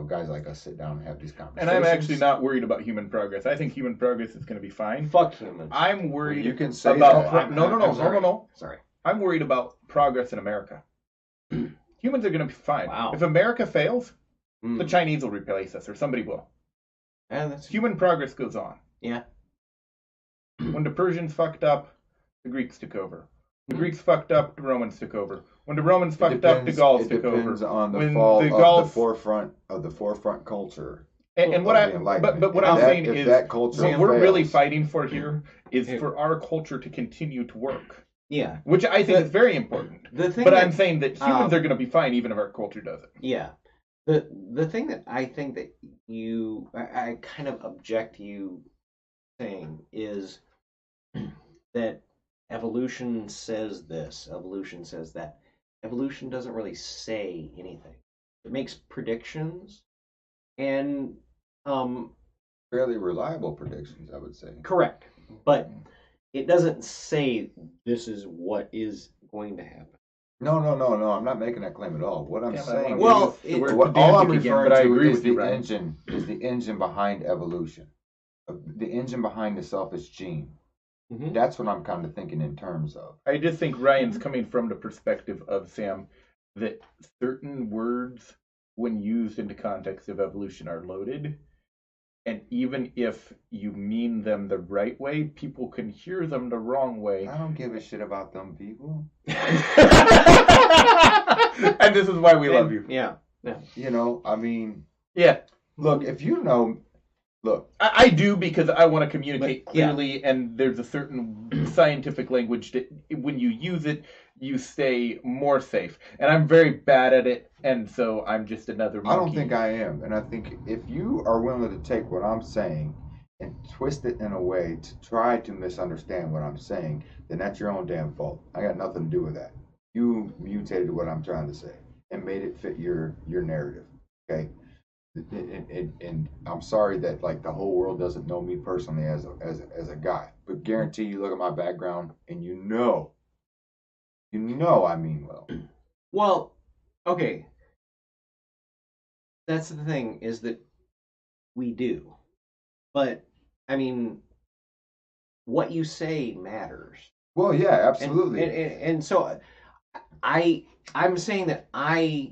guys like us sit down and have these conversations.
And I'm actually not worried about human progress. I think human progress is going to be fine.
Fuck humans.
I'm worried.
Well, you can say
about
that.
No.
Sorry.
I'm worried about progress in America. Humans are going to be fine.
Wow.
If America fails, the Chinese will replace us, or somebody will.
Yeah, that's
Human progress goes on.
Yeah.
When the Persians fucked up, the Greeks took over. The Greeks fucked up, the Romans took over. When the Romans fucked up, the Gauls took over.
It depends on the
When
fall
the
of
Gauls-
the forefront culture.
And what but what I'm saying is
that culture
what we're
fails,
really fighting for here is for our culture to continue to work.
Yeah.
Which I think is very important.
The thing
But
that,
I'm saying that humans are going to be fine even if our culture doesn't.
Yeah. The thing that I think that I kind of object to you saying is that evolution says this, evolution says that. Evolution doesn't really say anything. It makes predictions and
fairly reliable predictions, I would say.
correct. But it doesn't say this is what is going to happen.
No. I'm not making that claim at all. What I'm saying,
Well,
all I'm referring
but I
to
agree
is
with you,
the
Ryan.
engine, behind evolution, the engine behind the selfish gene.
Mhm.
That's what I'm kind of thinking in terms of.
I just think Ryan's coming from the perspective of Sam that certain words, when used into context of evolution, are loaded. And even if you mean them the right way, people can hear them the wrong way.
I don't give a shit about them people.
And this is why we love you.
Yeah.
I mean,
Yeah.
look, if you know, look,
I do, because I want to communicate
But, yeah.
clearly, and there's a certain scientific language that when you use it, you stay more safe. And I'm very bad at it, and so I'm just another monkey.
I don't think I am. And I think if you are willing to take what I'm saying and twist it in a way to try to misunderstand what I'm saying, then that's your own damn fault. I got nothing to do with that. You mutated what I'm trying to say and made it fit your narrative. Okay? And I'm sorry that like the whole world doesn't know me personally as a guy, but guarantee you look at my background and you know I mean well.
Well, okay. That's the thing, is that we do. But, I mean, what you say matters.
Well, yeah, absolutely.
And so I'm saying that I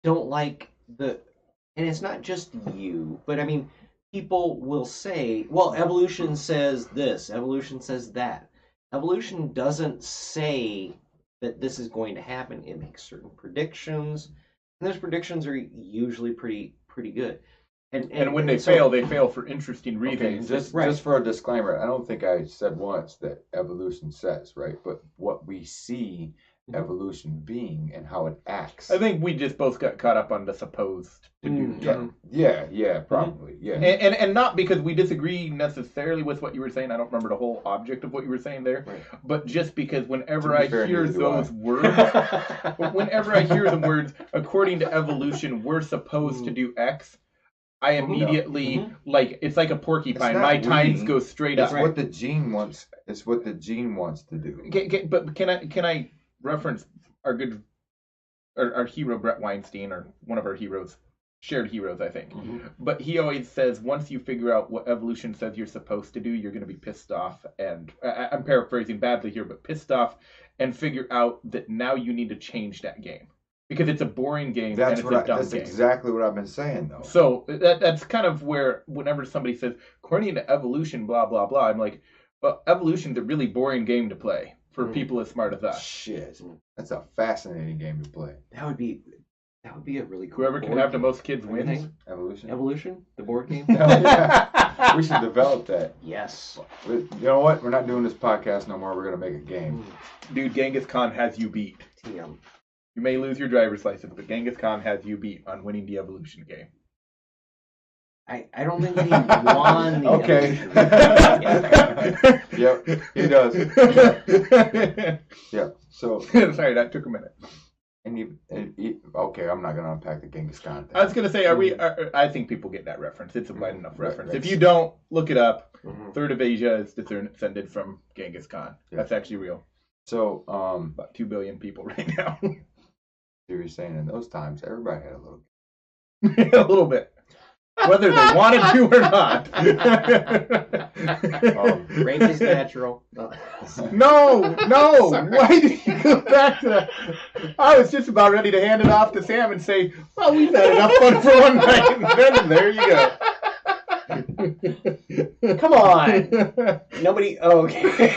don't like and it's not just you, but I mean, people will say, well, evolution says this, evolution says that. Evolution doesn't say that this is going to happen. It makes certain predictions, and those predictions are usually pretty good.
And when they fail for interesting reasons.
Okay, just for a disclaimer, I don't think I said once that evolution says, right? But what we see evolution being and how it acts.
I think we just both got caught up on the supposed to do term.
Yeah, probably. Yeah.
And not because we disagree necessarily with what you were saying. I don't remember the whole object of what you were saying there.
Right.
But just because whenever
To be
I
fair,
hear
neither do
those
I.
words, whenever I hear the words, according to evolution, we're supposed to do X, I immediately, like, it's like a porcupine.
It's not
My tines
we.
go straight
It's
up.
what the gene wants. It's what the gene wants to do.
But can I reference our hero Brett Weinstein, or one of our heroes, shared heroes, I think.
Mm-hmm.
But he always says once you figure out what evolution says you're supposed to do, you're going to be pissed off. And I'm paraphrasing badly here, but pissed off and figure out that now you need to change that game because it's a boring game and it's a dumb
That's
game.
exactly what I've been saying, though.
So that's kind of where whenever somebody says, according to evolution, blah, blah, blah, I'm like, well, evolution's a really boring game to play for people as smart as us.
Shit, that's a fascinating game to play.
That would be a really cool.
Whoever can
board
have the
game.
most kids
What do you
wins.
think?
Evolution.
Evolution, the board game.
Hell yeah. We should develop that.
Yes.
You know what? We're not doing this podcast no more. We're gonna make a game.
Dude, Genghis Khan has you beat.
TM.
You may lose your driver's license, but Genghis Khan has you beat on winning the evolution game.
I don't think he won the
Okay.
evolution.
Yep, he does. Yeah. So,
Sorry, that took a minute.
okay, I'm not gonna unpack the Genghis Khan thing.
I was gonna say, I think people get that reference. It's a wide enough reference.
Right.
If you don't, look it up.
Mhm.
Third of Asia is descended from Genghis Khan.
Yeah.
That's actually real.
So,
About 2 billion people right now.
you were saying in those times, everybody had a little.
A little bit. Whether they wanted to or not.
Rape is natural.
No.
Sorry.
Why did you go back to that? I was just about ready to hand it off to Sam and say, well, we've had enough fun for one night. And then there you go.
Come on. Nobody. Oh, okay.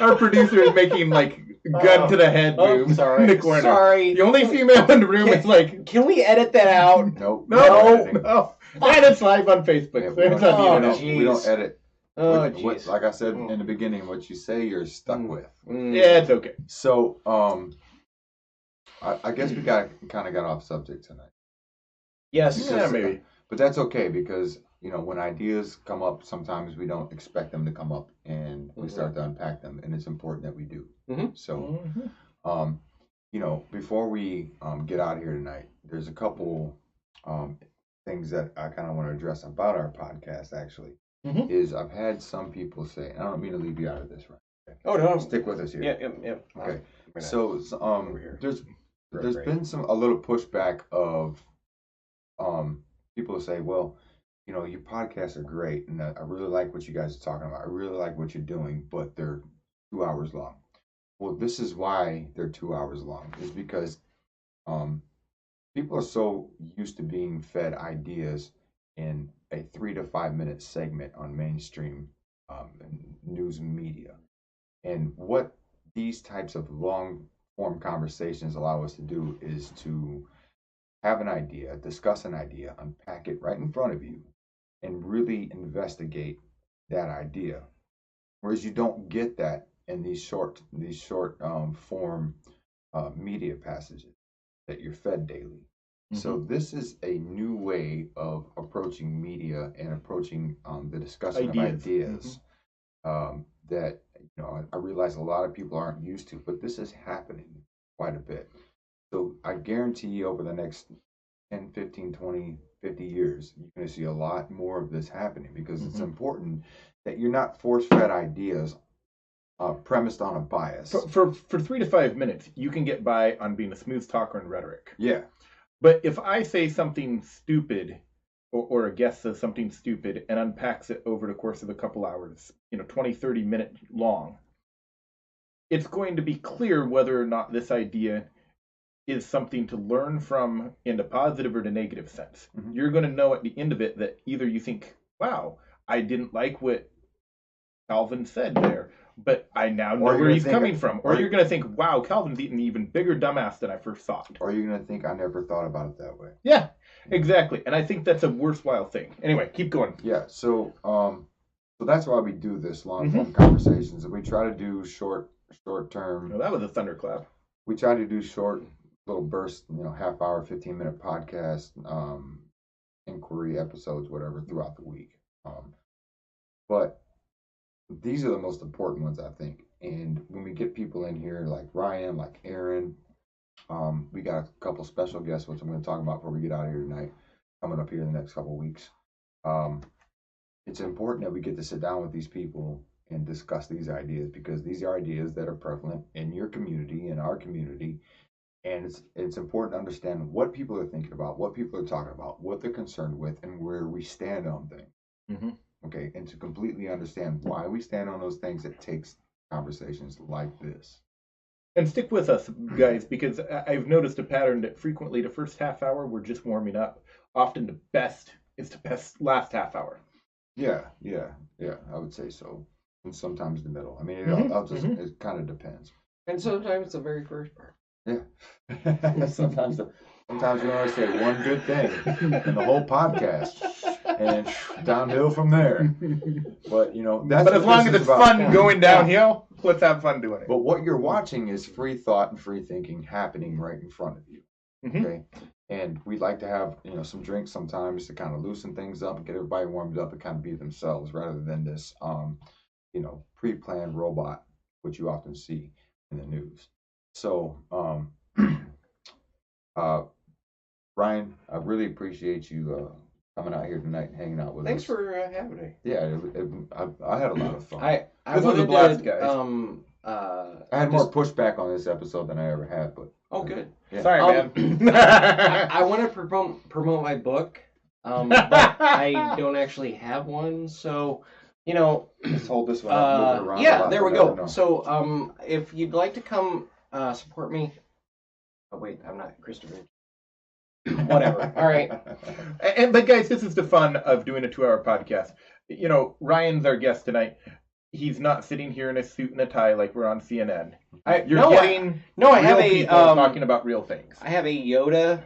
Our producer is making like gun to the head moves
sorry.
in the corner.
Sorry.
The only female in the room is like,
Can we edit that out?
Nope.
no. And it's live on Facebook.
Yeah,
So
we,
it's
don't,
on the
Oh,
internet.
we don't edit.
Oh,
What,
jeez.
like I said in the beginning, what you say, you're stuck with.
Yeah, it's okay.
So, I guess we kind of got off subject tonight.
Yes.
Yeah, maybe.
But that's okay because, when ideas come up, sometimes we don't expect them to come up and we start to unpack them, and it's important that we do.
Mhm.
So, before we get out of here tonight, there's a couple things that I kind of want to address about our podcast, actually.
Mhm.
Is I've had some people say, and I don't mean to leave you out of this, right?
Oh, no.
Stick with us here.
Yeah.
Okay.
We're not
So,
over here.
there's
Right.
been a little pushback of people say, well, your podcasts are great, and I really like what you guys are talking about. I really like what you're doing, but they're 2 hours long. Well, this is why they're 2 hours long. Is because people are so used to being fed ideas in a 3 to 5 minute segment on mainstream news media, and what these types of long form conversations allow us to do is to have an idea, discuss an idea, unpack it right in front of you, and really investigate that idea. Whereas you don't get that in these short form media passages that you're fed daily. So this is a new way of approaching media and approaching the discussion of ideas that I realize a lot of people aren't used to, but this is happening quite a bit. So I guarantee you over the next 10, 15, 20, 50 years, you're going to see a lot more of this happening because it's important that you're not force-fed ideas premised on a bias.
For 3 to 5 minutes, you can get by on being a smooth talker and rhetoric.
Yeah.
But if I say something stupid, or a guest says something stupid and unpacks it over the course of a couple hours, 20, 30 minutes long, it's going to be clear whether or not this idea is something to learn from in the positive or the negative sense.
Mhm.
You're going to know at the end of it that either you think, wow, I didn't like what Calvin said there, but I now know where he's coming from. Or you're going to think, wow, Calvin's an even bigger dumbass than I first thought.
Or you're going to think, I never thought about it that way.
Yeah, exactly. And I think that's a worthwhile thing. Anyway, keep going.
Yeah, so that's why we do this long form conversations, and we try to do short term.
Well, that was a thunderclap.
We try to do short little bursts, half hour, 15-minute podcast, inquiry episodes, whatever, throughout the week. But these are the most important ones, I think. And when we get people in here like Ryan, like Aaron, we got a couple special guests, which I'm going to talk about before we get out of here tonight, coming up here in the next couple of weeks. It's important that we get to sit down with these people and discuss these ideas, because these are ideas that are prevalent in your community, in our community, And it's important to understand what people are thinking about, what people are talking about, what they're concerned with, and where we stand on things.
Mm-hmm.
Okay, and to completely understand why we stand on those things, it takes conversations like this.
And stick with us, guys, because I've noticed a pattern that frequently the first half hour we're just warming up. Often the best is the best last half hour.
Yeah, I would say so. And sometimes the middle. I mean, it kind of depends.
And sometimes the very first part.
Yeah. sometimes we only say one good thing in the whole podcast, and then downhill from there. But that's.
But as long as it's fun going downhill, let's have fun doing it.
But what you're watching is free thought and free thinking happening right in front of you.
Mm-hmm.
Okay. And we'd like to have some drinks sometimes to kind of loosen things up and get everybody warmed up and kind of be themselves rather than this pre-planned robot, which you often see in the news. So Ryan, I really appreciate you coming out here tonight and hanging out with
Thanks
us.
for having me.
Yeah, I had a lot of fun.
This was a blast, guys.
I had more pushback on this episode than I ever had, but
good.
Yeah.
Sorry, man.
I want to promote my book, but I don't actually have one, so
just hold this one up, move it around.
Yeah, there we go. So if you'd like to come support me, oh wait, I'm not Christopher. Whatever. All right.
But guys, this is the fun of doing a 2-hour podcast. Ryan's our guest tonight. He's not sitting here in a suit and a tie like we're on CNN.
I have
people talking about real things.
I have a Yoda.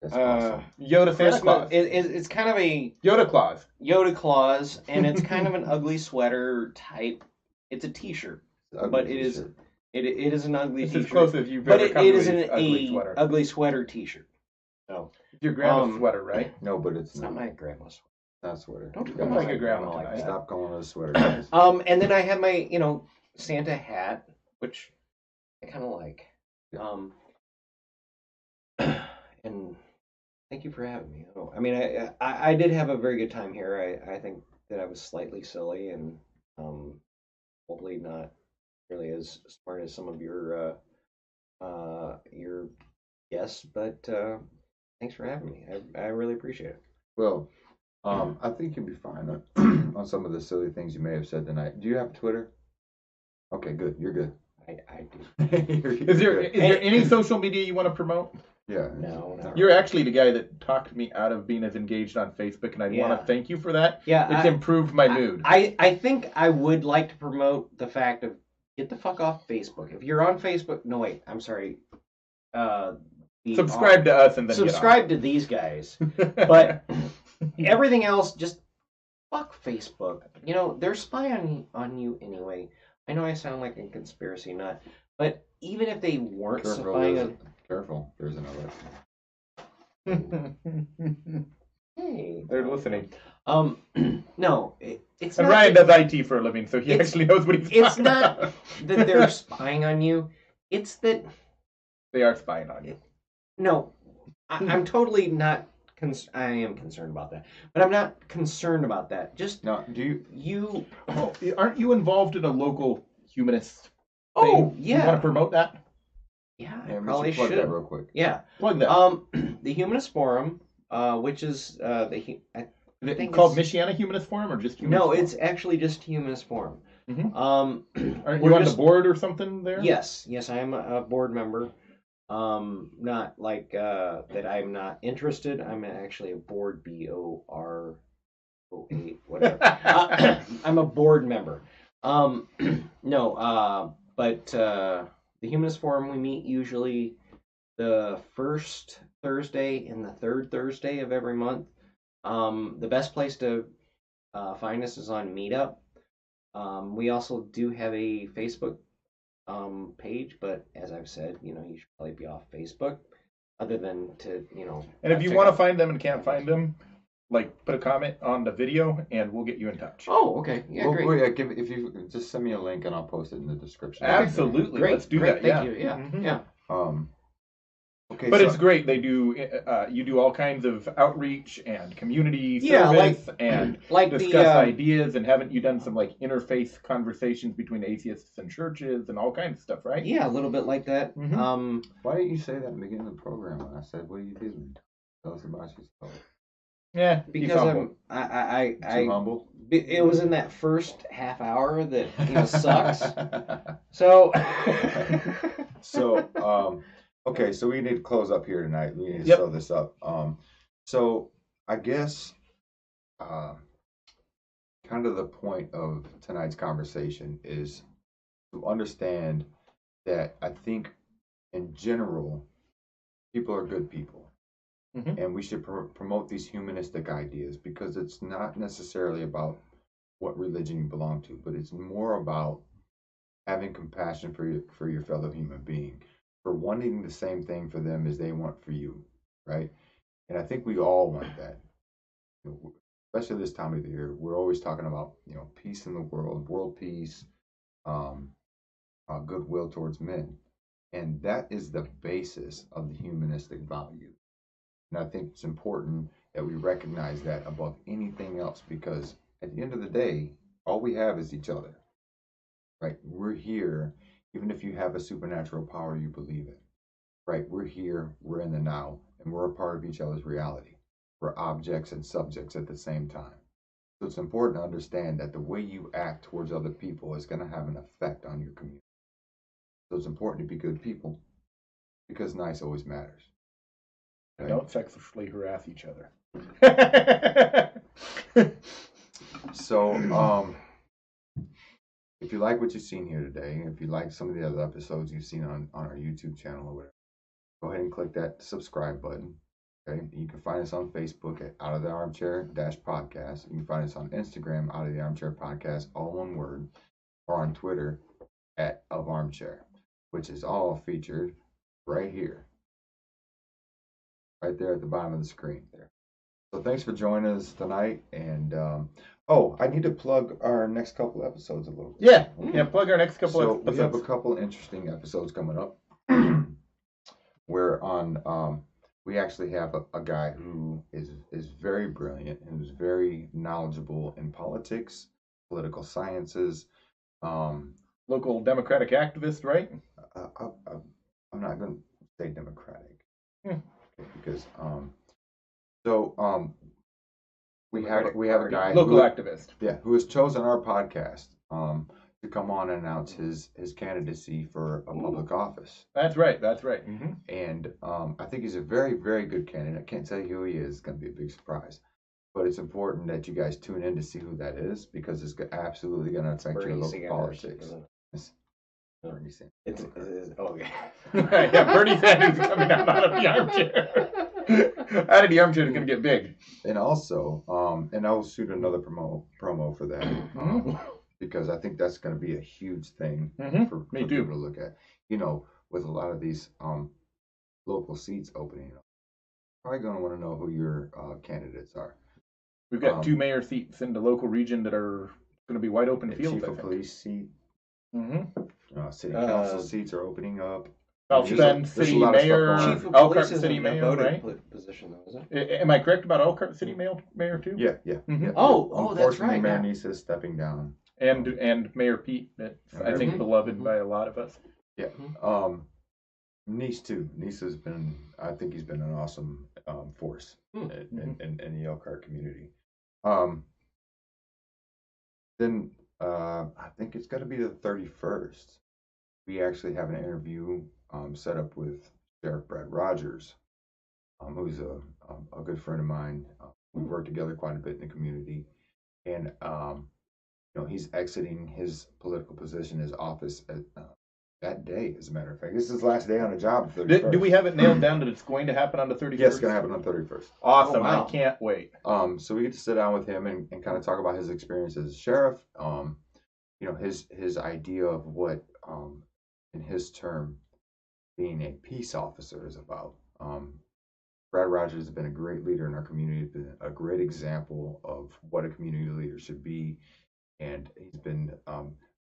That's awesome.
Yoda Santa Claus.
It's kind of a
Yoda Claus.
Yoda Claus, and it's kind of an ugly sweater type. It's a T-shirt, but it is an ugly
It's
T-shirt.
as close as you've
But
ever come
it
to
is an
ugly sweater.
ugly sweater T-shirt. So
It's your grandma's sweater, right?
No, but it's
it's not my grandma's sweater.
Not sweater.
Don't
You
call
gotta
like a grandma
like
tonight.
that.
Stop calling it a sweater, guys.
And then I have my Santa hat, which I kind of like. And thank you for having me. I mean, I did have a very good time here. I think that I was slightly silly and probably not really as smart as some of your guests, but thanks for having me. I really appreciate it.
Well, I think you'll be fine on some of the silly things you may have said tonight. Do you have Twitter? Okay, good. You're good.
I do.
Is there any social media you want to promote?
Yeah.
No.
You're actually the guy that talked me out of being as engaged on Facebook, and I want to thank you for that.
Yeah,
It's improved my mood.
I think I would like to promote the fact of get the fuck off Facebook. If you're on Facebook, no wait, I'm sorry.
Subscribe to us and then
subscribe to these guys. But everything else, just fuck Facebook. They're spying on you anyway. I know I sound like a conspiracy nut, but even if they weren't spying on...
Careful, there's another.
Hey.
They're listening.
No, it's
and
not...
Ryan does IT for a living, so he actually knows what he's talking
It's not
about.
that they're spying on you. It's that...
They are spying on you.
No, I'm totally not... I am concerned about that. But I'm not concerned about that. Just...
No, do you...
Aren't you involved in a local humanist thing?
Oh, yeah.
You want to promote that?
Yeah, I
Yeah, we
probably
plug
should.
that real quick.
Yeah.
Plug that.
The Humanist Forum, which is
Is it called Michiana Humanist Forum or just Humanist Forum?
it's actually just Humanist Forum.
Mm-hmm.
Aren't
you on the board or something there?
Yes, I am a board member. Not like that I'm not interested. I'm actually a board, BOR08, whatever. I'm a board member. But the Humanist Forum, we meet usually the first Thursday and the third Thursday of every month. The best place to find us is on Meetup. We also do have a Facebook page, but as I've said, you should probably be off Facebook, other than to,
And if you want to find them and can't find them, put a comment on the video and we'll get you in touch.
Oh, okay. Yeah, great.
Well, if you just send me a link and I'll post it in the description.
Absolutely.
Great.
Let's do
Great.
that.
Thank you. Yeah.
Mm-hmm.
Yeah.
Okay,
But
so
it's great. They do. You do all kinds of outreach and community
Yeah,
service and
like
discuss
the
ideas. And haven't you done some like interfaith conversations between atheists and churches and all kinds of stuff, right?
yeah, a little bit like that.
Mhm.
why didn't you say that at the beginning of the program when I said, what do you do? Tell us about yourself.
Yeah, he's
Because
humble.
Too humble?
it was in that first half hour that sucks. So
So, okay, so we need to close up here tonight. We need to
Yep.
sew this up. So I guess kind of the point of tonight's conversation is to understand that I think in general, people are good people.
Mhm.
And we should promote these humanistic ideas because it's not necessarily about what religion you belong to, but it's more about having compassion for your fellow human being, for wanting the same thing for them as they want for you, right? And I think we all want that. Especially this time of the year, we're always talking about peace in the world peace, um, goodwill towards men, and that is the basis of the humanistic value. And I think it's important that we recognize that above anything else, because at the end of the day, all we have is each other, right? We're here, even if you have a supernatural power you believe in, right? We're here, we're in the now, and we're a part of each other's reality. We're objects and subjects at the same time. So it's important to understand that the way you act towards other people is going to have an effect on your community. So it's important to be good people because nice always matters.
And
Right?
don't sexually harass each other.
So, if you like what you've seen here today, if you like some of the other episodes you've seen on our YouTube channel or whatever, go ahead and click that subscribe button. Okay, you can find us on Facebook at Out of the Armchair Podcast. You can find us on Instagram, Out of the Armchair Podcast, all one word, or on Twitter at Of Armchair, which is all featured right here, right there at the bottom of the screen there. So thanks for joining us tonight. And I need to plug our next couple episodes a little bit.
Yeah. Plug our next couple
So
episodes.
we have a couple interesting episodes coming up. Where on we actually have a guy who is very brilliant and who's very knowledgeable in politics, political sciences.
Local Democratic activist, right?
I'm not going to say Democratic,
Hmm.
because we have a guy
Local activist.
who has chosen our podcast to come on and announce his candidacy for a public office.
That's right. Mm-hmm.
And I think he's a very, very good candidate. I can't tell you who he is. It's going to be a big surprise. But it's important that you guys tune in to see who that is, because it's absolutely going to affect your local politics. Bernie Sanders.
It's okay.
Yeah, Bernie Sanders is coming out of the armchair. Out of the armchair is going to get big.
And also, and I'll shoot another promo for that. Because I think that's going to be a huge thing for people to look at. With a lot of these local seats opening, probably going to want to know who your candidates are.
We've got 2 mayor seats in the local region that are going to be wide open fields.
Chief of police seat. City council seats are opening up.
South Bend City Mayor, Elkhart City Mayor, right?
Position, though, is it?
Am I correct about Elkhart City Mayor too?
Yeah.
Oh, that's
Unfortunately,
right.
Mayor
Yeah.
Nisa is stepping down.
And Mayor Pete, that's I think beloved by a lot of us.
Yeah. Nice too. Nisa's been, I think he's been an awesome force in the Elkhart community. Then I think it's got to be the 31st. We actually have an interview set up with Sheriff Brad Rogers, who's a good friend of mine. We've worked together quite a bit in the community, and he's exiting his political position, his office at that day. As a matter of fact, this is his last day on the job.
Do we have it nailed down that it's going to happen on the 31st?
Yes, it's going to happen on the 31st.
Awesome!
Oh, wow.
I can't wait.
So we get to sit down with him and kind of talk about his experience as a sheriff. His idea of what in his term being a peace officer is about. Brad Rogers has been a great leader in our community, been a great example of what a community leader should be, and he's been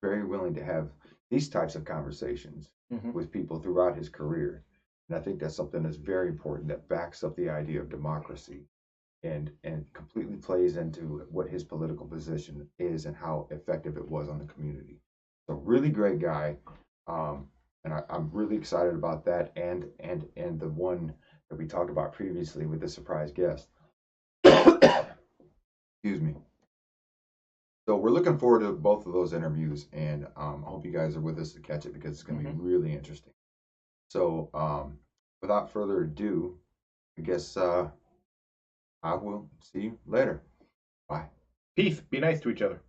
very willing to have these types of conversations with people throughout his career. And I think that's something that's very important that backs up the idea of democracy and completely plays into what his political position is and how effective it was on the community. So really great guy. And I'm really excited about that and the one that we talked about previously with the surprise guest. Excuse me. So we're looking forward to both of those interviews, and I hope you guys are with us to catch it because it's going to be really interesting. So without further ado, I guess I will see you later. Bye.
Peace. Be nice to each other.